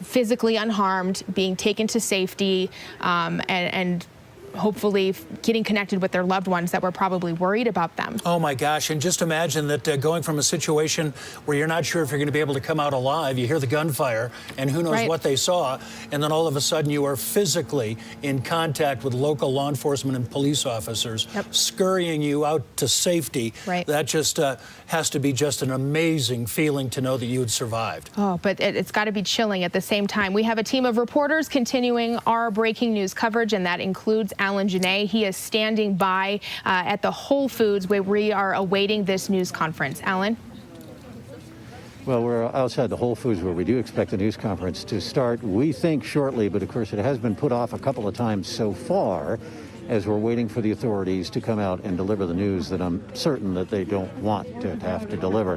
physically unharmed, being taken to safety, and hopefully getting connected with their loved ones that were probably worried about them. Oh my gosh, and just imagine that going from a situation where you're not sure if you're going to be able to come out alive, you hear the gunfire, and who knows what they saw, and then all of a sudden you are physically in contact with local law enforcement and police officers, scurrying you out to safety. That just has to be just an amazing feeling to know that you had survived. Oh, but it's got to be chilling at the same time. We have a team of reporters continuing our breaking news coverage, and that includes Alan Janae. He is standing by at the Whole Foods where we are awaiting this news conference. Alan? Well, we're outside the Whole Foods where we do expect the news conference to start, we think, shortly, but of course it has been put off a couple of times so far as we're waiting for the authorities to come out and deliver the news that I'm certain that they don't want to have to deliver.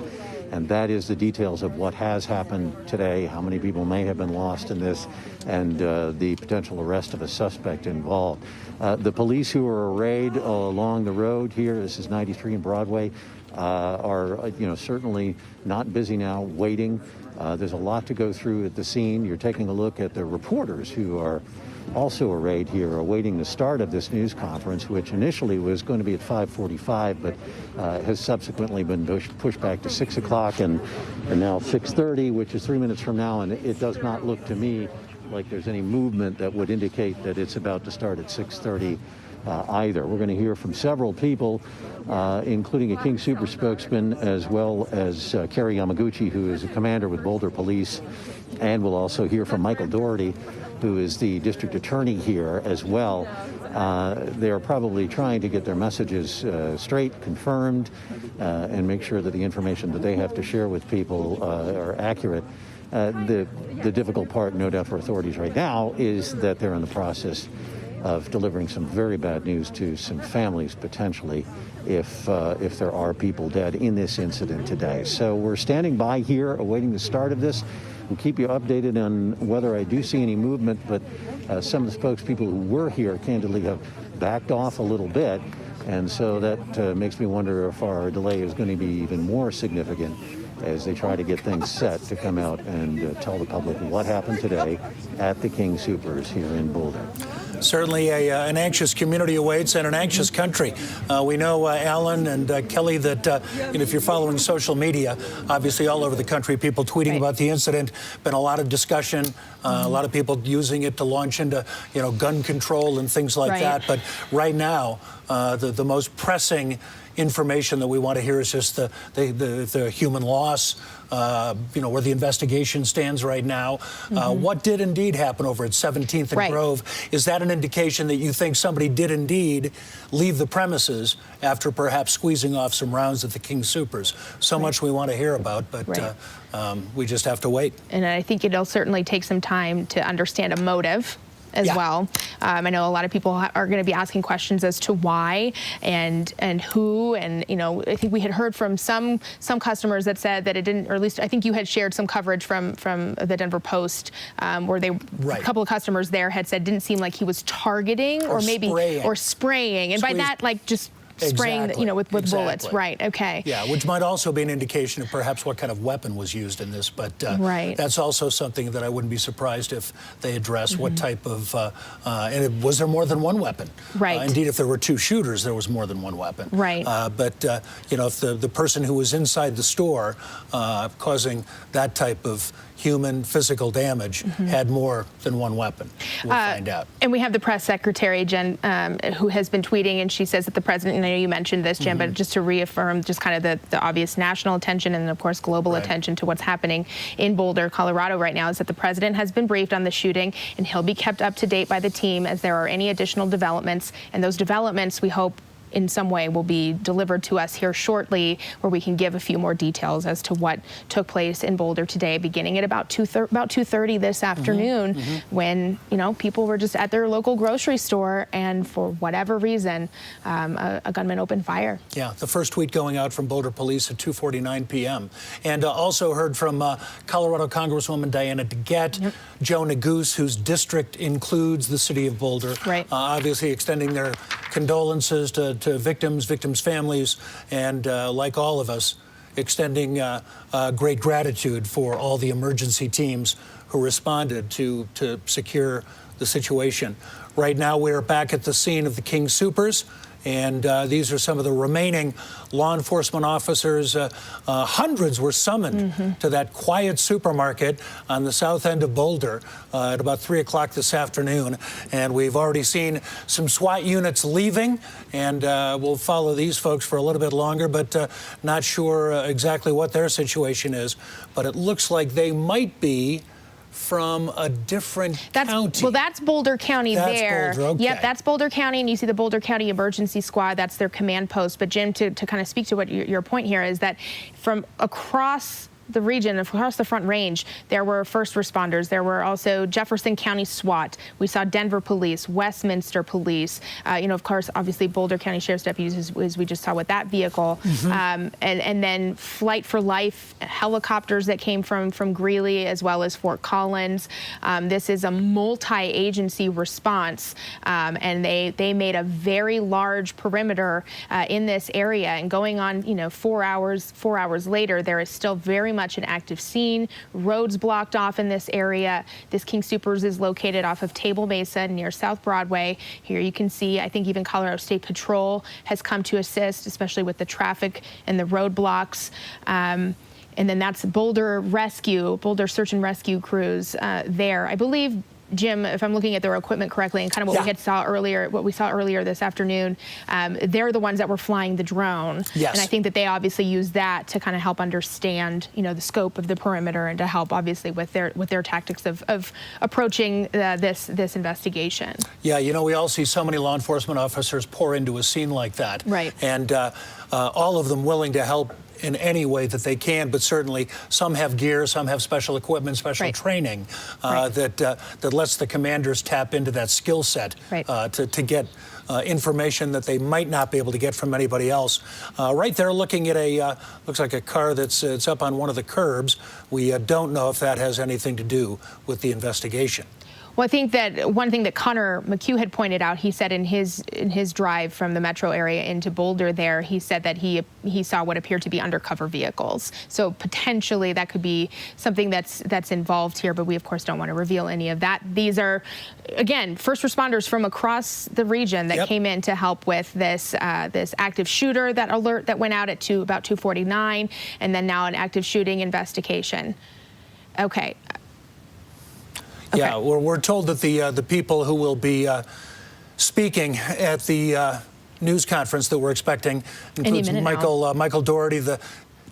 And that is the details of what has happened today, how many people may have been lost in this, and the potential arrest of a suspect involved. The police who are arrayed along the road here, this is 93 and Broadway, are certainly not busy now waiting. There's a lot to go through at the scene. You're taking a look at the reporters who are also arrayed here, awaiting the start of this news conference, which initially was going to be at 5:45, but has subsequently been pushed back to 6 o'clock and now 6:30, which is 3 minutes from now. And it does not look to me like there's any movement that would indicate that it's about to start at 6:30 either. We're going to hear from several people, including a King Soopers spokesman, as well as Kerry Yamaguchi, who is a commander with Boulder Police. And we'll also hear from Michael Doherty, who is the district attorney here as well. They're probably trying to get their messages straight, confirmed, and make sure that the information that they have to share with people are accurate. The difficult part, no doubt, for authorities right now is that they're in the process of delivering some very bad news to some families, potentially, if there are people dead in this incident today. So we're standing by here, awaiting the start of this. We'll keep you updated on whether I do see any movement, but some of the spokespeople who were here, candidly, have backed off a little bit. And so that makes me wonder if our delay is going to be even more significant as they try to get things set to come out and tell the public what happened today at the King Soopers here in Boulder. Certainly an anxious community awaits and an anxious country. We know, Alan and Kelly, that if you're following social media, obviously all over the country, people tweeting about the incident, been a lot of discussion, a lot of people using it to launch into, gun control and things like that. But right now, the most pressing information that we want to hear is just the human loss, where the investigation stands right now. What did indeed happen over at 17th and Grove? Is that an indication that you think somebody did indeed leave the premises after perhaps squeezing off some rounds at the King Soopers? So much we want to hear about, but we just have to wait. And I think it'll certainly take some time to understand a motive as well. I know a lot of people are going to be asking questions as to why and who, and I think we had heard from some customers that said that it didn't, or at least I think you had shared some coverage from the Denver Post where a couple of customers there had said didn't seem like he was targeting or maybe spraying, and by that, like, just spraying, Exactly. with bullets. Exactly. Right. Okay. Yeah, which might also be an indication of perhaps what kind of weapon was used in this. But Right. that's also something that I wouldn't be surprised if they address what type of, was there more than one weapon? Right. Indeed, if there were two shooters, there was more than one weapon. Right. But if the person who was inside the store causing that type of human physical damage had more than one weapon, we'll find out. And we have the press secretary, Jen, who has been tweeting, and she says that the president, and I know you mentioned this, Jen, but just to reaffirm just kind of the obvious national attention and, of course, global attention to what's happening in Boulder, Colorado right now, is that the president has been briefed on the shooting, and he'll be kept up to date by the team as there are any additional developments. And those developments, we hope, in some way will be delivered to us here shortly, where we can give a few more details as to what took place in Boulder today, beginning at about 2:30 this afternoon, when people were just at their local grocery store, and for whatever reason, a gunman opened fire. Yeah, the first tweet going out from Boulder Police at 2:49 p.m. And also heard from Colorado Congresswoman Diana DeGette, Joe Neguse, whose district includes the city of Boulder, obviously extending their condolences to victims, families, and like all of us, extending great gratitude for all the emergency teams who responded to secure the situation. Right now, we're back at the scene of the King Soopers, and these are some of the remaining law enforcement officers. Hundreds were summoned to that quiet supermarket on the south end of Boulder at about 3 o'clock this afternoon. And we've already seen some SWAT units leaving, and we'll follow these folks for a little bit longer, but not sure exactly what their situation is. But it looks like they might be from a different county. Well, that's Boulder County there. Boulder, okay. Yep, that's Boulder County, and you see the Boulder County Emergency Squad. That's their command post. But Jim, to kind of speak to what your point here is that from across the region, across the Front Range, there were first responders. There were also Jefferson County SWAT. We saw Denver Police, Westminster Police. Of course, obviously Boulder County Sheriff's deputies, as we just saw with that vehicle. And then Flight for Life helicopters that came from Greeley as well as Fort Collins. This is a multi-agency response, and they made a very large perimeter in this area. And going on, 4 hours later, there is still very much an active scene. Roads blocked off in this area. This King Soopers is located off of Table Mesa near South Broadway. Here you can see, I think even Colorado State Patrol has come to assist, especially with the traffic and the roadblocks. And then that's Boulder Search and Rescue crews there. I believe, Jim, if I'm looking at their equipment correctly, and kind of what we saw earlier this afternoon, they're the ones that were flying the drone. Yes. And I think that they obviously use that to kind of help understand, the scope of the perimeter, and to help obviously with their tactics of approaching this investigation. Yeah, we all see so many law enforcement officers pour into a scene like that. Right. And all of them willing to help in any way that they can, but certainly some have gear, some have special equipment, special training that lets the commanders tap into that skill set to get information that they might not be able to get from anybody else. Right there, looking at looks like a car it's up on one of the curbs. We don't know if that has anything to do with the investigation. Well, I think that one thing that Connor McHugh had pointed out, he said in his drive from the metro area into Boulder there, he said that he saw what appeared to be undercover vehicles. So potentially that could be something that's involved here, but we of course don't want to reveal any of that. These are, again, first responders from across the region that came in to help with this active shooter, that alert that went out at about 2:49, and then now an active shooting investigation. Okay. Yeah, we're told that the people who will be speaking at the news conference that we're expecting includes Michael Doherty, the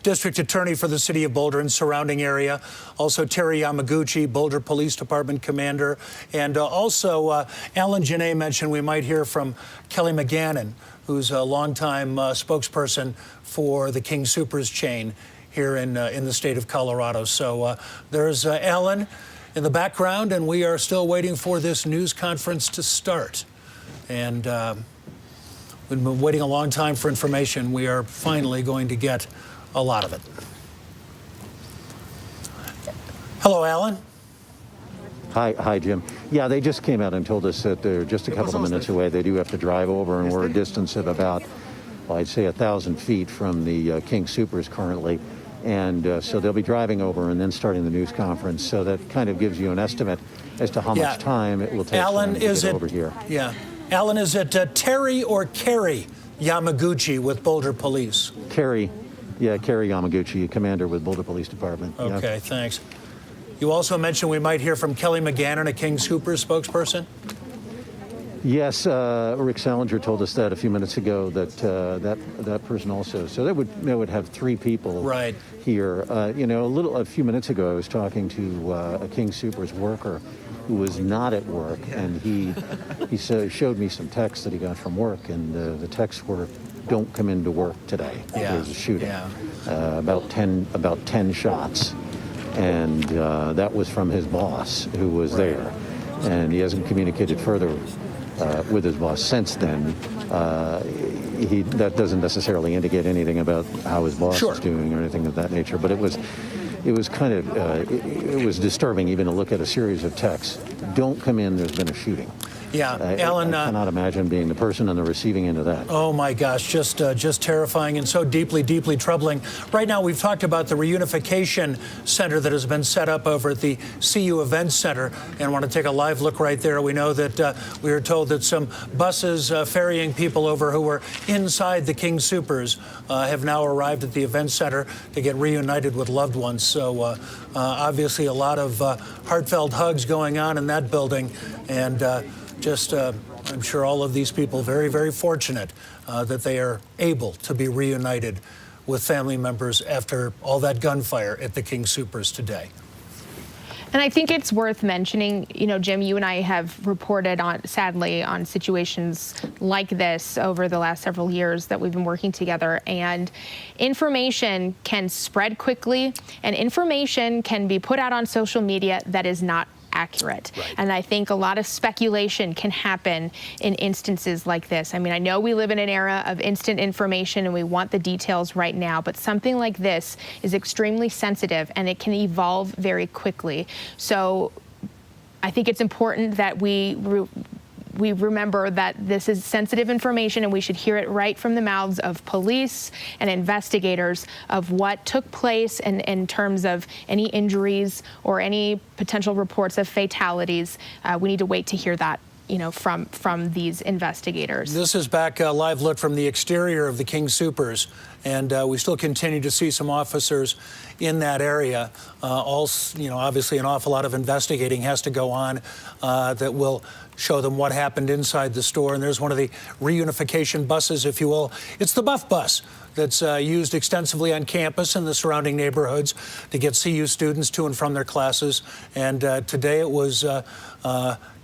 district attorney for the city of Boulder and surrounding area, also Kerry Yamaguchi, Boulder Police Department commander, and also Alan Janae mentioned we might hear from Kelly McGannon, who's a longtime spokesperson for the King Soopers chain here in the state of Colorado. So there's Alan in the background, and we are still waiting for this news conference to start. And we've been waiting a long time for information. We are finally going to get a lot of it. Hello, Alan. Hi, Jim. Yeah, they just came out and told us that they're just a couple of minutes away. They do have to drive over, and we're a distance of about well, I'd say 1,000 feet from the King Soopers currently. And so they'll be driving over and then starting the news conference. So that kind of gives you an estimate as to how much time it will take Alan, for them to get over here. Yeah. Alan, is it Terry or Kerry Yamaguchi with Boulder Police? Kerry Yamaguchi, commander with Boulder Police Department. Okay, thanks. You also mentioned we might hear from Kelly McGannon, a King Soopers spokesperson? Yes, Rick Salinger told us that a few minutes ago, that that person also. So that would have three people here. A few minutes ago, I was talking to a King Soopers worker who was not at work, and he showed me some texts that he got from work, and the texts were, "Don't come into work today. There's a shooting." About 10 shots, and that was from his boss, who was there, and he hasn't communicated further with his boss since then. That doesn't necessarily indicate anything about how his boss is doing or anything of that nature, but it was kind of it was disturbing even to look at a series of texts. Don't come in, there's been a shooting. Yeah, Alan. I cannot imagine being the person on the receiving end of that. Oh my gosh, just terrifying and so deeply, deeply troubling. Right now, we've talked about the Reunification Center that has been set up over at the CU Events Center, and I want to take a live look right there. We know that we were told that some buses ferrying people over who were inside the King Soopers have now arrived at the Events Center to get reunited with loved ones. So obviously, a lot of heartfelt hugs going on in that building, and I'm sure all of these people very, very fortunate that they are able to be reunited with family members after all that gunfire at the King Soopers today. And I think it's worth mentioning, Jim, you and I have reported sadly on situations like this over the last several years that we've been working together. And information can spread quickly, and information can be put out on social media that is not accurate. And I think a lot of speculation can happen in instances like this. I mean, I know we live in an era of instant information and we want the details right now, but something like this is extremely sensitive and it can evolve very quickly. So I think it's important that we remember that this is sensitive information and we should hear it right from the mouths of police and investigators of what took place in terms of any injuries or any potential reports of fatalities. We need to wait to hear that, from these investigators. This is back a live look from the exterior of the King Soopers, and we still continue to see some officers in that area. Obviously an awful lot of investigating has to go on that will show them what happened inside the store. And there's one of the reunification buses, if you will. It's the Buff Bus that's used extensively on campus and the surrounding neighborhoods to get CU students to and from their classes. And today it was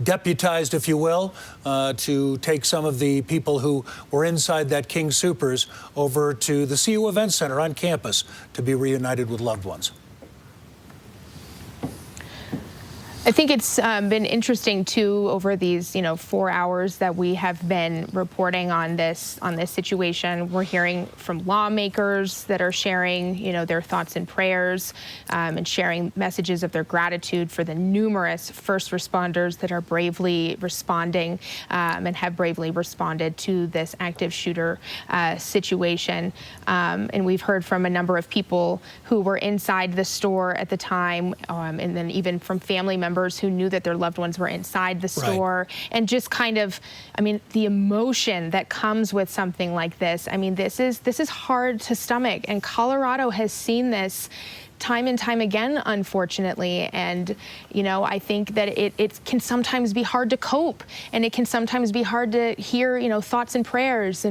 deputized, if you will, to take some of the people who were inside that King Soopers over to the CU Event Center on campus to be reunited with loved ones. I think it's been interesting too over these 4 hours that we have been reporting on this situation. We're hearing from lawmakers that are sharing their thoughts and prayers and sharing messages of their gratitude for the numerous first responders that are bravely responding and have bravely responded to this active shooter situation. And we've heard from a number of people who were inside the store at the time, and then even from family members who knew that their loved ones were inside the store. And just the emotion that comes with something like this. I mean, this is hard to stomach, and Colorado has seen this time and time again, unfortunately. And, I think that it can sometimes be hard to cope, and it can sometimes be hard to hear, thoughts and prayers,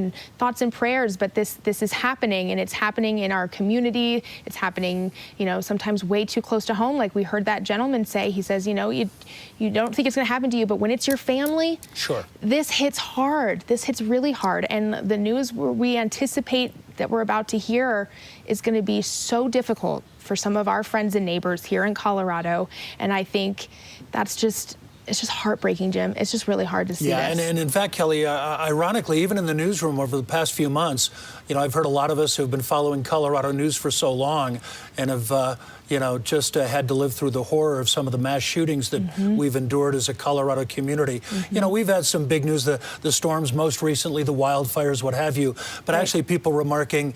but this is happening, and it's happening in our community. It's happening, sometimes way too close to home. Like we heard that gentleman say, he says, you don't think it's going to happen to you, but when it's your family, this hits hard. This hits really hard. And the news we anticipate that we're about to hear is going to be so difficult for some of our friends and neighbors here in Colorado. And I think that's just it's just heartbreaking, Jim. It's just really hard to see this. And in fact, Kelly, ironically, even in the newsroom over the past few months, I've heard a lot of us who've been following Colorado news for so long and have, just had to live through the horror of some of the mass shootings that we've endured as a Colorado community. We've had some big news, the storms, most recently, the wildfires, what have you. But actually, people remarking,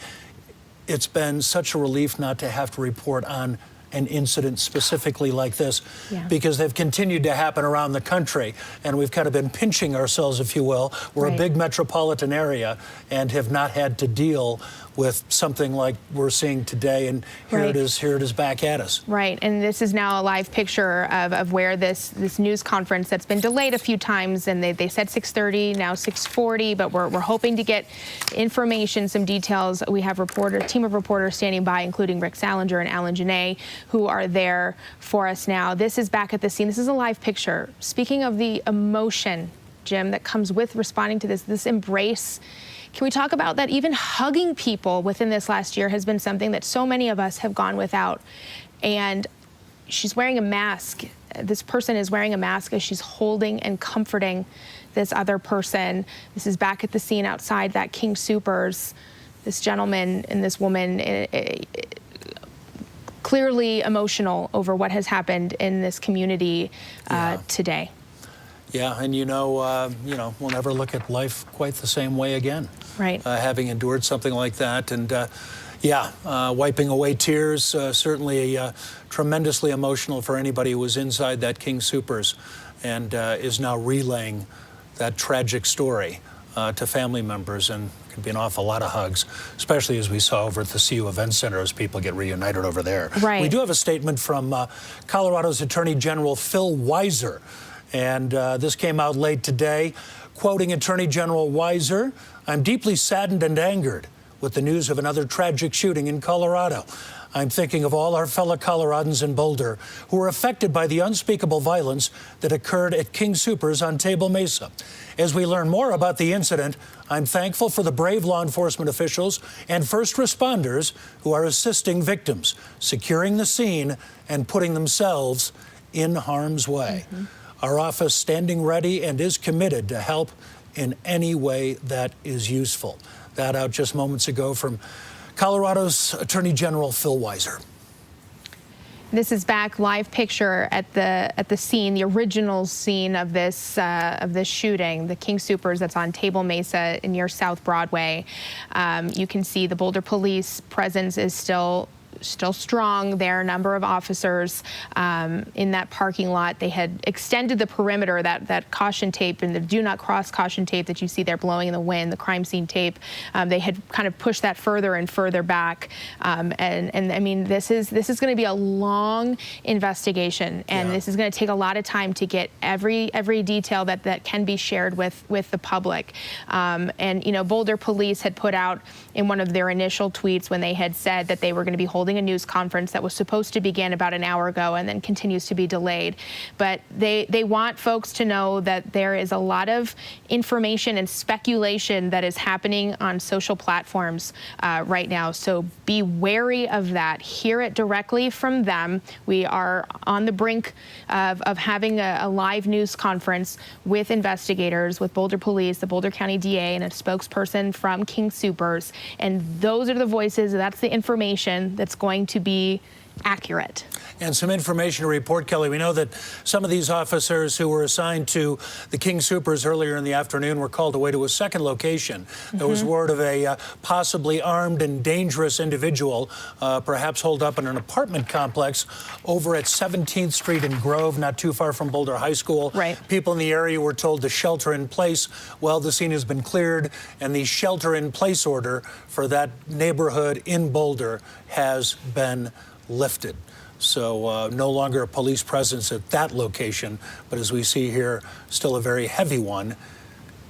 it's been such a relief not to have to report on an incident specifically like this, because they've continued to happen around the country, and we've kind of been pinching ourselves, if you will. We're a big metropolitan area and have not had to deal with something like we're seeing today, and here it is back at us. Right, and this is now a live picture of where this news conference that's been delayed a few times, and they said 6:30, now 6:40, but we're hoping to get information, some details. We have a team of reporters standing by, including Rick Salinger and Alan Janae, who are there for us now. This is back at the scene. This is a live picture. Speaking of the emotion, Jim, that comes with responding to this embrace. Can we talk about that? Even hugging people within this last year has been something that so many of us have gone without. And she's wearing a mask. This person is wearing a mask as she's holding and comforting this other person. This is back at the scene outside that King Soopers. This gentleman and this woman clearly emotional over what has happened in this community today. Yeah, and we'll never look at life quite the same way again. Right. Having endured something like that, and wiping away tears, certainly tremendously emotional for anybody who was inside that King Soopers and is now relaying that tragic story to family members, and it could be an awful lot of hugs, especially as we saw over at the CU Event Center as people get reunited over there. Right. We do have a statement from Colorado's Attorney General Phil Weiser, and this came out late today. Quoting Attorney General Weiser, "I'm deeply saddened and angered with the news of another tragic shooting in Colorado. I'm thinking of all our fellow Coloradans in Boulder who were affected by the unspeakable violence that occurred at King Soopers on Table Mesa. As we learn more about the incident, I'm thankful for the brave law enforcement officials and first responders who are assisting victims, securing the scene, and putting themselves in harm's way. Our office standing ready and is committed to help in any way that is useful." That out just moments ago from Colorado's Attorney General Phil Weiser. This is back live picture at the scene, the original scene of this shooting, the King Soopers that's on Table Mesa near South Broadway. You can see the Boulder police presence is still strong there. A number of officers in that parking lot. They had extended the perimeter, that caution tape and the do not cross caution tape that you see there blowing in the wind, the crime scene tape. They had kind of pushed that further and further back. And I mean, this is going to be a long investigation, and this is going to take a lot of time to get every detail that can be shared with the public. And Boulder police had put out in one of their initial tweets when they had said that they were going to be holding a news conference that was supposed to begin about an hour ago and then continues to be delayed. But they want folks to know that there is a lot of information and speculation that is happening on social platforms right now. So be wary of that. Hear it directly from them. We are on the brink of having a live news conference with investigators, with Boulder Police, the Boulder County DA, and a spokesperson from King Soopers. And those are the voices, that's the information that's going to be accurate. And some information to report, Kelly. We know that some of these officers who were assigned to the King Soopers earlier in the afternoon were called away to a second location. There was word of a possibly armed and dangerous individual, perhaps holed up in an apartment complex over at 17th Street in Grove, not too far from Boulder High School. Right. People in the area were told to shelter in place. Well, the scene has been cleared, and the shelter in place order for that neighborhood in Boulder has been lifted. So no longer a police presence at that location, but as we see here, still a very heavy one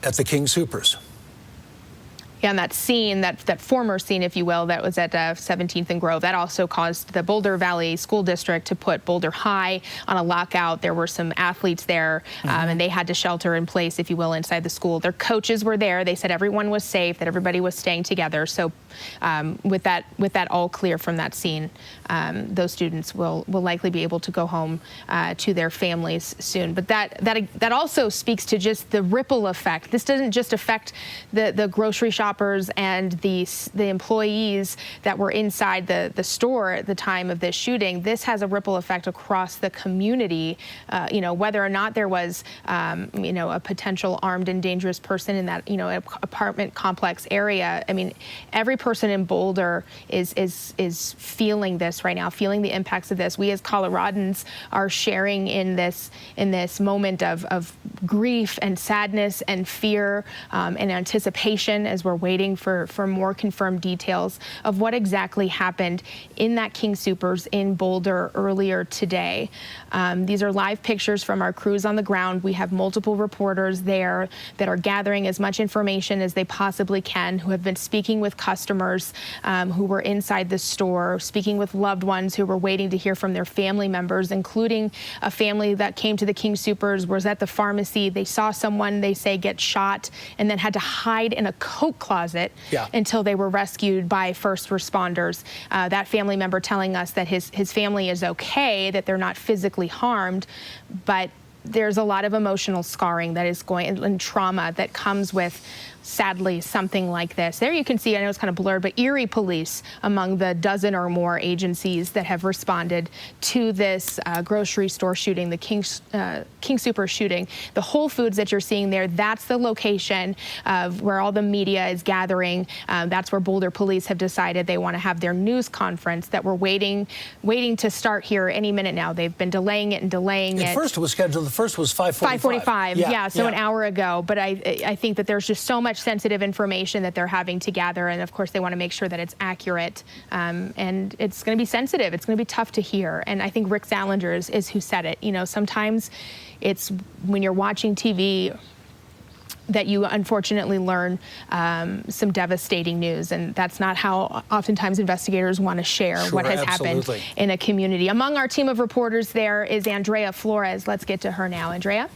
at the King Soopers. Yeah, and that scene, that former scene, if you will, that was at 17th and Grove, that also caused the Boulder Valley School District to put Boulder High on a lockout. There were some athletes there, and they had to shelter in place, if you will, inside the school. Their coaches were there. They said everyone was safe, that everybody was staying together. So with that all clear from that scene, those students will likely be able to go home to their families soon. But that also speaks to just the ripple effect. This doesn't just affect the grocery shoppers and the employees that were inside the store at the time of this shooting. This has a ripple effect across the community. Whether or not there was a potential armed and dangerous person in that apartment complex area. I mean, every person in Boulder is feeling this right now, feeling the impacts of this. We as Coloradans are sharing in this moment of grief and sadness and fear and anticipation as we're waiting for more confirmed details of what exactly happened in that King Soopers in Boulder earlier today. These are live pictures from our crews on the ground. We have multiple reporters there that are gathering as much information as they possibly can, who have been speaking with customers who were inside the store, speaking with loved ones who were waiting to hear from their family members, including a family that came to the King Soopers, was at the pharmacy. They saw someone, they say, get shot and then had to hide in a coat closet until they were rescued by first responders. That family member telling us that his family is okay, that they're not physically harmed, but there's a lot of emotional scarring that is going and trauma that comes with, sadly, something like this. There you can see, I know it's kind of blurred, but Erie police among the dozen or more agencies that have responded to this grocery store shooting, the King Soopers shooting. The Whole Foods that you're seeing there, that's the location of where all the media is gathering. That's where Boulder police have decided they want to have their news conference that we're waiting to start here any minute now. They've been delaying it and delaying it. The first was scheduled, the first was 5:45. 5:45, yeah, so an hour ago. But I think that there's just so much sensitive information that they're having to gather, and of course they want to make sure that it's accurate, and it's going to be sensitive. It's going to be tough to hear, and I think Rick Salinger is who said it. Sometimes it's when you're watching TV that you unfortunately learn some devastating news, and that's not how oftentimes investigators want to share what has happened in a community. Among our team of reporters there is Andrea Flores. Let's get to her now. Andrea?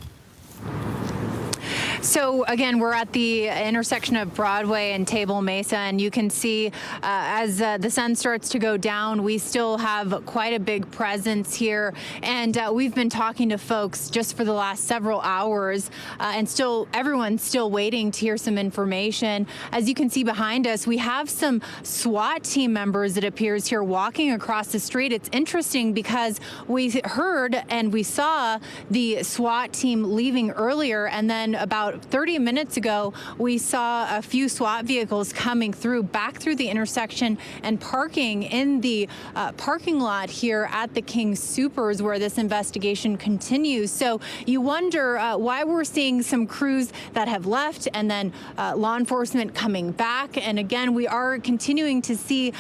So again, we're at the intersection of Broadway and Table Mesa, and you can see as the sun starts to go down, we still have quite a big presence here. And we've been talking to folks just for the last several hours, and everyone's still waiting to hear some information. As you can see behind us, we have some SWAT team members, it appears, here walking across the street. It's interesting because we heard and we saw the SWAT team leaving earlier, and then about 30 minutes ago, we saw a few SWAT vehicles coming back through the intersection and parking in the parking lot here at the King Soopers, where this investigation continues. So you wonder why we're seeing some crews that have left and then law enforcement coming back. And again, we are continuing to see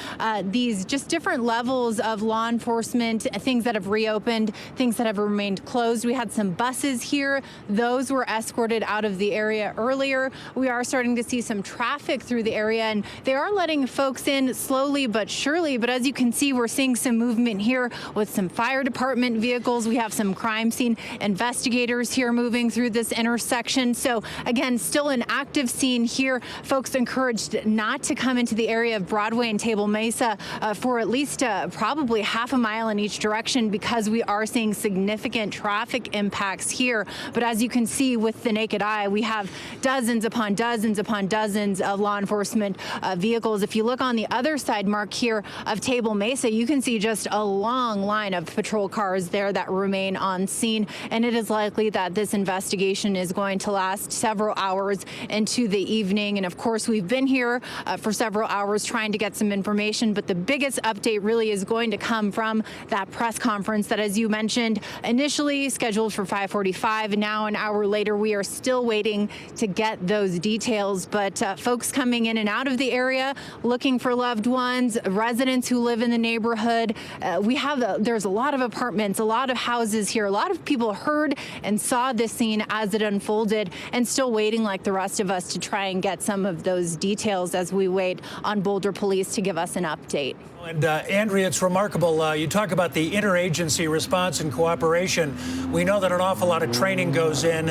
these just different levels of law enforcement, things that have reopened, things that have remained closed. We had some buses here. Those were escorted out of the area earlier. We are starting to see some traffic through the area, and they are letting folks in slowly but surely. But as you can see, we're seeing some movement here with some fire department vehicles. We have some crime scene investigators here moving through this intersection. So again, still an active scene here. Folks encouraged not to come into the area of Broadway and Table Mesa for at least probably half a mile in each direction, because we are seeing significant traffic impacts here. But as you can see with the naked eye, we have dozens upon dozens upon dozens of law enforcement vehicles. If you look on the other side, Mark, here of Table Mesa, you can see just a long line of patrol cars there that remain on scene. And it is likely that this investigation is going to last several hours into the evening. And of course, we've been here for several hours trying to get some information. But the biggest update really is going to come from that press conference that, as you mentioned, initially scheduled for 5:45. And now an hour later, we are still waiting waiting to get those details. But folks coming in and out of the area looking for loved ones, residents who live in the neighborhood. There's a lot of apartments, a lot of houses here. A lot of people heard and saw this scene as it unfolded and still waiting like the rest of us to try and get some of those details as we wait on Boulder Police to give us an update. And Andrea, it's remarkable. You talk about the interagency response and cooperation. We know that an awful lot of training goes in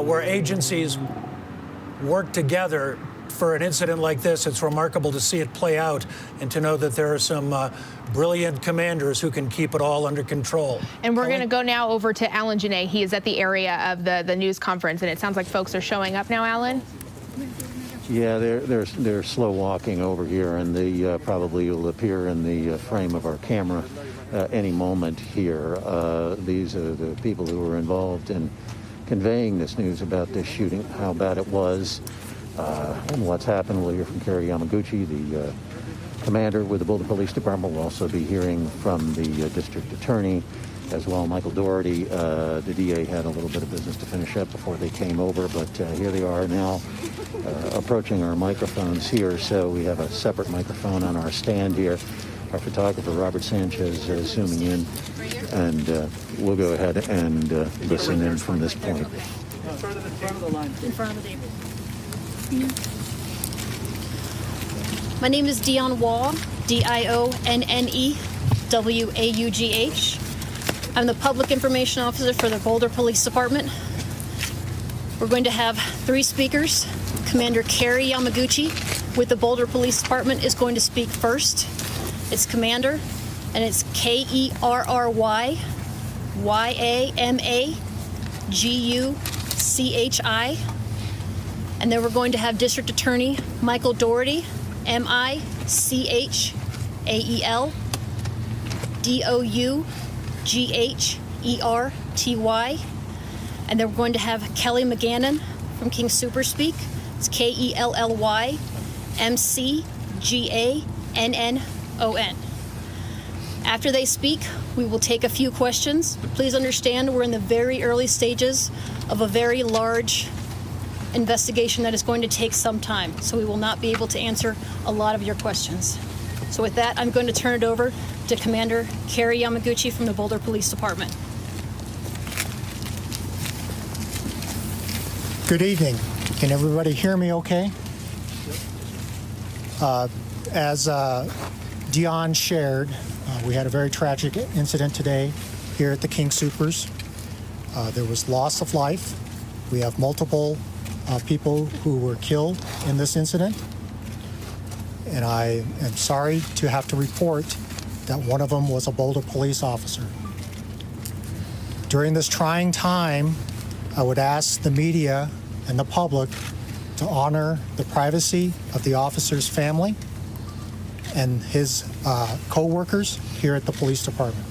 where agencies work together for an incident like this. It's remarkable to see it play out and to know that there are some brilliant commanders who can keep it all under control. And we're going to go now over to Alan Janae. He is at the area of the news conference, and it sounds like folks are showing up now, Alan. Yeah, they're slow walking over here, and they probably will appear in the frame of our camera any moment here. These are the people who were involved in conveying this news about this shooting, how bad it was, and what's happened. We'll hear from Kerry Yamaguchi, the commander with the Boulder Police Department. We'll also be hearing from the district attorney as well, Michael Doherty. The DA had a little bit of business to finish up before they came over, but here they are now approaching our microphones here. So we have a separate microphone on our stand here. Our photographer, Robert Sanchez, zooming in, and we'll go ahead and listen in from this point. In front of the line. In front of the table. My name is Dion Waugh, DIONNEWAUGH. I'm the Public Information Officer for the Boulder Police Department. We're going to have 3 speakers. Commander Kerry Yamaguchi with the Boulder Police Department is going to speak first. It's Commander, and it's KerryYamaguchi. And then we're going to have District Attorney Michael Doherty, MICHAEL DOUGHERTY. And then we're going to have Kelly McGannon from King Soopers speak. It's KELLYMCGANNON. After they speak, we will take a few questions. But please understand we're in the very early stages of a very large investigation that is going to take some time. So we will not be able to answer a lot of your questions. So with that, I'm going to turn it over to Commander Kerry Yamaguchi from the Boulder Police Department. Good evening. Can everybody hear me okay? As Dion shared, we had a very tragic incident today here at the King Soopers. There was loss of life. We have multiple people who were killed in this incident. And I am sorry to have to report that one of them was a Boulder police officer. During this trying time, I would ask the media and the public to honor the privacy of the officer's family and his co-workers here at the police department.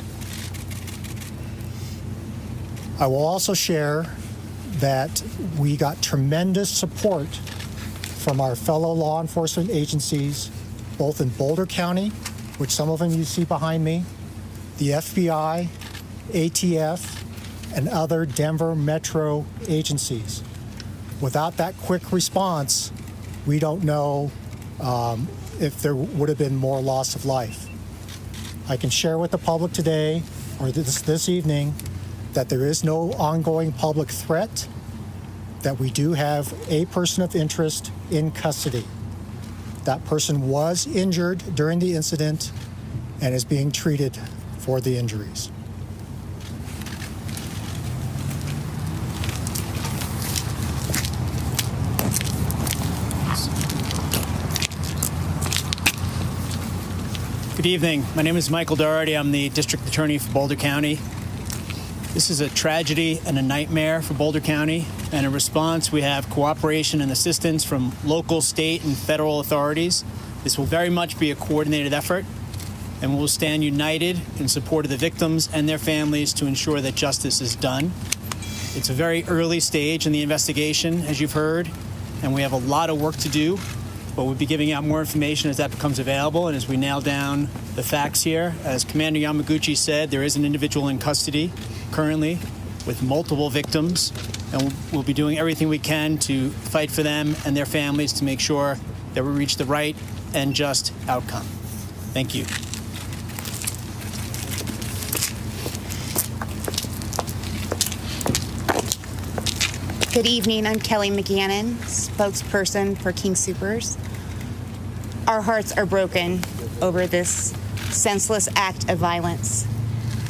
I will also share that we got tremendous support from our fellow law enforcement agencies, both in Boulder County, which some of them you see behind me, the FBI, ATF, and other Denver metro agencies. Without that quick response, we don't know if there would have been more loss of life. I can share with the public today, or this evening, that there is no ongoing public threat, that we do have a person of interest in custody. That person was injured during the incident and is being treated for the injuries. Good evening. My name is Michael Doherty. I'm the District Attorney for Boulder County. This is a tragedy and a nightmare for Boulder County, and in response, we have cooperation and assistance from local, state, and federal authorities. This will very much be a coordinated effort, and we will stand united in support of the victims and their families to ensure that justice is done. It's a very early stage in the investigation, as you've heard, and we have a lot of work to do, but we'll be giving out more information as that becomes available and as we nail down the facts here. As Commander Yamaguchi said, there is an individual in custody currently with multiple victims and we'll be doing everything we can to fight for them and their families to make sure that we reach the right and just outcome. Thank you. Good evening. I'm Kelly McGannon, spokesperson for King Soopers. Our hearts are broken over this senseless act of violence.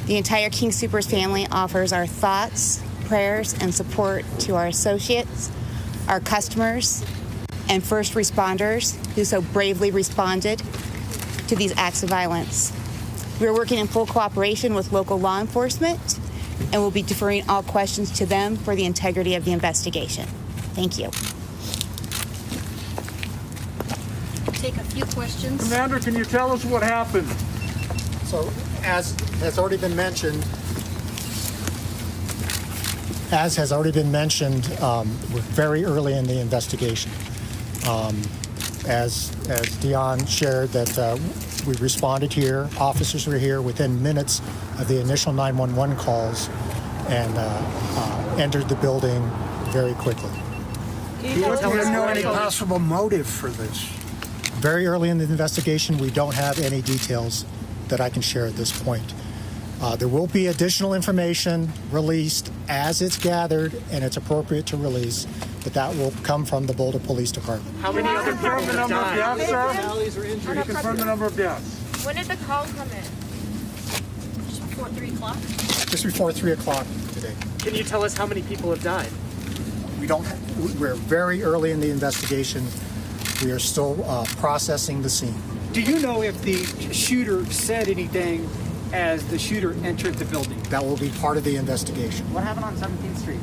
The entire King Soopers family offers our thoughts, prayers, and support to our associates, our customers, and first responders who so bravely responded to these acts of violence. We are working in full cooperation with local law enforcement and will be deferring all questions to them for the integrity of the investigation. Thank you. Take a few questions. Commander, can you tell us what happened? So, as has already been mentioned, we're very early in the investigation. As Dion shared, that we responded here, officers were here within minutes of the initial 911 calls and entered the building very quickly. Do you know any possible motive for this? Very early in the investigation, we don't have any details that I can share at this point. There will be additional information released as it's gathered and it's appropriate to release, but that will come from the Boulder Police Department. How many other people have died? Can you confirm the number of deaths? When did the call come in? Just before 3 o'clock? Just before 3 o'clock today. Can you tell us how many people have died? We're very early in the investigation. We are still processing the scene. Do you know if the shooter said anything as the shooter entered the building? That will be part of the investigation. What happened on 17th Street?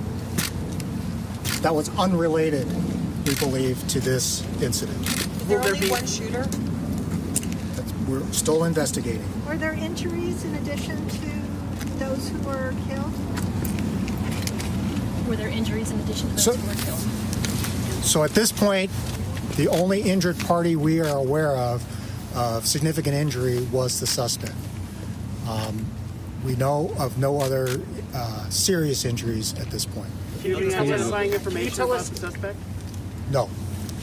That was unrelated, we believe, to this incident. Is there only one shooter? We're still investigating. Were there injuries in addition to those who were killed? Were there injuries in addition to those who were killed? So at this point, the only injured party we are aware of significant injury was the suspect. We know of no other serious injuries at this point. Can you tell us information about the suspect? No.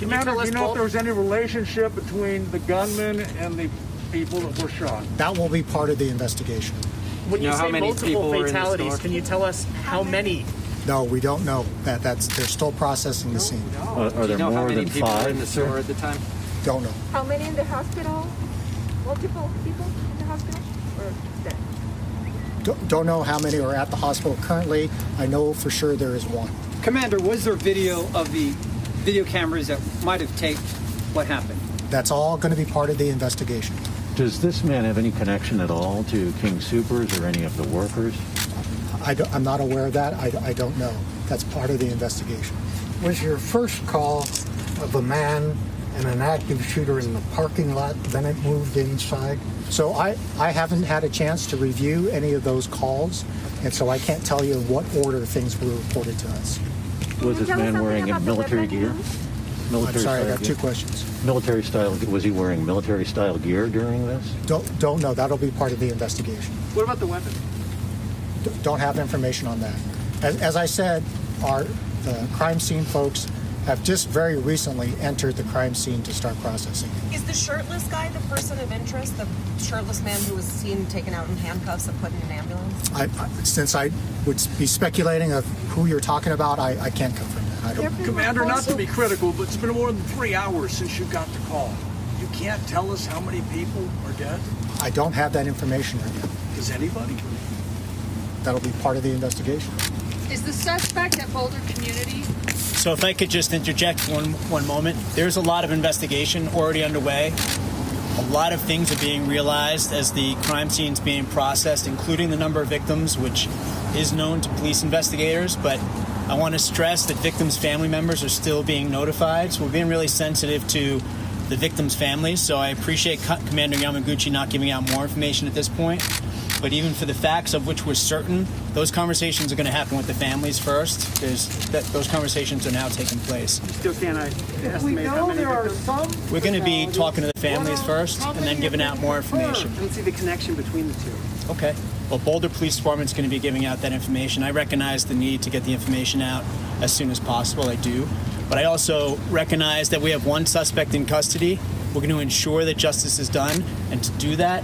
Commander, do you know if there was any relationship between the gunman and the people that were shot? That will be part of the investigation. When you say multiple fatalities, can you tell us how many? No, we don't know. They're still processing the scene. Are there more than 5 in the store at the time? Don't know. How many in the hospital? Multiple people in the hospital? Or dead? Don't know how many are at the hospital currently. I know for sure there is one. Commander, was there video of the video cameras that might have taped what happened? That's all going to be part of the investigation. Does this man have any connection at all to King Soopers or any of the workers? I'm not aware of that. I don't know. That's part of the investigation. Was your first call of a man and an active shooter in the parking lot, then it moved inside? So I haven't had a chance to review any of those calls, and so I can't tell you in what order things were reported to us. Was this man wearing military gear? I'm sorry, I got 2 questions. Military style, was he wearing military style gear during this? Don't know. That'll be part of the investigation. What about the weapon? Don't have information on that. As I said, the crime scene folks have just very recently entered the crime scene to start processing. Is the shirtless guy the person of interest? The shirtless man who was seen taken out in handcuffs and put in an ambulance? Since I would be speculating of who you're talking about, I can't confirm that. I don't. Commander, not to be critical, but it's been more than 3 hours since you got the call. You can't tell us how many people are dead? I don't have that information right now. Does anybody? That'll be part of the investigation. Is the suspect at Boulder Community? So if I could just interject one moment, there's a lot of investigation already underway. A lot of things are being realized as the crime scene's being processed, including the number of victims, which is known to police investigators. But I want to stress that victims' family members are still being notified. So we're being really sensitive to the victims' families. So I appreciate Commander Yamaguchi not giving out more information at this point. But even for the facts of which we're certain, those conversations are going to happen with the families first. Those conversations are now taking place. Still can't estimate how many victims? We're going to be talking to the families first and then giving out more information. I don't see the connection between the two. Okay. Well, Boulder Police Department's going to be giving out that information. I recognize the need to get the information out as soon as possible. I do. But I also recognize that we have one suspect in custody. We're going to ensure that justice is done. And to do that,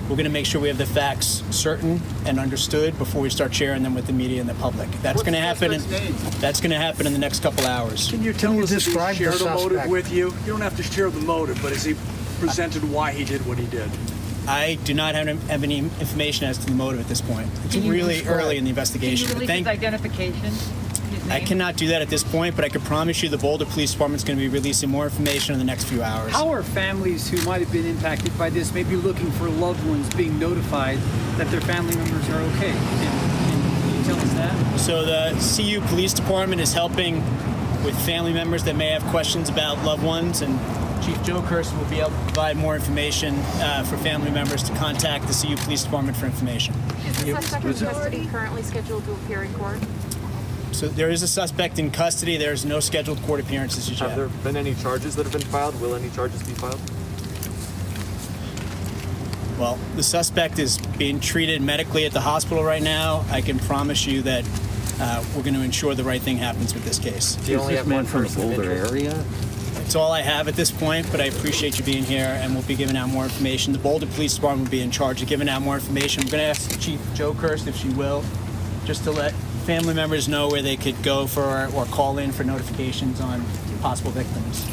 we're going to make sure we have the facts certain and understood before we start sharing them with the media and the public. That's going to happen. That's going to happen in the next couple hours. Can you tell us if he shared the motive with you? You don't have to share the motive, but has he presented why he did what he did? I do not have any information as to the motive at this point. It's really early in the investigation. Can you release his identification? I cannot do that at this point, but I can promise you the Boulder Police Department is going to be releasing more information in the next few hours. How are families who might have been impacted by this maybe looking for loved ones being notified that their family members are okay? Can you tell us that? So the CU Police Department is helping with family members that may have questions about loved ones, and Chief Joe Kirsten will be able to provide more information for family members to contact the CU Police Department for information. Is the suspect in custody currently scheduled to appear in court? So there is a suspect in custody. There's no scheduled court appearances yet. Have there been any charges that have been filed? Will any charges be filed? Well, the suspect is being treated medically at the hospital right now. I can promise you that we're going to ensure the right thing happens with this case. Do you only have one from the Boulder area? It's all I have at this point, but I appreciate you being here, and we'll be giving out more information. The Boulder Police Department will be in charge of giving out more information. I'm going to ask Chief Joe Kirst, if she will, just to let family members know where they could go for or call in for notifications on possible victims.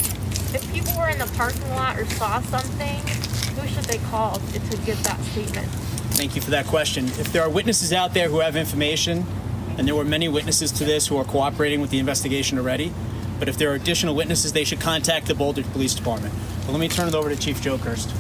If people were in the parking lot or saw something, who should they call to give that statement? Thank you for that question. If there are witnesses out there who have information, and there were many witnesses to this who are cooperating with the investigation already, but if there are additional witnesses, they should contact the Boulder Police Department. But let me turn it over to Chief Joe Kirst.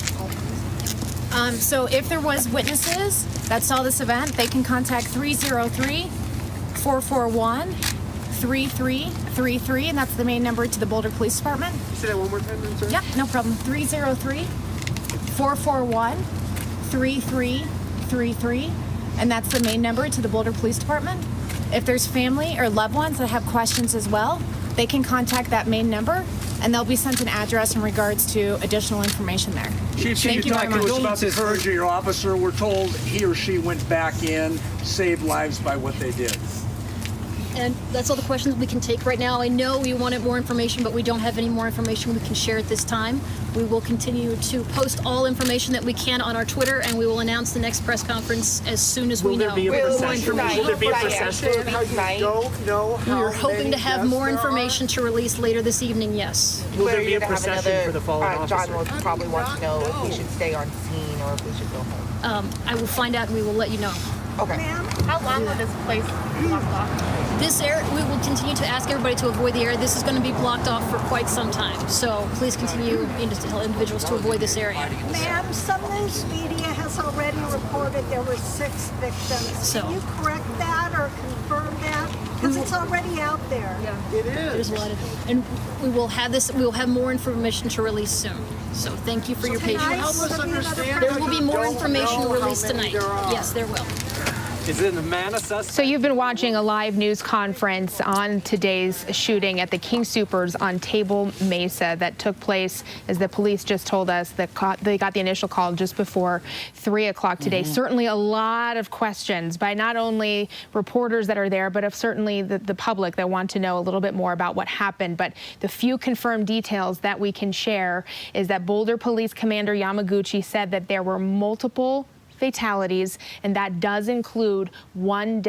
So if there was witnesses that saw this event, they can contact 303-441-3333, and that's the main number to the Boulder Police Department. Say that one more time, then, sir? Yep, no problem. 303-441-3333, and that's the main number to the Boulder Police Department. If there's family or loved ones that have questions as well, they can contact that main number, and they'll be sent an address in regards to additional information there. Chief, can you talk to us about the courage of your officer? We're told he or she went back in, saved lives by what they did. And that's all the questions we can take right now. I know we wanted more information, but we don't have any more information we can share at this time. We will continue to post all information that we can on our Twitter, and we will announce the next press conference as soon as we know. Will there be a procession? How you don't know how We are hoping to have more information to release later this evening, yes. Will there be a procession for the fallen officer? John will probably want to know if we should stay on scene or if we should go home. I will find out and we will let you know. Okay. How long will this place be blocked off? This area, we will continue to ask everybody to avoid the area. This is going to be blocked off for quite some time. So please continue to tell individuals to avoid this area. Ma'am, some news media has already reported there were 6 victims. Can you correct that or confirm that? Because it's already out there. Yeah, it is. There's a lot of, and we will have this. We will have more information to release soon. So thank you for your patience. There will be more information released tonight. Yes, there will. Is it a man suspect? So you've been watching a live news conference on today's shooting at the King Soopers on Table Mesa that took place, as the police just told us, that they got the initial call just before 3 o'clock today. Certainly a lot of questions by not only reporters that are there, but of certainly the public that want to know a little bit more about what happened. But the few confirmed details that we can share is that Boulder Police Commander Yamaguchi said that there were multiple fatalities, and that does include one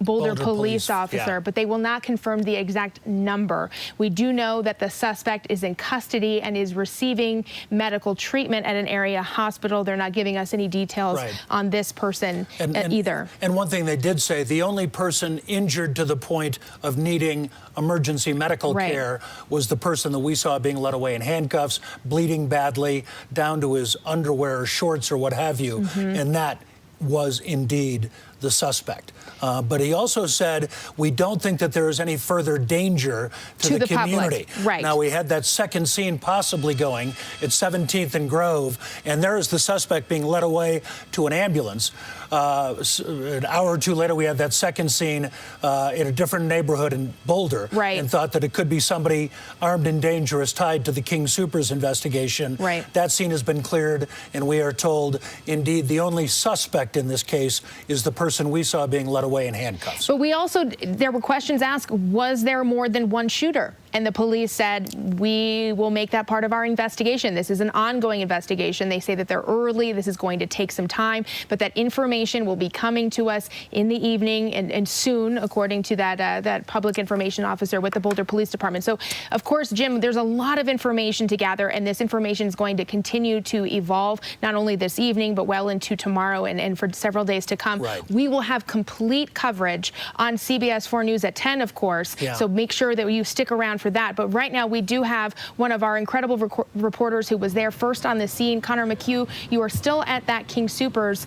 Boulder police officer, but they will not confirm the exact number. We do know that the suspect is in custody and is receiving medical treatment at an area hospital. They're not giving us any details on this person either. And one thing they did say, the only person injured to the point of needing emergency medical care was the person that we saw being led away in handcuffs, bleeding badly, down to his underwear or shorts or what have you. And that was indeed the suspect. But he also said, we don't think that there is any further danger to the community. Now, we had that second scene possibly going at 17th and Grove, and there is the suspect being led away to an ambulance. An hour or two later, we had that second scene in a different neighborhood in Boulder, and thought that it could be somebody armed and dangerous tied to the King Soopers investigation. That scene has been cleared, and we are told, indeed, the only suspect in this case is the person we saw being led away in handcuffs. But we also, there were questions asked, was there more than one shooter? And the police said, we will make that part of our investigation. This is an ongoing investigation. They say that they're early. This is going to take some time, but that information will be coming to us in the evening and soon, according to that public information officer with the Boulder Police Department. So, of course, Jim, there's a lot of information to gather, and this information is going to continue to evolve, not only this evening, but well into tomorrow and for several days to come. We will have complete coverage on CBS 4 News at 10, of course, so make sure that you stick around for that. But right now, we do have one of our incredible reporters who was there first on the scene. Connor McHugh, you are still at that King Soopers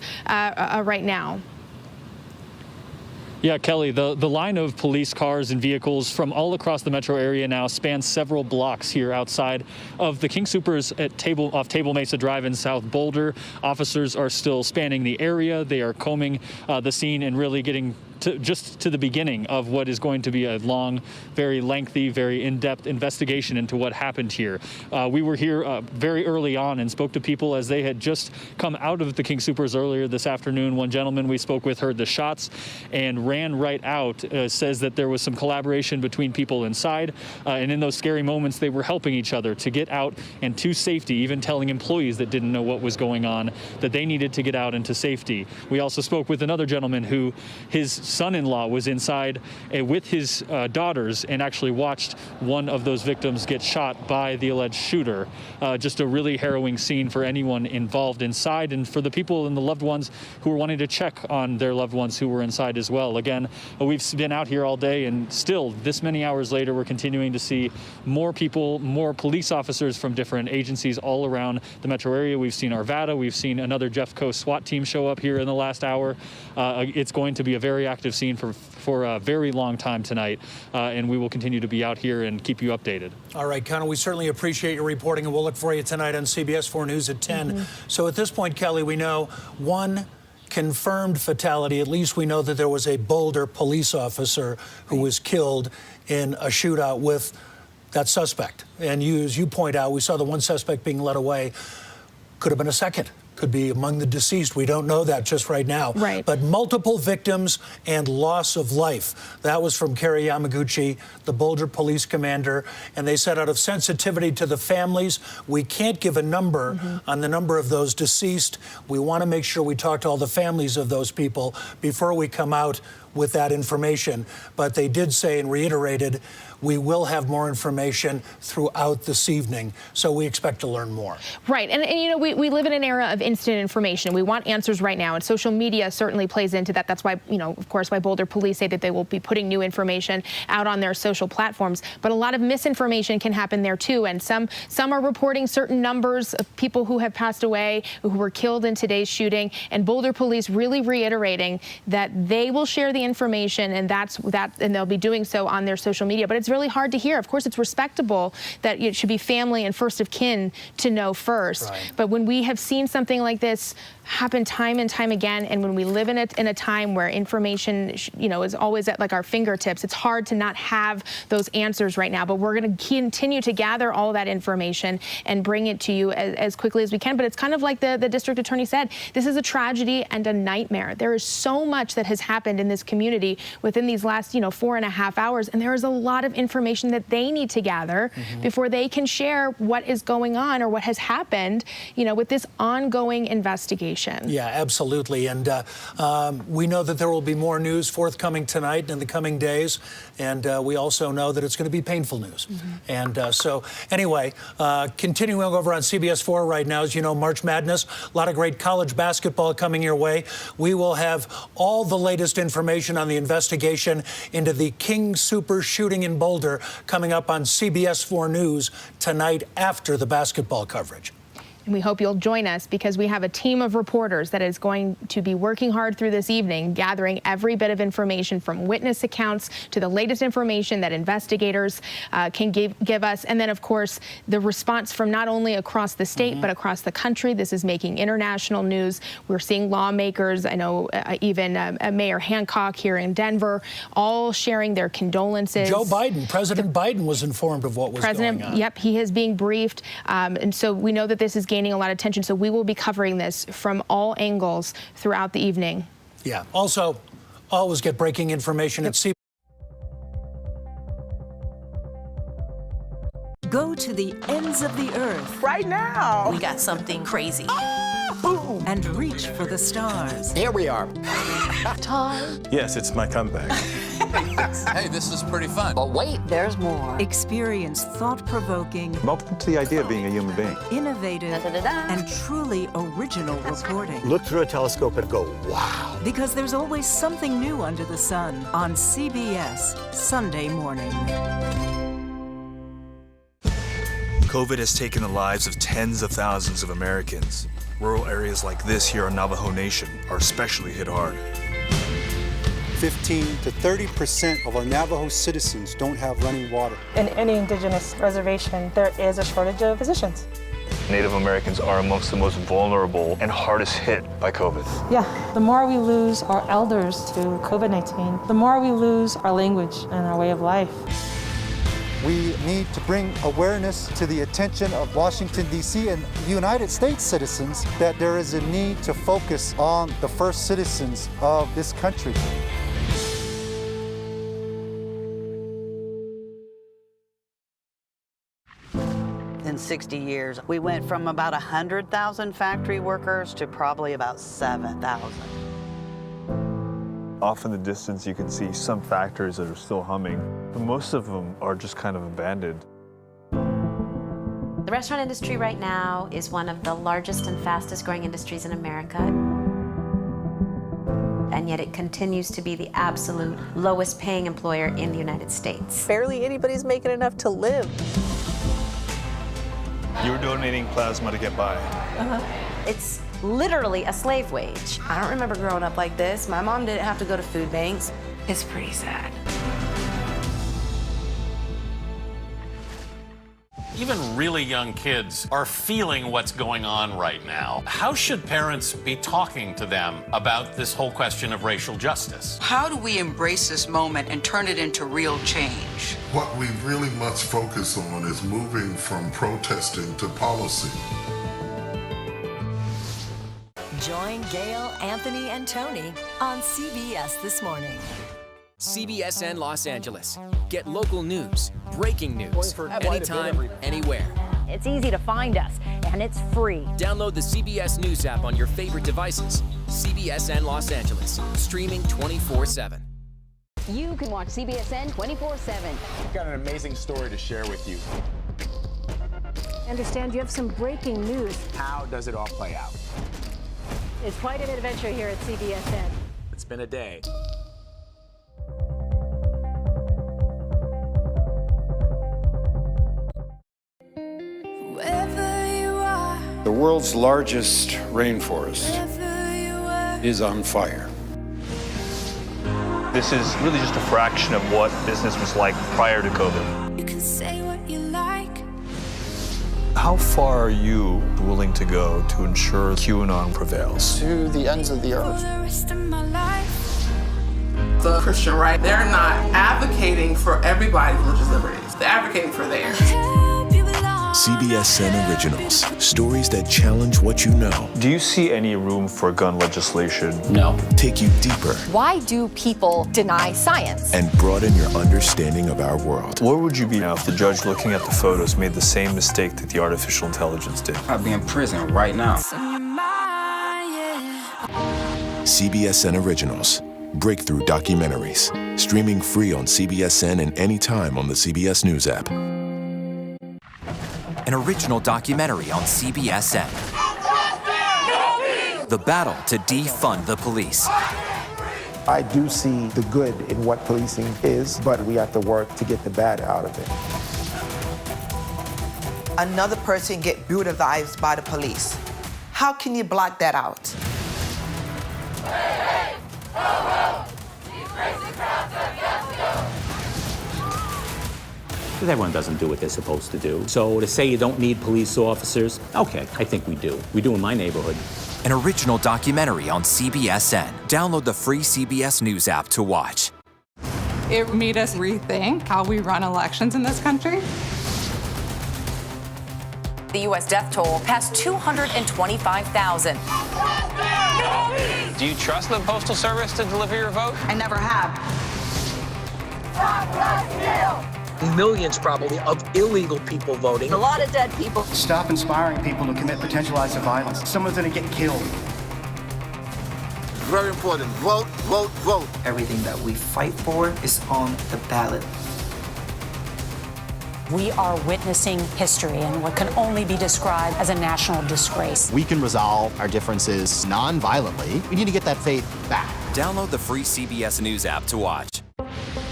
right now. Yeah, Kelly, the line of police cars and vehicles from all across the metro area now spans several blocks here outside of the King Soopers off Table Mesa Drive in South Boulder. Officers are still spanning the area. They are combing the scene and really getting just to the beginning of what is going to be a long, very lengthy, very in-depth investigation into what happened here. We were here very early on and spoke to people as they had just come out of the King Soopers earlier this afternoon. One gentleman we spoke with heard the shots and ran right out, says that there was some collaboration between people inside, and in those scary moments they were helping each other to get out and to safety, even telling employees that didn't know what was going on that they needed to get out into safety. We also spoke with another gentleman who his son-in-law was inside with his daughters and actually watched one of those victims get shot by the alleged shooter. Just a really harrowing scene for anyone involved inside, and for the people and the loved ones who were wanting to check on their loved ones who were inside as well. Again, we've been out here all day, and still this many hours later, we're continuing to see more people, more police officers from different agencies all around the metro area. We've seen Arvada, we've seen another Jeffco SWAT team show up here in the last hour. It's going to be a very active scene for a very long time tonight, and we will continue to be out here and keep you updated. All right, Connor, we certainly appreciate your reporting, and we'll look for you tonight on CBS 4 News at 10. So at this point, Kelly, we know one confirmed fatality. At least we know that there was a Boulder police officer who was killed in a shootout with that suspect. And as you point out, we saw the one suspect being led away. Could have been a second. Could be among the deceased. We don't know that just right now. But multiple victims and loss of life. That was from Kerry Yamaguchi, the Boulder police commander. And they said out of sensitivity to the families, we can't give a number on the number of those deceased. We want to make sure we talk to all the families of those people before we come out with that information. But they did say and reiterated, we will have more information throughout this evening, so we expect to learn more. Right, and you know, we live in an era of instant information. We want answers right now, and social media certainly plays into that. That's why, you know, of course, why Boulder police say that they will be putting new information out on their social platforms. But a lot of misinformation can happen there too, and some are reporting certain numbers of people who have passed away, who were killed in today's shooting, and Boulder police really reiterating that they will share the information, and and they'll be doing so on their social media. But it's really hard to hear. Of course, it's respectable that it should be family and first of kin to know first. But when we have seen something like this happen time and time again, and when we live in a time where information, you know, is always at like our fingertips, it's hard to not have those answers right now. But we're going to continue to gather all that information and bring it to you as quickly as we can. But it's kind of like the district attorney said, this is a tragedy and a nightmare. There is so much that has happened in this community within these last, 4.5 hours, and there is a lot of information that they need to gather before they can share what is going on or what has happened, with this ongoing investigation. Yeah, absolutely. And we know that there will be more news forthcoming tonight and in the coming days. And we also know that it's going to be painful news. And so anyway, continuing over on CBS 4 right now, as you know, March Madness, a lot of great college basketball coming your way. We will have all the latest information on the investigation into the King Soopers shooting in Boulder coming up on CBS 4 News tonight after the basketball coverage. And we hope you'll join us because we have a team of reporters that is going to be working hard through this evening, gathering every bit of information from witness accounts to the latest information that investigators can give us. And then, of course, the response from not only across the state, but across the country. This is making international news. We're seeing lawmakers, I know even Mayor Hancock here in Denver, all sharing their condolences. Joe Biden, President Biden was informed of what was going on. Yep, he is being briefed. And so we know that this is gaining a lot of attention. So we will be covering this from all angles throughout the evening. Yeah. Also, always get breaking information at CBSN. Go to the ends of the earth. Right now. We got something crazy. Boom. And reach for the stars. Here we are. Time. Yes, it's my comeback. Hey, this is pretty fun. But wait, there's more. Experience thought-provoking. I'm open to the idea of being a human being. Innovative and truly original reporting. Look through a telescope and go, wow. Because there's always something new under the sun on CBS Sunday morning. COVID has taken the lives of tens of thousands of Americans. Rural areas like this here on Navajo Nation are especially hit hard. 15 to 30% of our Navajo citizens don't have running water. In any indigenous reservation, there is a shortage of physicians. Native Americans are amongst the most vulnerable and hardest hit by COVID. Yeah, the more we lose our elders to COVID-19, the more we lose our language and our way of life. We need to bring awareness to the attention of Washington, D.C. and United States citizens that there is a need to focus on the first citizens of this country. In 60 years, we went from about 100,000 factory workers to probably about 7,000. Off in the distance, you can see some factories that are still humming, but most of them are just kind of abandoned. The restaurant industry right now is one of the largest and fastest growing industries in America. And yet it continues to be the absolute lowest paying employer in the United States. Barely anybody's making enough to live. You're donating plasma to get by. It's literally a slave wage. I don't remember growing up like this. My mom didn't have to go to food banks. It's pretty sad. Even really young kids are feeling what's going on right now. How should parents be talking to them about this whole question of racial justice? How do we embrace this moment and turn it into real change? What we really must focus on is moving from protesting to policy. Join Gail, Anthony, and Tony on CBS This Morning. CBSN Los Angeles. Get local news, breaking news, anytime, anywhere. It's easy to find us, and it's free. Download the CBS News app on your favorite devices. CBSN Los Angeles, streaming 24/7. You can watch CBSN 24/7. We've got an amazing story to share with you. I understand you have some breaking news. How does it all play out? It's quite an adventure here at CBSN. It's been a day. The world's largest rainforest is on fire. This is really just a fraction of what business was like prior to COVID. You can say what you like. How far are you willing to go to ensure QAnon prevails? To the ends of the earth. The rest of my life. The Christian right, they're not advocating for everybody's religious liberties. They're advocating for theirs. CBSN Originals, stories that challenge what you know. Do you see any room for gun legislation? No. Take you deeper Why do people deny science? and broaden your understanding of our world. Where would you be now if the judge looking at the photos made the same mistake that the artificial intelligence did? I'd be in prison right now. CBSN Originals, breakthrough documentaries, streaming free on CBSN and anytime on the CBS News app. An original documentary on CBSN. The battle to defund the police. I do see the good in what policing is, but we have to work to get the bad out of it. another person get brutalized by the police. How can you block that out? Hey, hey, oh, oh. These crazy crowds have got to go. Because everyone doesn't do what they're supposed to do. So to say you don't need police officers, okay, I think we do. We do in my neighborhood. An original documentary on CBSN. Download the free CBS News app to watch. It made us rethink how we run elections in this country. The U.S. death toll passed 225,000. Do you trust the Postal Service to deliver your vote? I never have. Millions, probably, of illegal people voting. A lot of dead people. Stop inspiring people to commit potential acts of violence. Someone's going to get killed. Very important. Vote, vote, vote. Everything that we fight for is on the ballot. We are witnessing history in what can only be described as a national disgrace. We can resolve our differences non-violently. We need to get that faith back. Download the free CBS News app to watch.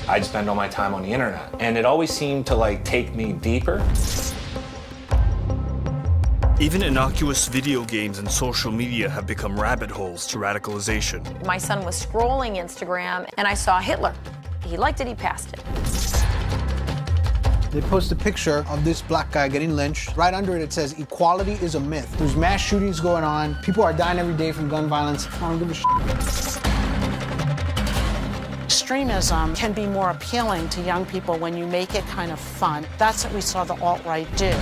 I'd spend all my time on the internet, and it always seemed to take me deeper. Even innocuous video games and social media have become rabbit holes to radicalization. My son was scrolling Instagram, and I saw Hitler. He liked it, he passed it. They post a picture of this black guy getting lynched. Right under it, it says, equality is a myth. There's mass shootings going on. People are dying every day from gun violence. I don't give a shit. Extremism can be more appealing to young people when you make it kind of fun. That's what we saw the alt-right do.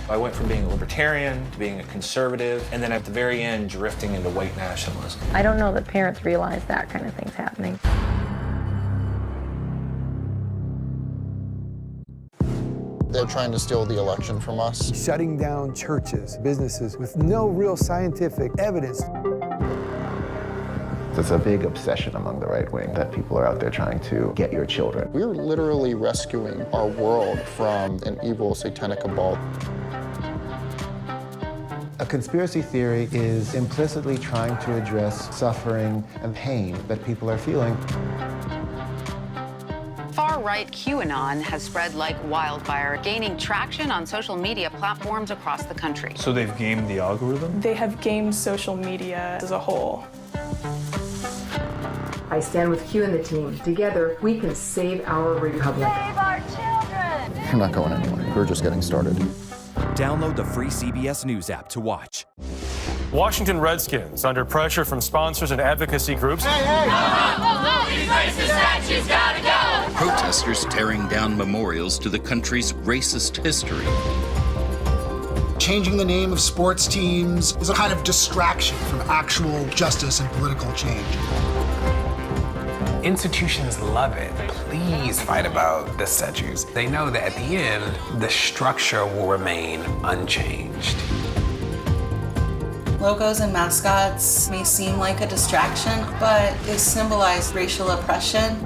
I went from being a libertarian to being a conservative, and then at the very end, drifting into white nationalism. I don't know that parents realize that kind of thing's happening. They're trying to steal the election from us. Shutting down churches, businesses with no real scientific evidence. It's a big obsession among the right wing that people are out there trying to get your children. We're literally rescuing our world from an evil satanic cabal. A conspiracy theory is implicitly trying to address suffering and pain that people are feeling. Far-right QAnon has spread like wildfire, gaining traction on social media platforms across the country. So they've gamed the algorithm? They have gamed social media as a whole. I stand with Q and the team. Together, we can save our republic. Save our children! We're not going anywhere. We're just getting started. Download the free CBS News app to watch. Washington Redskins under pressure from sponsors and advocacy groups. Hey, hey! These racist statues gotta go! Protesters tearing down memorials to the country's racist history. Changing the name of sports teams is a kind of distraction from actual justice and political change. Institutions love it. Please fight about the statues. They know that at the end, the structure will remain unchanged. Logos and mascots may seem like a distraction, but they symbolize racial oppression.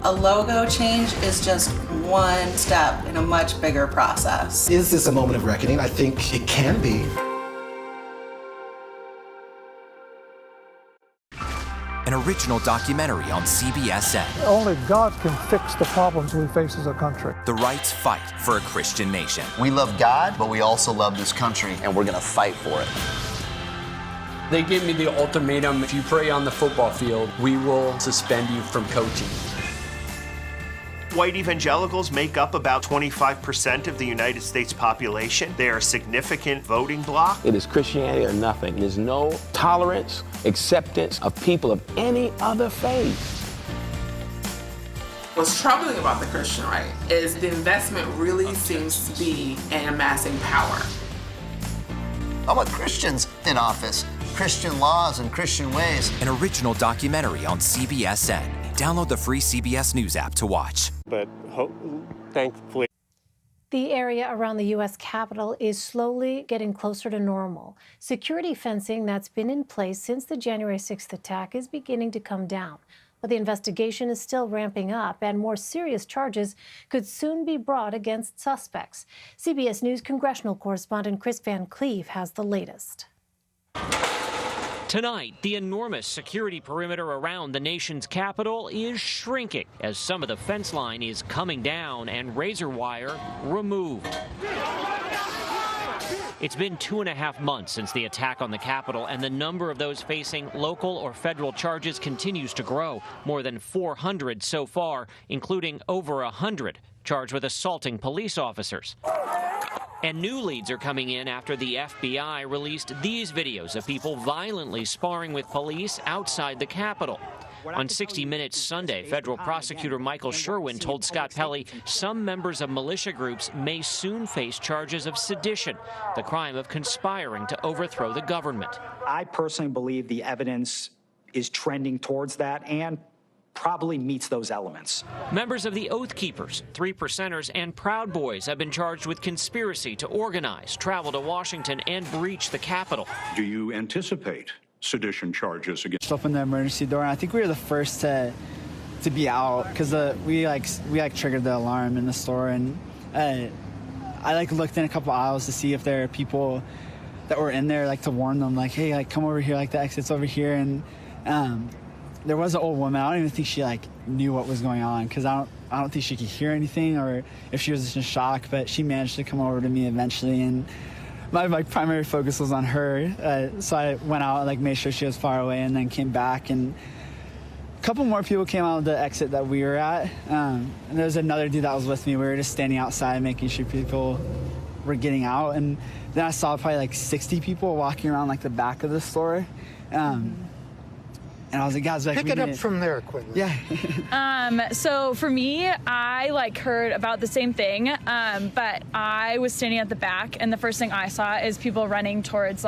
A logo change is just one step in a much bigger process. Is this a moment of reckoning? I think it can be. An original documentary on CBSN. Only God can fix the problems we face as a country. The right's fight for a Christian nation. We love God, but we also love this country, and we're going to fight for it. They gave me the ultimatum: if you pray on the football field, we will suspend you from coaching. White evangelicals make up about 25% of the United States population. They are a significant voting bloc. It is Christianity or nothing. There's no tolerance, acceptance of people of any other faith. What's troubling about the Christian right is the investment really seems to be in amassing power. How about Christians in office? Christian laws and Christian ways. An original documentary on CBSN. Download the free CBS News app to watch. But thankfully, The area around the U.S. Capitol is slowly getting closer to normal. Security fencing that's been in place since the January 6th attack is beginning to come down. But the investigation is still ramping up, and more serious charges could soon be brought against suspects. CBS News congressional correspondent Chris Van Cleve has the latest. Tonight, the enormous security perimeter around the nation's capital is shrinking as some of the fence line is coming down and razor wire removed. It's been 2.5 months since the attack on the Capitol, and the number of those facing local or federal charges continues to grow. More than 400 so far, including over 100 charged with assaulting police officers. And new leads are coming in after the FBI released these videos of people violently sparring with police outside the Capitol. On 60 Minutes Sunday, federal prosecutor Michael Sherwin told Scott Pelley some members of militia groups may soon face charges of sedition, the crime of conspiring to overthrow the government. I personally believe the evidence is trending towards that and probably meets those elements. Members of the Oath Keepers, 3 Percenters, and Proud Boys have been charged with conspiracy to organize, travel to Washington, and breach the Capitol. Do you anticipate sedition charges against? Opened the emergency door, and I think we were the first to be out because we triggered the alarm in the store, and I looked in a couple aisles to see if there are people that were in there, to warn them, hey, come over here, the exit's over here, and there was an old woman. I don't even think she knew what was going on because I don't think she could hear anything or if she was just in shock. But she managed to come over to me eventually, and my primary focus was on her. So I went out, made sure she was far away, and then came back. And a couple more people came out of the exit that we were at. And there was another dude that was with me. We were just standing outside, making sure people were getting out. And then I saw probably 60 people walking around the back of the store. And I was like, guys, pick it up from there quickly. Yeah. So for me, I heard about the same thing, but I was standing at the back, and the first thing I saw is people running towards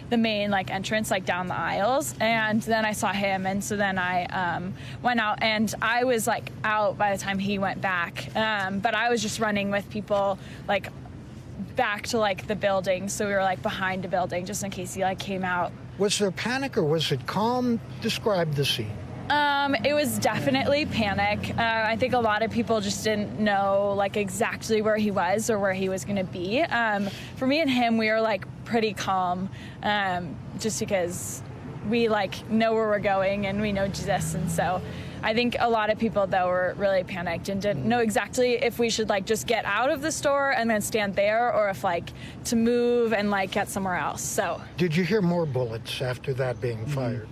the main entrance, down the aisles, and then I saw him, and so then I went out, and I was out by the time he went back, but I was just running with people back to the building, so we were behind a building just in case he came out. Was there panic or was it calm? Describe the scene. It was definitely panic. I think a lot of people just didn't know exactly where he was or where he was going to be. For me and him, we were pretty calm, just because we know where we're going and we know Jesus, and so I think a lot of people though were really panicked and didn't know exactly if we should just get out of the store and then stand there, or if to move and get somewhere else. So did you hear more bullets after that being fired?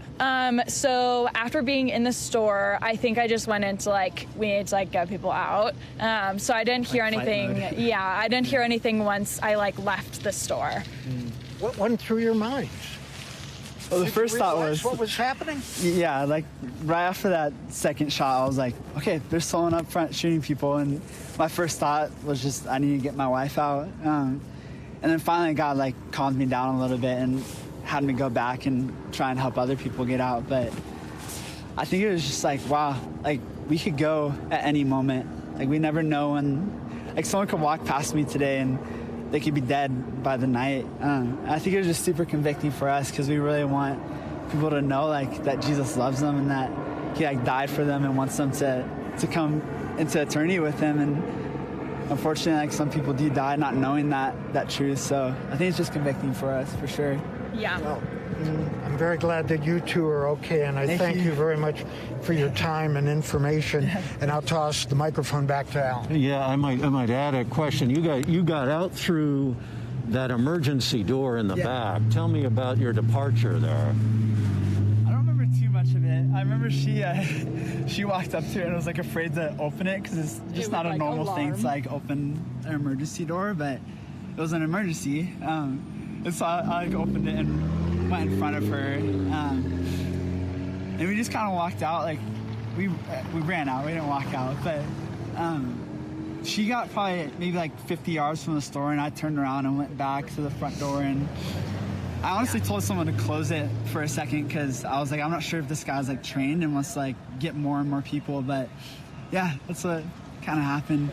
So after being in the store, I think I just went into we need to get people out. So I didn't hear anything. Yeah, I didn't hear anything once I left the store. What went through your mind? Well, the first thought was what was happening? Yeah, right after that second shot, I was okay, there's someone up front shooting people, and my first thought was just I need to get my wife out. And then finally God calmed me down a little bit and had me go back and try and help other people get out. But I think it was just wow, we could go at any moment. We never know when someone could walk past me today and they could be dead by the night. I think it was just super convicting for us because we really want people to know that Jesus loves them and that he died for them and wants them to come into eternity with him. And unfortunately, some people do die not knowing that truth. So I think it's just convicting for us, for sure. Yeah. Well, I'm very glad that you two are okay, and I thank you very much for your time and information. And I'll toss the microphone back to Alan. Yeah, I might add a question. You got out through that emergency door in the back. Tell me about your departure there. I don't remember too much of it. I remember she walked up to it and was afraid to open it because it's just not a normal thing to open an emergency door, but it was an emergency. And so I opened it and went in front of her, and we just kind of walked out. We ran out. We didn't walk out, but she got probably maybe 50 yards from the store, and I turned around and went back to the front door. And I honestly told someone to close it for a second because I was I'm not sure if this guy's trained and wants to get more and more people. But yeah, that's what kind of happened.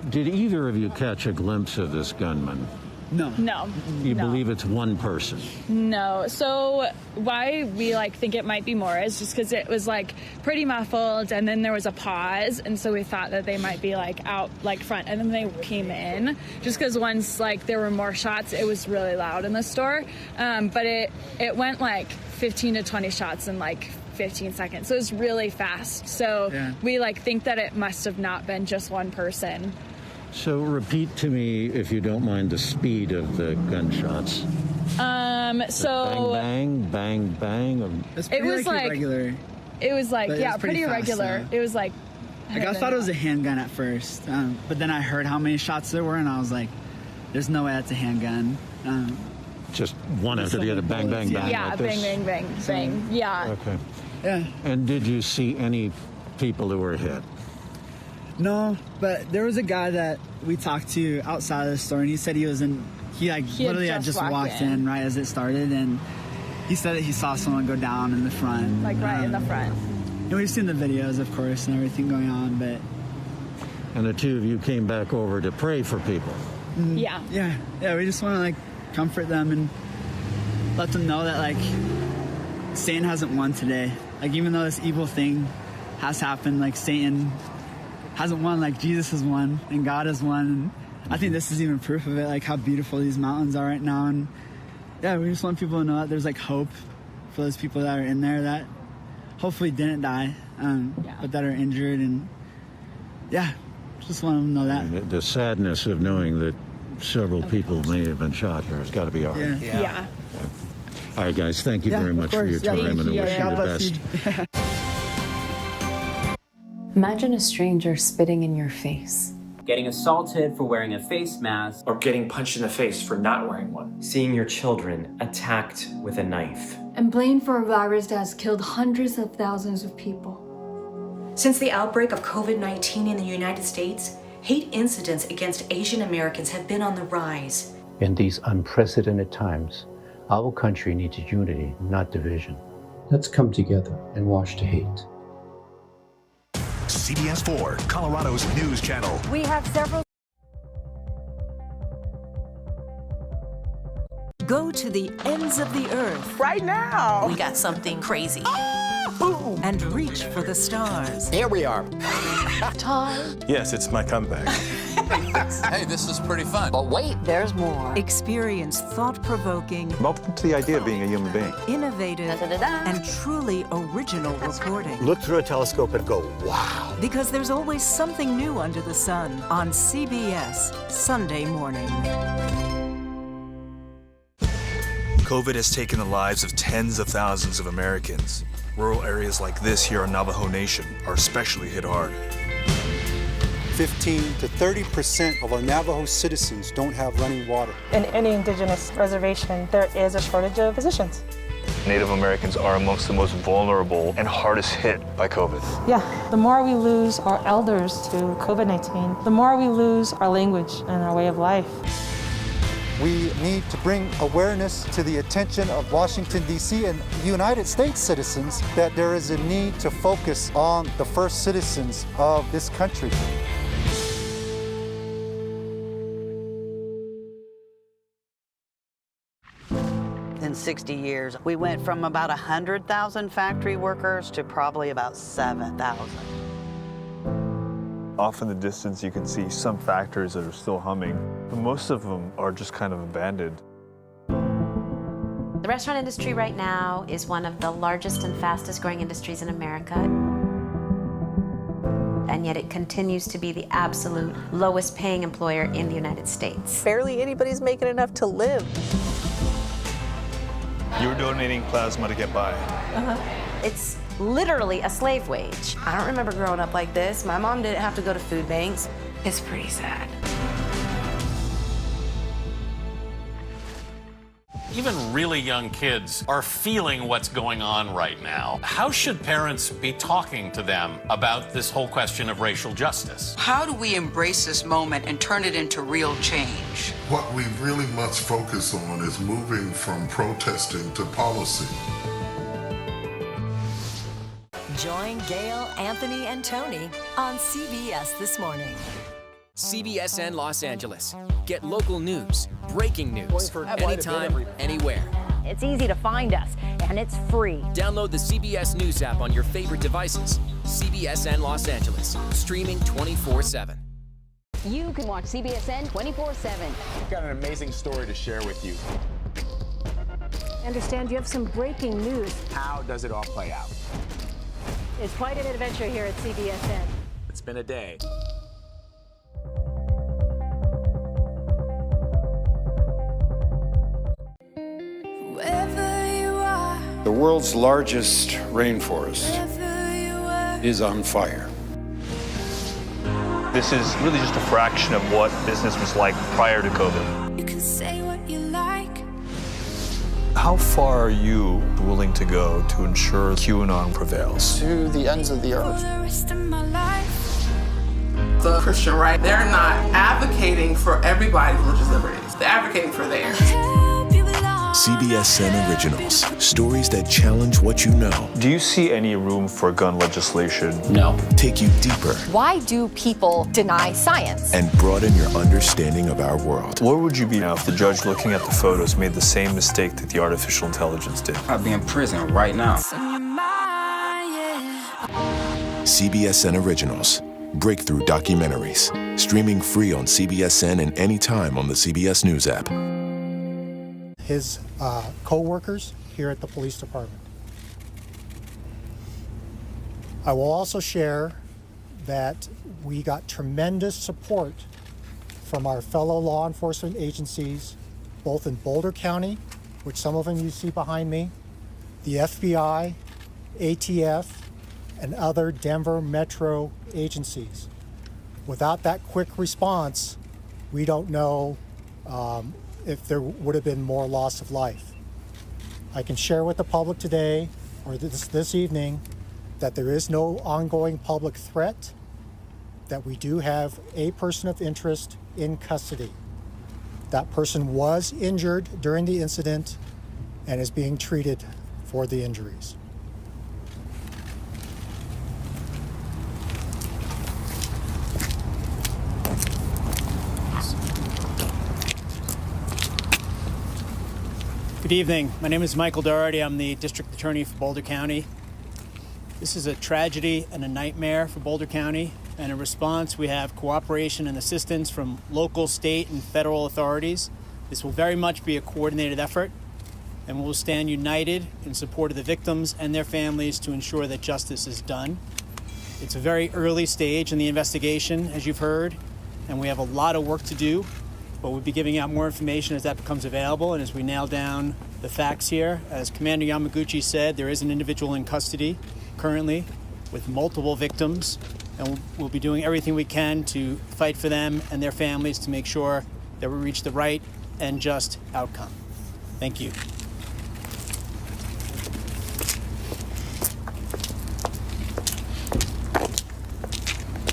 Did either of you catch a glimpse of this gunman? No. No. You no. believe it's one person? No. So why we think it might be more is just because it was pretty muffled, and then there was a pause, and so we thought that they might be out front, and then they came in. Just because once there were more shots, it was really loud in the store, but it went 15 to 20 shots in 15 seconds, so it was really fast. So we think that it must have not been just one person. So repeat to me, if you don't mind, the speed of the gunshots. So bang, bang, bang, bang. It's pretty irregular. It was pretty irregular. It was I thought it was a handgun at first, but then I heard how many shots there were, and I was like, "There's no way that's a handgun." Just one after the other, bang, bang, bang. Yeah, like bang, bang, bang, bang. Yeah. Okay. Yeah. And did you see any people who were hit? No, but there was a guy that we talked to outside of the store, and he said he literally had just walked in right as it started, and he said that he saw someone go down in the front. Right in the front. And we've seen the videos, of course, and everything going on, but... And the two of you came back over to pray for people. Yeah. Yeah, we just want to, comfort them and let them know that, Satan hasn't won today. Even though this evil thing has happened, Satan hasn't won, Jesus has won, and God has won. And I think this is even proof of it, how beautiful these mountains are right now. And yeah, we just want people to know that there's hope for those people that are in there that hopefully didn't die, but that are injured. And yeah, just want them to know that. The sadness of knowing that several people may have been shot here has got to be hard. Yeah. All right, guys, thank you very much for your time, and I wish you the best. Imagine a stranger spitting in your face. Getting assaulted for wearing a face mask. Or getting punched in the face for not wearing one. Seeing your children attacked with a knife. And blamed for a virus that has killed hundreds of thousands of people. Since the outbreak of COVID-19 in the United States, hate incidents against Asian Americans have been on the rise. In these unprecedented times, our country needs unity, not division. Let's come together and wash the hate. CBS 4, Colorado's news channel. We have several. Go to the ends of the earth. Right now. We got something crazy. And reach for the stars. Here we are. Time. Yes, it's my comeback. Hey, this is pretty fun. But wait, there's more. Experience thought-provoking. I'm open to the idea of being a human being. Innovative and truly original reporting. Look through a telescope and go, wow. Because there's always something new under the sun on CBS Sunday morning. COVID has taken the lives of tens of thousands of Americans. Rural areas like this here on Navajo Nation are especially hit hard. 15 to 30% of our Navajo citizens don't have running water. In any indigenous reservation, there is a shortage of physicians. Native Americans are amongst the most vulnerable and hardest hit by COVID. Yeah, the more we lose our elders to COVID-19, the more we lose our language and our way of life. We need to bring awareness to the attention of Washington, D.C. and United States citizens that there is a need to focus on the first citizens of this country. In 60 years, we went from about 100,000 factory workers to probably about 7,000. Off in the distance, you can see some factories that are still humming, but most of them are just kind of abandoned. The restaurant industry right now is one of the largest and fastest growing industries in America. And yet it continues to be the absolute lowest paying employer in the United States. Barely anybody's making enough to live. You were donating plasma to get by. It's literally a slave wage. I don't remember growing up like this. My mom didn't have to go to food banks. It's pretty sad. Even really young kids are feeling what's going on right now. How should parents be talking to them about this whole question of racial justice? How do we embrace this moment and turn it into real change? What we really must focus on is moving from protesting to policy. Join Gail, Anthony, and Tony on CBS This Morning. CBSN Los Angeles. Get local news, breaking news, anytime, anywhere. It's easy to find us, and it's free. Download the CBS News app on your favorite devices. CBSN Los Angeles, streaming 24/7. You can watch CBSN 24/7. We've got an amazing story to share with you. I understand you have some breaking news. How does it all play out? It's quite an adventure here at CBSN. It's been a day. The world's largest rainforest is on fire. This is really just a fraction of what business was like prior to COVID. You can say what you like. How far are you willing to go to ensure QAnon prevails? To the ends of the earth. For the rest of my life. The Christian right, they're not advocating for everybody's religious liberties. They're advocating for theirs. CBSN Originals. Stories that challenge what you know. Do you see any room for gun legislation? No. Take you deeper. Why do people deny science? And broaden your understanding of our world. Where would you be now if the judge looking at the photos made the same mistake that the artificial intelligence did? I'd be in prison right now. CBSN Originals. Breakthrough documentaries. Streaming free on CBSN and anytime on the CBS News app. His co-workers here at the police department. I will also share that we got tremendous support from our fellow law enforcement agencies, both in Boulder County, which some of them you see behind me, the FBI, ATF, and other Denver metro agencies. Without that quick response, we don't know if there would have been more loss of life. I can share with the public today, or this evening, that there is no ongoing public threat, that we do have a person of interest in custody. That person was injured during the incident and is being treated for the injuries. Good evening. My name is Michael Doherty. I'm the District Attorney for Boulder County. This is a tragedy and a nightmare for Boulder County, and in response, we have cooperation and assistance from local, state, and federal authorities. This will very much be a coordinated effort, and we will stand united in support of the victims and their families to ensure that justice is done. It's a very early stage in the investigation, as you've heard, and we have a lot of work to do. But we'll be giving out more information as that becomes available and as we nail down the facts here. As Commander Yamaguchi said, there is an individual in custody currently with multiple victims, and we'll be doing everything we can to fight for them and their families to make sure that we reach the right and just outcome. Thank you.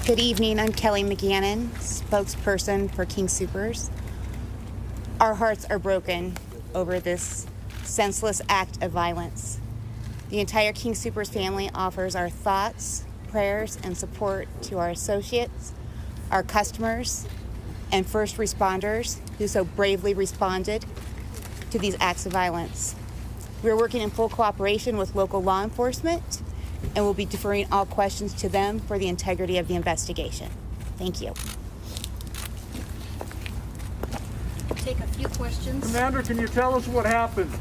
Good evening, I'm Kelly McGannon, spokesperson for King Soopers. Our hearts are broken over this senseless act of violence. The entire King Soopers family offers our thoughts, prayers, and support to our associates, our customers, and first responders who so bravely responded to these acts of violence. We're working in full cooperation with local law enforcement and will be deferring all questions to them for the integrity of the investigation. Thank you. Take a few questions. Commander, can you tell us what happened?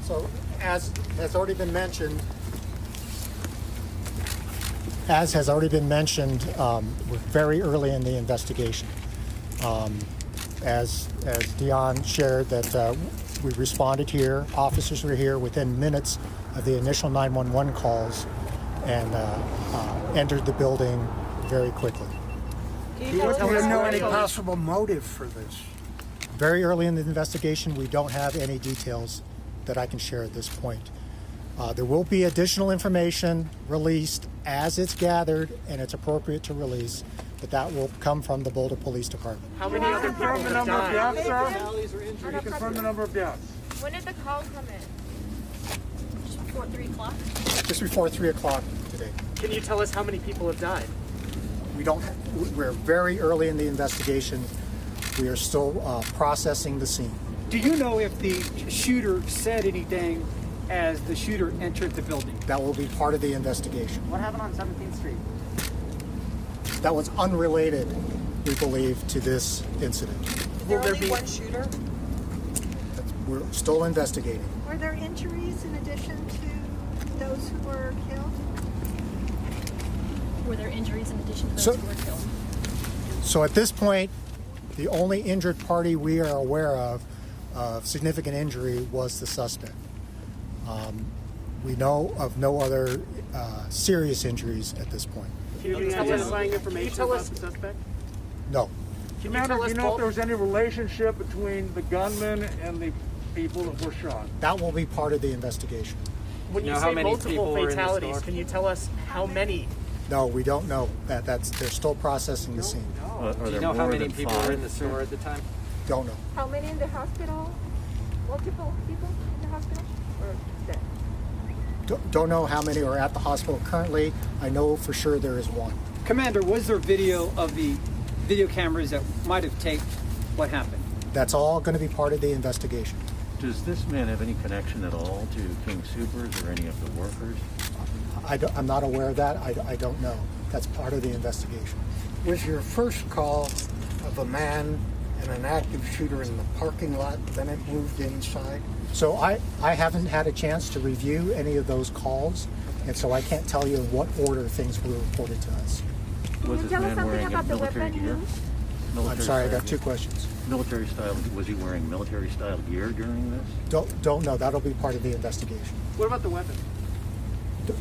So, as has already been mentioned, we're very early in the investigation. As Dion shared, that we responded here, officers were here within minutes of the initial 911 calls and entered the building very quickly. Do you know any possible motive for this? Very early in the investigation, we don't have any details that I can share at this point. There will be additional information released as it's gathered and it's appropriate to release, but that will come from the Boulder Police Department. How many other people have died? Confirm the number of deaths, sir? Can you confirm the number of deaths? When did the call come in? Just before 3 o'clock? Just before 3 o'clock today. Can you tell us how many people have died? We're very early in the investigation. We are still processing the scene. Do you know if the shooter said anything as the shooter entered the building? That will be part of the investigation. What happened on 17th Street? That was unrelated, we believe, to this incident. Will there be one shooter? We're still investigating. Were there injuries in addition to those who were killed? Were there injuries in addition to those who were killed? So at this point, the only injured party we are aware of significant injury was the suspect. We know of no other serious injuries at this point. Can you identifying information about the suspect? No. Commander, do you know if there was any relationship between the gunman and the people that were shot? That will be part of the investigation. When you say multiple fatalities, can you tell us how many? No, we don't know. They're still processing the scene. Do you know how many people were in the store at the time? Don't know. How many in the hospital? Multiple people in the hospital? Or dead? Don't know how many are at the hospital currently. I know for sure there is one. Commander, was there video of the video cameras that might have taped what happened? That's all going to be part of the investigation. Does this man have any connection at all to King Soopers or any of the workers? I'm not aware of that. I don't know. That's part of the investigation. Was your first call of a man and an active shooter in the parking lot, then it moved inside? So I haven't had a chance to review any of those calls, and so I can't tell you in what order things were reported to us. Was this man wearing a military gear? I'm sorry, I got two questions. Military style, was he wearing military style gear during this? Don't know. That'll be part of the investigation. What about the weapon?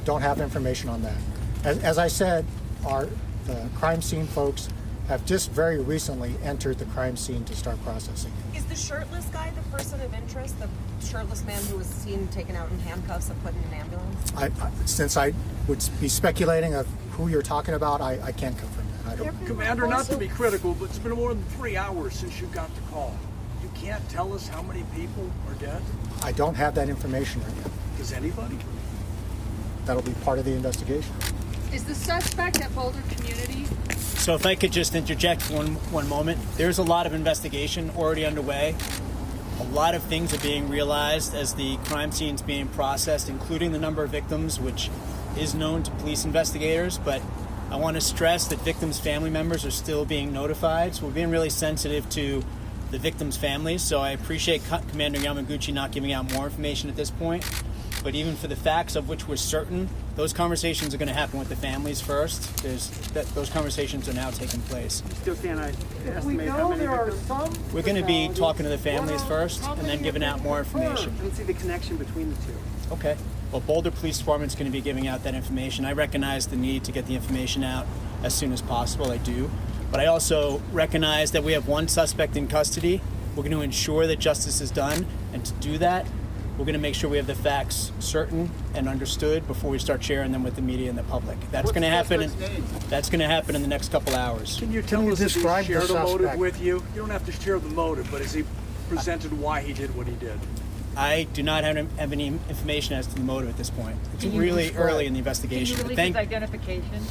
Don't have information on that. As I said, the crime scene folks have just very recently entered the crime scene to start processing it. Is the shirtless guy the person of interest? The shirtless man who was seen taken out in handcuffs and put in an ambulance? Since I would be speculating of who you're talking about, I can't confirm that. I don't. Commander, not to be critical, but it's been more than 3 hours since you got the call. You can't tell us how many people are dead? I don't have that information right now. Does anybody? That'll be part of the investigation. Is the suspect at Boulder Community? So if I could just interject one moment. There's a lot of investigation already underway. A lot of things are being realized as the crime scene's being processed, including the number of victims, which is known to police investigators. But I want to stress that victims' family members are still being notified. So we're being really sensitive to the victims' families. So I appreciate Commander Yamaguchi not giving out more information at this point. But even for the facts of which we're certain, those conversations are going to happen with the families first. Those conversations are now taking place. Still can't estimate how many victims? We're going to be talking to the families first and then giving out more information. I don't see the connection between the two. Okay. Well, Boulder Police Department's going to be giving out that information. I recognize the need to get the information out as soon as possible. I do. But I also recognize that we have one suspect in custody. We're going to ensure that justice is done. And to do that, we're going to make sure we have the facts certain and understood before we start sharing them with the media and the public. That's going to happen. That's going to happen in the next couple hours. Can you tell us if he shared the motive with you? You don't have to share the motive, but has he presented why he did what he did? I do not have any information as to the motive at this point. It's really early in the investigation. Can you release his identification?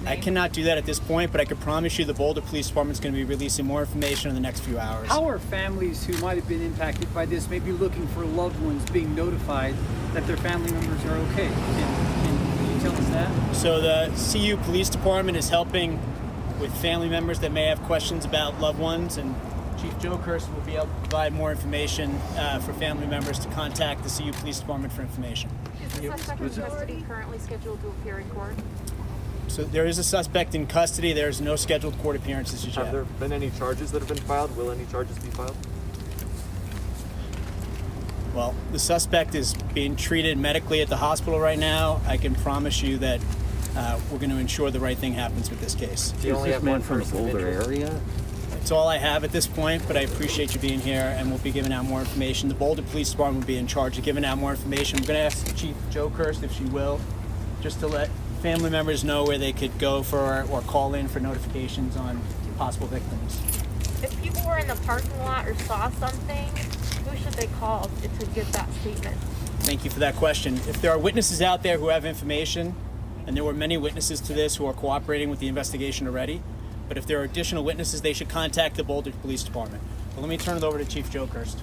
I cannot do that at this point, but I can promise you the Boulder Police Department is going to be releasing more information in the next few hours. How are families who might have been impacted by this maybe looking for loved ones being notified that their family members are okay? Can you tell us that? So the CU Police Department is helping with family members that may have questions about loved ones, and Chief Joe Kirsten will be able to provide more information for family members to contact the CU Police Department for information. Is the suspect in custody currently scheduled to appear in court? So there is a suspect in custody. There's no scheduled court appearances yet. Have there been any charges that have been filed? Will any charges be filed? Well, the suspect is being treated medically at the hospital right now. I can promise you that we're going to ensure the right thing happens with this case. Do you only have one from the Boulder area? That's all I have at this point, but I appreciate you being here, and we'll be giving out more information. The Boulder Police Department will be in charge of giving out more information. I'm going to ask Chief Joe Kirst, if she will, just to let family members know where they could go for or call in for notifications on possible victims. If people were in the parking lot or saw something, who should they call to give that statement? Thank you for that question. If there are witnesses out there who have information and there were many witnesses to this who are cooperating with the investigation already. But if there are additional witnesses, they should contact the Boulder Police Department. But let me turn it over to Chief Jokerst.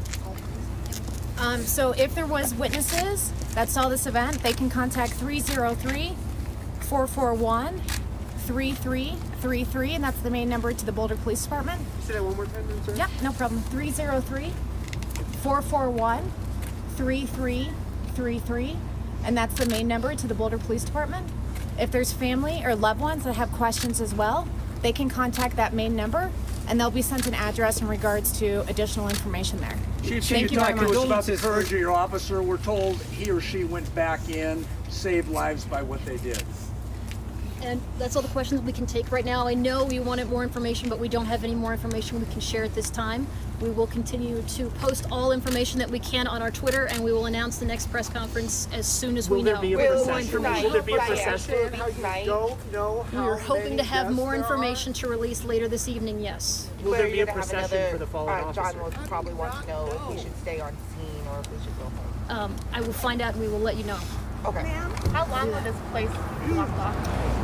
So if there was witnesses that saw this event, they can contact 303-441-3333, and that's the main number to the Boulder Police Department. Say that one more time, sir? Yep, no problem. 303-441-3333, and that's the main number to the Boulder Police Department. If there's family or loved ones that have questions as well, they can contact that main number, and they'll be sent an address in regards to additional information there. Chief, Thank you very talking much. to us about the courage of your officer. We're told he or she went back in, saved lives by what they did. And that's all the questions we can take right now. I know we wanted more information, but we don't have any more information we can share at this time. We will continue to post all information that we can on our Twitter, and we will announce the next press conference as soon as we know. Will there be a procession? Right. Don't know how We're hoping many to have deaths more there information to release later this evening, yes. Will there be a procession for the fallen officer? John will probably want to know if we should stay on scene or if we should go home. I will find out and we will let you know. Okay. Ma'am, how long will this place be blocked off?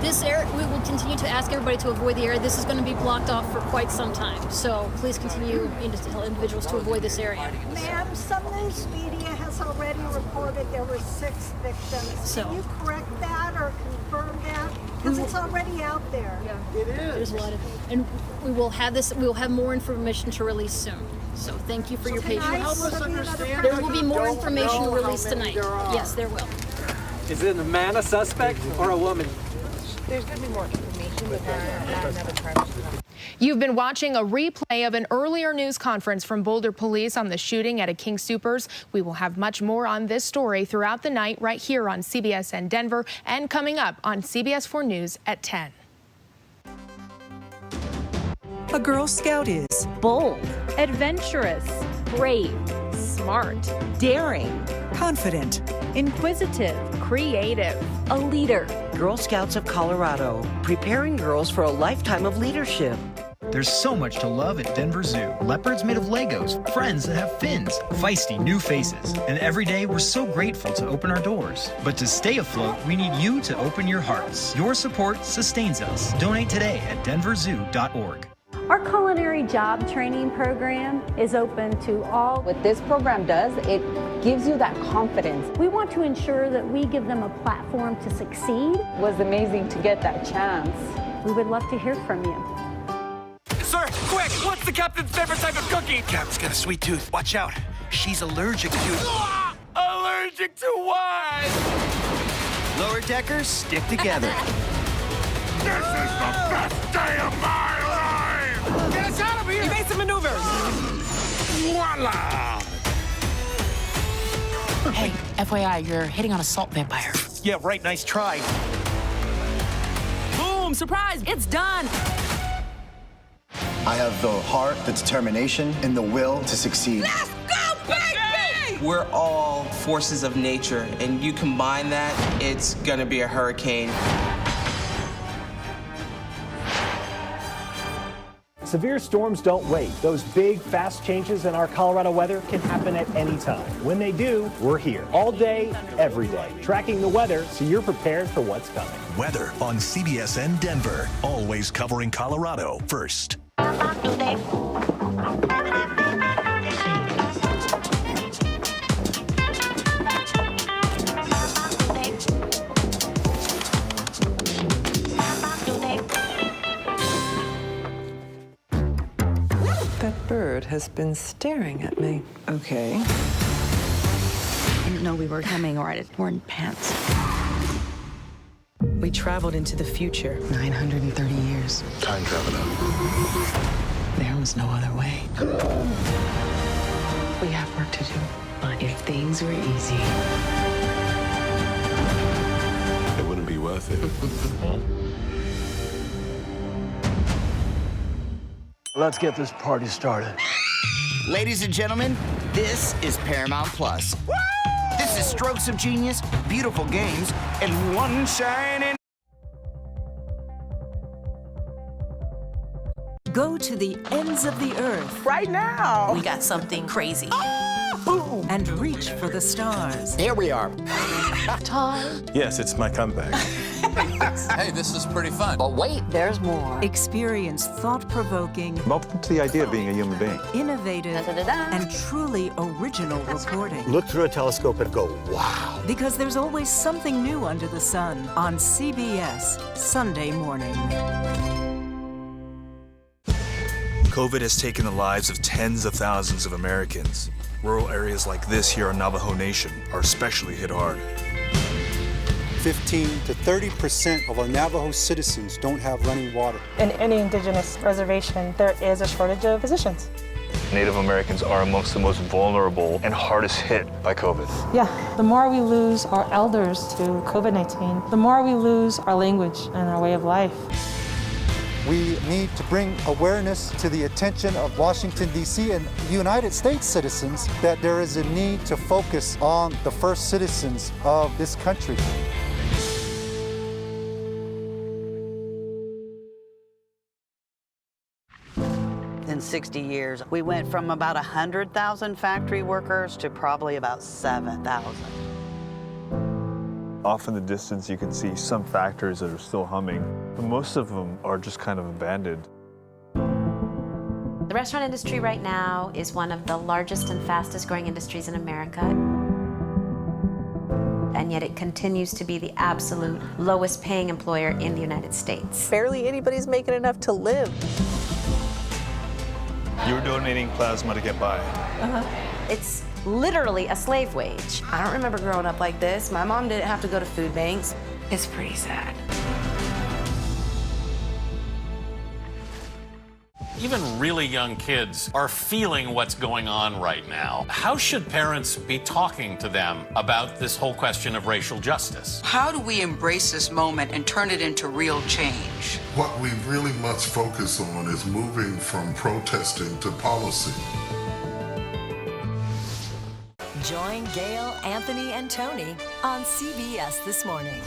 This area, we will continue to ask everybody to avoid the area. This is going to be blocked off for quite some time. So please continue to tell individuals to avoid this area. Ma'am, some news media has already reported there were 6 victims. So, can you correct that or confirm that? Because it's already out there. Yeah, it is. There's a lot of, and we will have this. We will have more information to release soon. So thank you for your patience. There will be more information released tonight. Yes, there will. Is it a man a suspect or a woman? There's going to be more information, but not another time. You've been watching a replay of an earlier news conference from Boulder Police on the shooting at a King Soopers. We will have much more on this story throughout the night right here on CBSN Denver and coming up on CBS 4 News at 10. A Girl Scout is bold, adventurous, brave, smart, daring, confident, inquisitive, creative, a leader. Girl Scouts of Colorado, preparing girls for a lifetime of leadership. There's so much to love at Denver Zoo. Leopards made of Legos, friends that have fins, feisty new faces. And every day we're so grateful to open our doors. But to stay afloat, we need you to open your hearts. Your support sustains us. Donate today at denverzoo.org. Our culinary job training program is open to all. What this program does, it gives you that confidence. We want to ensure that we give them a platform to succeed. It was amazing to get that chance. We would love to hear from you. Sir, quick, what's the captain's favorite type of cookie? Captain's got a sweet tooth. Watch out. She's allergic to... Allergic to what? Lower deckers, stick together. This is the best day of my life! Get us out of here! Evasive maneuvers! Voila! Hey, FYI, you're hitting on a salt vampire. Yeah, right, nice try. Boom, surprise, it's done! I have the heart, the determination, and the will to succeed. Let's go, baby! We're all forces of nature, and you combine that, it's gonna be a hurricane. Severe storms don't wait. Those big, fast changes in our Colorado weather can happen at any time. When they do, we're here. All day, every day. Tracking the weather so you're prepared for what's coming. Weather on CBSN Denver. Always covering Colorado first. That bird has been staring at me. Okay. I didn't know we were coming, or I'd worn pants. We traveled into the future. 930 years. Time traveler. There was no other way. We have work to do. But if things were easy... It wouldn't be worth it. Let's get this party started. Ladies and gentlemen, this is Paramount Plus. Woo! This is strokes of genius, beautiful games, and one shining... Go to the ends of the earth. Right now! We got something crazy. Boom! and reach for the stars. Here we are. Time. Yes, it's my comeback. Hey, this is pretty fun. But wait, there's more. Experience thought-provoking, I'm open to the idea of being a human being. innovative, and truly original reporting. Look through a telescope and go, wow. Because there's always something new under the sun on CBS Sunday morning. COVID has taken the lives of tens of thousands of Americans. Rural areas like this here on Navajo Nation are especially hit hard. 15 to 30% of our Navajo citizens don't have running water. In any indigenous reservation, there is a shortage of physicians. Native Americans are amongst the most vulnerable and hardest hit by COVID. Yeah, the more we lose our elders to COVID-19, the more we lose our language and our way of life. We need to bring awareness to the attention of Washington, D.C. and United States citizens that there is a need to focus on the first citizens of this country. In 60 years, we went from about 100,000 factory workers to probably about 7,000. Off in the distance, you can see some factories that are still humming, but most of them are just kind of abandoned. The restaurant industry right now is one of the largest and fastest growing industries in America. And yet it continues to be the absolute lowest paying employer in the United States. Barely anybody's making enough to live. You're donating plasma to get by. It's literally a slave wage. I don't remember growing up like this. My mom didn't have to go to food banks. It's pretty sad. Even really young kids are feeling what's going on right now. How should parents be talking to them about this whole question of racial justice? How do we embrace this moment and turn it into real change? What we really must focus on is moving from protesting to policy. Join Gail, Anthony, and Tony on CBS This Morning.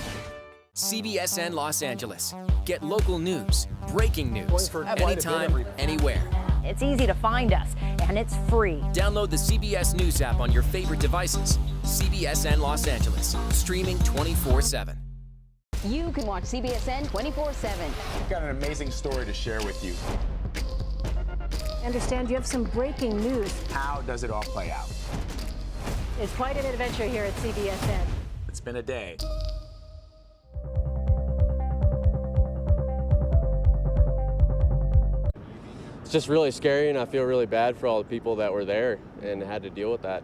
CBSN Los Angeles. Get local news, breaking news, anytime, anywhere. It's easy to find us, and it's free. Download the CBS News app on your favorite devices. CBSN Los Angeles, streaming 24/7. You can watch CBSN 24/7. We've got an amazing story to share with you. I understand you have some breaking news. How does it all play out? It's quite an adventure here at CBSN. It's been a day. It's just really scary, and I feel really bad for all the people that were there and had to deal with that.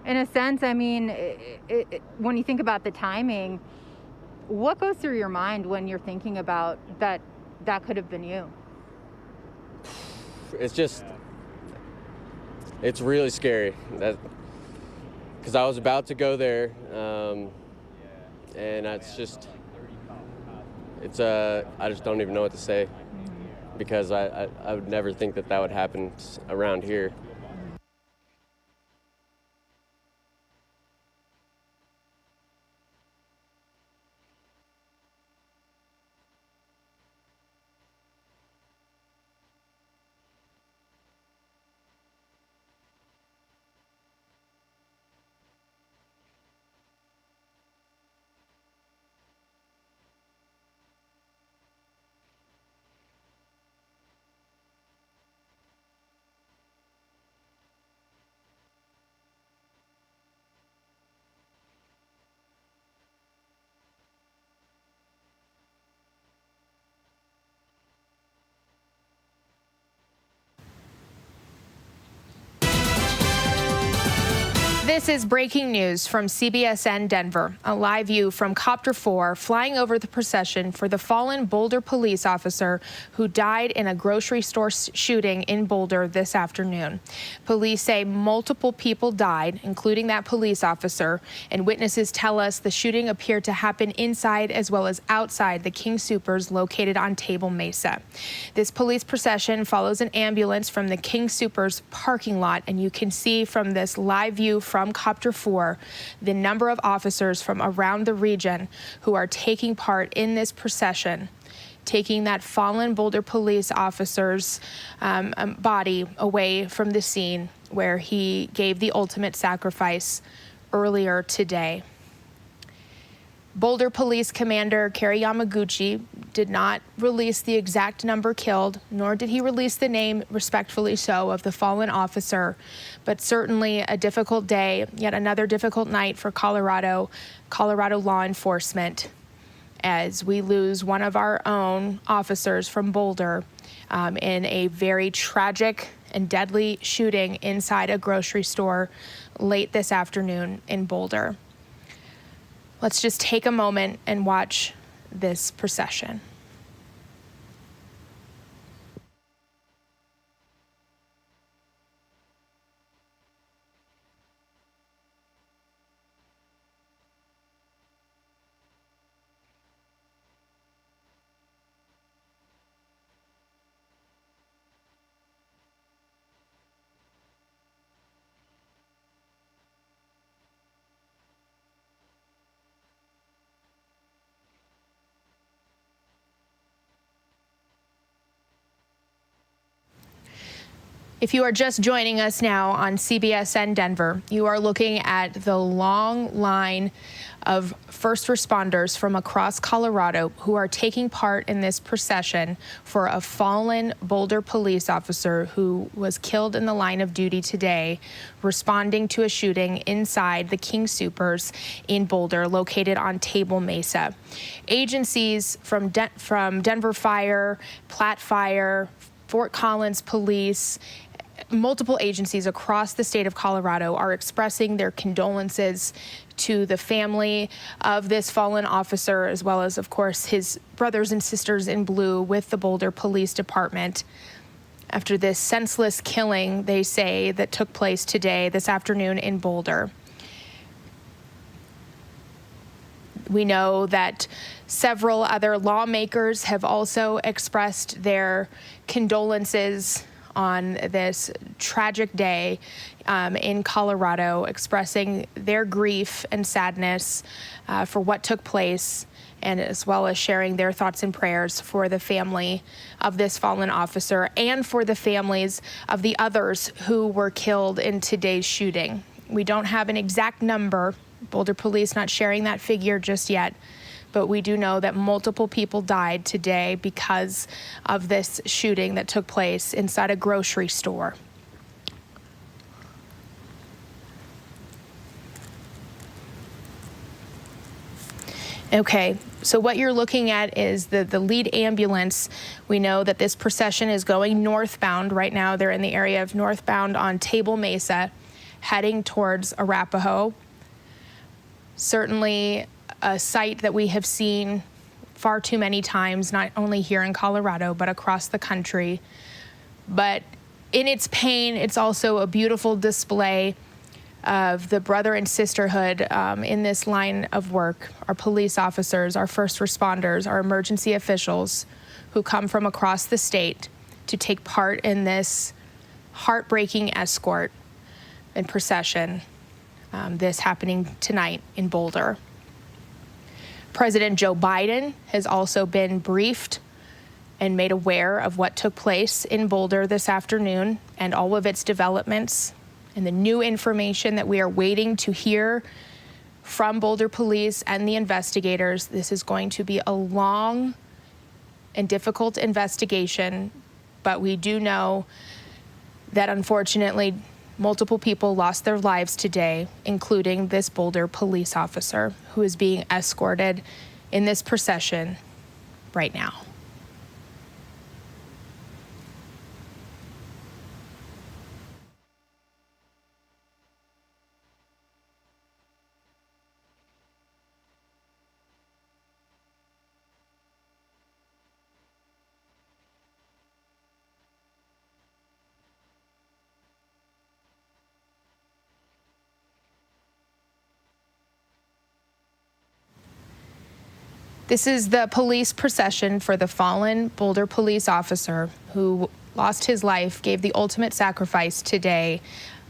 In a sense, I mean, when you think about the timing, what goes through your mind when you're thinking about that could have been you? It's really scary. Because I was about to go there, and I just don't even know what to say, because I would never think that would happen around here. This is breaking news from CBSN Denver. A live view from Copter 4 flying over the procession for the fallen Boulder police officer who died in a grocery store shooting in Boulder this afternoon. Police say multiple people died, including that police officer, and witnesses tell us the shooting appeared to happen inside as well as outside the King Soopers located on Table Mesa. This police procession follows an ambulance from the King Soopers parking lot, and you can see from this live view from Copter 4 the number of officers from around the region who are taking part in this procession, taking that fallen Boulder police officer's body away from the scene where he gave the ultimate sacrifice earlier today. Boulder Police Commander Kerry Yamaguchi did not release the exact number killed, nor did he release the name, respectfully so, of the fallen officer, but certainly a difficult day, yet another difficult night for Colorado law enforcement, as we lose one of our own officers from Boulder in a very tragic and deadly shooting inside a grocery store late this afternoon in Boulder. Let's just take a moment and watch this procession. If you are just joining us now on CBSN Denver, you are looking at the long line of first responders from across Colorado who are taking part in this procession for a fallen Boulder police officer who was killed in the line of duty today, responding to a shooting inside the King Soopers in Boulder, located on Table Mesa. Agencies from Denver Fire, Platte Fire, Fort Collins Police, multiple agencies across the state of Colorado are expressing their condolences to the family of this fallen officer, as well as, of course, his brothers and sisters in blue with the Boulder Police Department after this senseless killing, they say, that took place this afternoon in Boulder. We know that several other lawmakers have also expressed their condolences on this tragic day in Colorado, expressing their grief and sadness for what took place, and as well as sharing their thoughts and prayers for the family of this fallen officer and for the families of the others who were killed in today's shooting. We don't have an exact number, Boulder Police not sharing that figure just yet, but we do know that multiple people died today because of this shooting that took place inside a grocery store. Okay, so what you're looking at is the lead ambulance. We know that this procession is going northbound right now. They're in the area of northbound on Table Mesa, heading towards Arapahoe. Certainly a sight that we have seen far too many times, not only here in Colorado, but across the country. But in its pain, it's also a beautiful display of the brother and sisterhood in this line of work. Our police officers, our first responders, our emergency officials who come from across the state to take part in this heartbreaking escort and procession, this happening tonight in Boulder. President Joe Biden has also been briefed and made aware of what took place in Boulder this afternoon and all of its developments and the new information that we are waiting to hear from Boulder Police and the investigators. This is going to be a long and difficult investigation, but we do know that unfortunately multiple people lost their lives today, including this Boulder police officer who is being escorted in this procession right now. This is the police procession for the fallen Boulder police officer who lost his life, gave the ultimate sacrifice today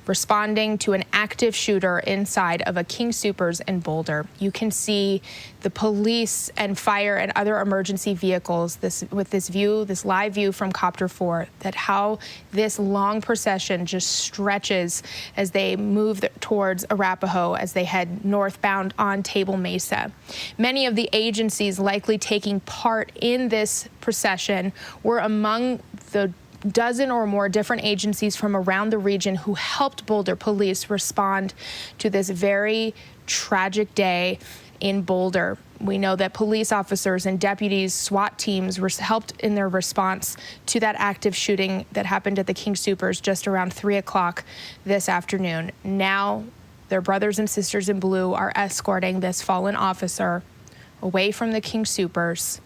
responding to an active shooter inside of a King Soopers in Boulder. You can see the police and fire and other emergency vehicles with this live view from Copter 4, that how this long procession just stretches as they move towards Arapahoe as they head northbound on Table Mesa. Many of the agencies likely taking part in this procession were among the dozen or more different agencies from around the region who helped Boulder police respond to this very tragic day in Boulder. We know that police officers and deputies, SWAT teams helped in their response to that active shooting that happened at the King Soopers just around 3 o'clock this afternoon. Now, their brothers and sisters in blue are escorting this fallen officer away from the King Soopers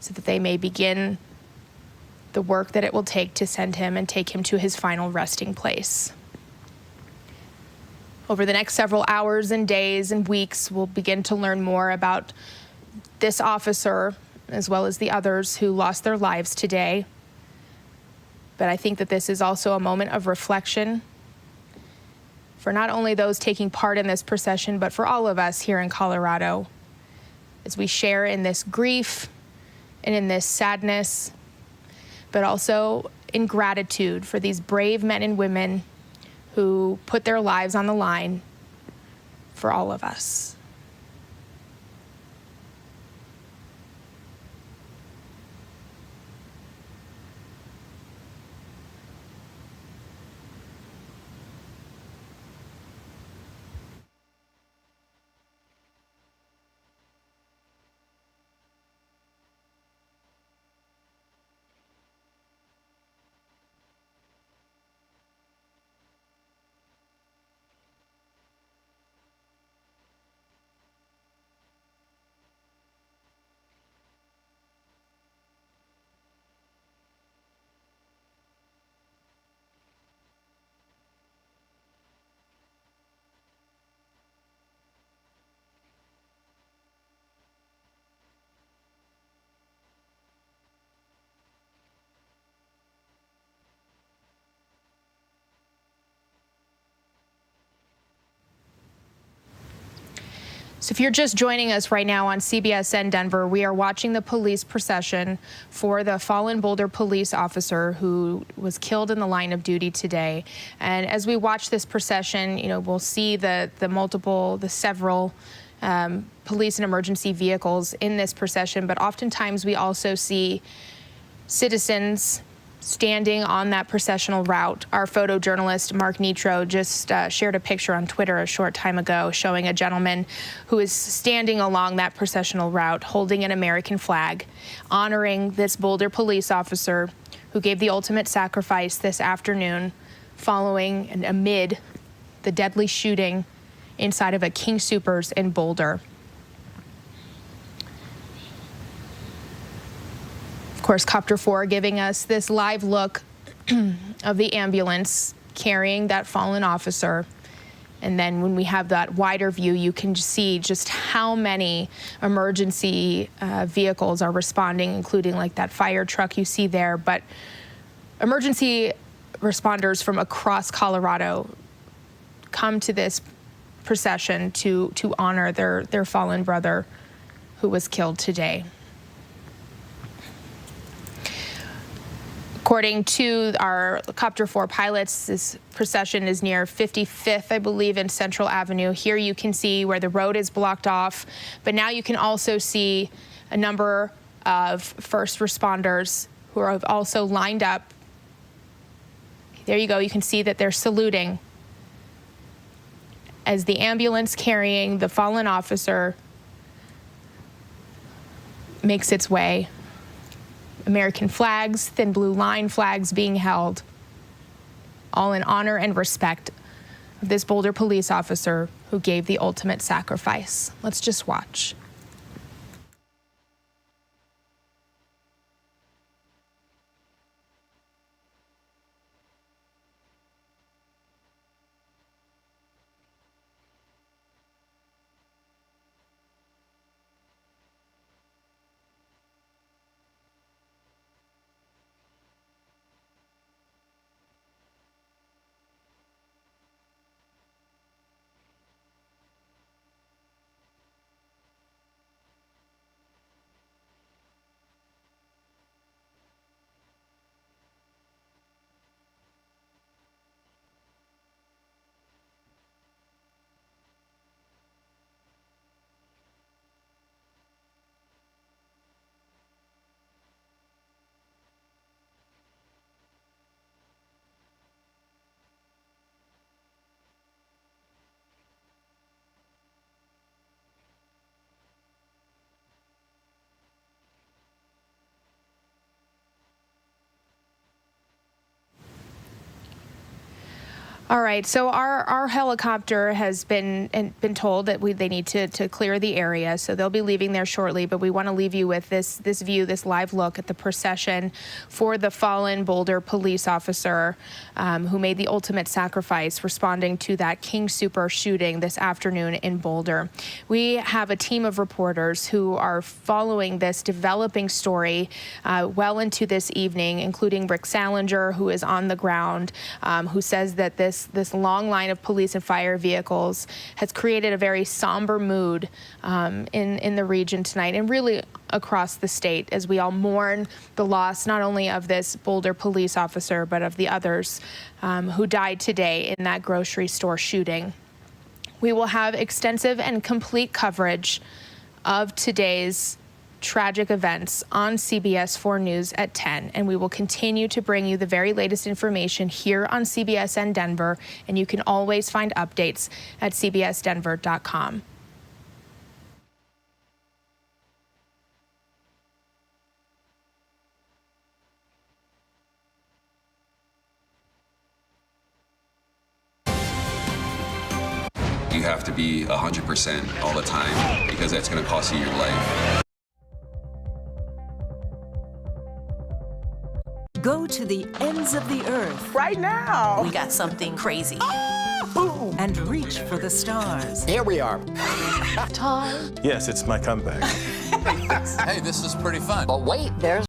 so that they may begin the work that it will take to send him and take him to his final resting place. Over the next several hours and days and weeks, we'll begin to learn more about this officer as well as the others who lost their lives today. But I think that this is also a moment of reflection for not only those taking part in this procession, but for all of us here in Colorado, as we share in this grief and in this sadness, but also in gratitude for these brave men and women who put their lives on the line for all of us. So if you're just joining us right now on CBSN Denver, we are watching the police procession for the fallen Boulder police officer who was killed in the line of duty today. And as we watch this procession, we'll see the several police and emergency vehicles in this procession, but oftentimes we also see citizens standing on that processional route. Our photojournalist, Mark Nitro, just shared a picture on Twitter a short time ago showing a gentleman who is standing along that processional route holding an American flag, honoring this Boulder police officer who gave the ultimate sacrifice this afternoon following and amid the deadly shooting inside of a King Soopers in Boulder. Of course, Copter 4 giving us this live look of the ambulance carrying that fallen officer. And then when we have that wider view, you can see just how many emergency vehicles are responding, including like that fire truck you see there. But emergency responders from across Colorado come to this procession to honor their fallen brother who was killed today. According to our Copter 4 pilots, this procession is near 55th, I believe, in Central Avenue. Here you can see where the road is blocked off, but now you can also see a number of first responders who are also lined up. There you go. You can see that they're saluting as the ambulance carrying the fallen officer makes its way. American flags, thin blue line flags being held, all in honor and respect of this Boulder police officer who gave the ultimate sacrifice. Let's just watch. All right, so our helicopter has been told that they need to clear the area, so they'll be leaving there shortly, but we want to leave you with this view, this live look at the procession for the fallen Boulder police officer who made the ultimate sacrifice responding to that King Soopers shooting this afternoon in Boulder. We have a team of reporters who are following this developing story well into this evening, including Rick Salinger, who is on the ground, who says that this long line of police and fire vehicles has created a very somber mood in the region tonight and really across the state as we all mourn the loss not only of this Boulder police officer but of the others who died today in that grocery store shooting. We will have extensive and complete coverage of today's tragic events on CBS 4 News at 10, and we will continue to bring you the very latest information here on CBSN Denver, and you can always find updates at cbsdenver.com. You have to be 100% all the time because that's going to cost you your life. Go to the ends of the earth. Right now. We got something crazy. And reach for the stars. Here we are. Yes, it's my comeback. Hey, this is pretty fun. But wait, there's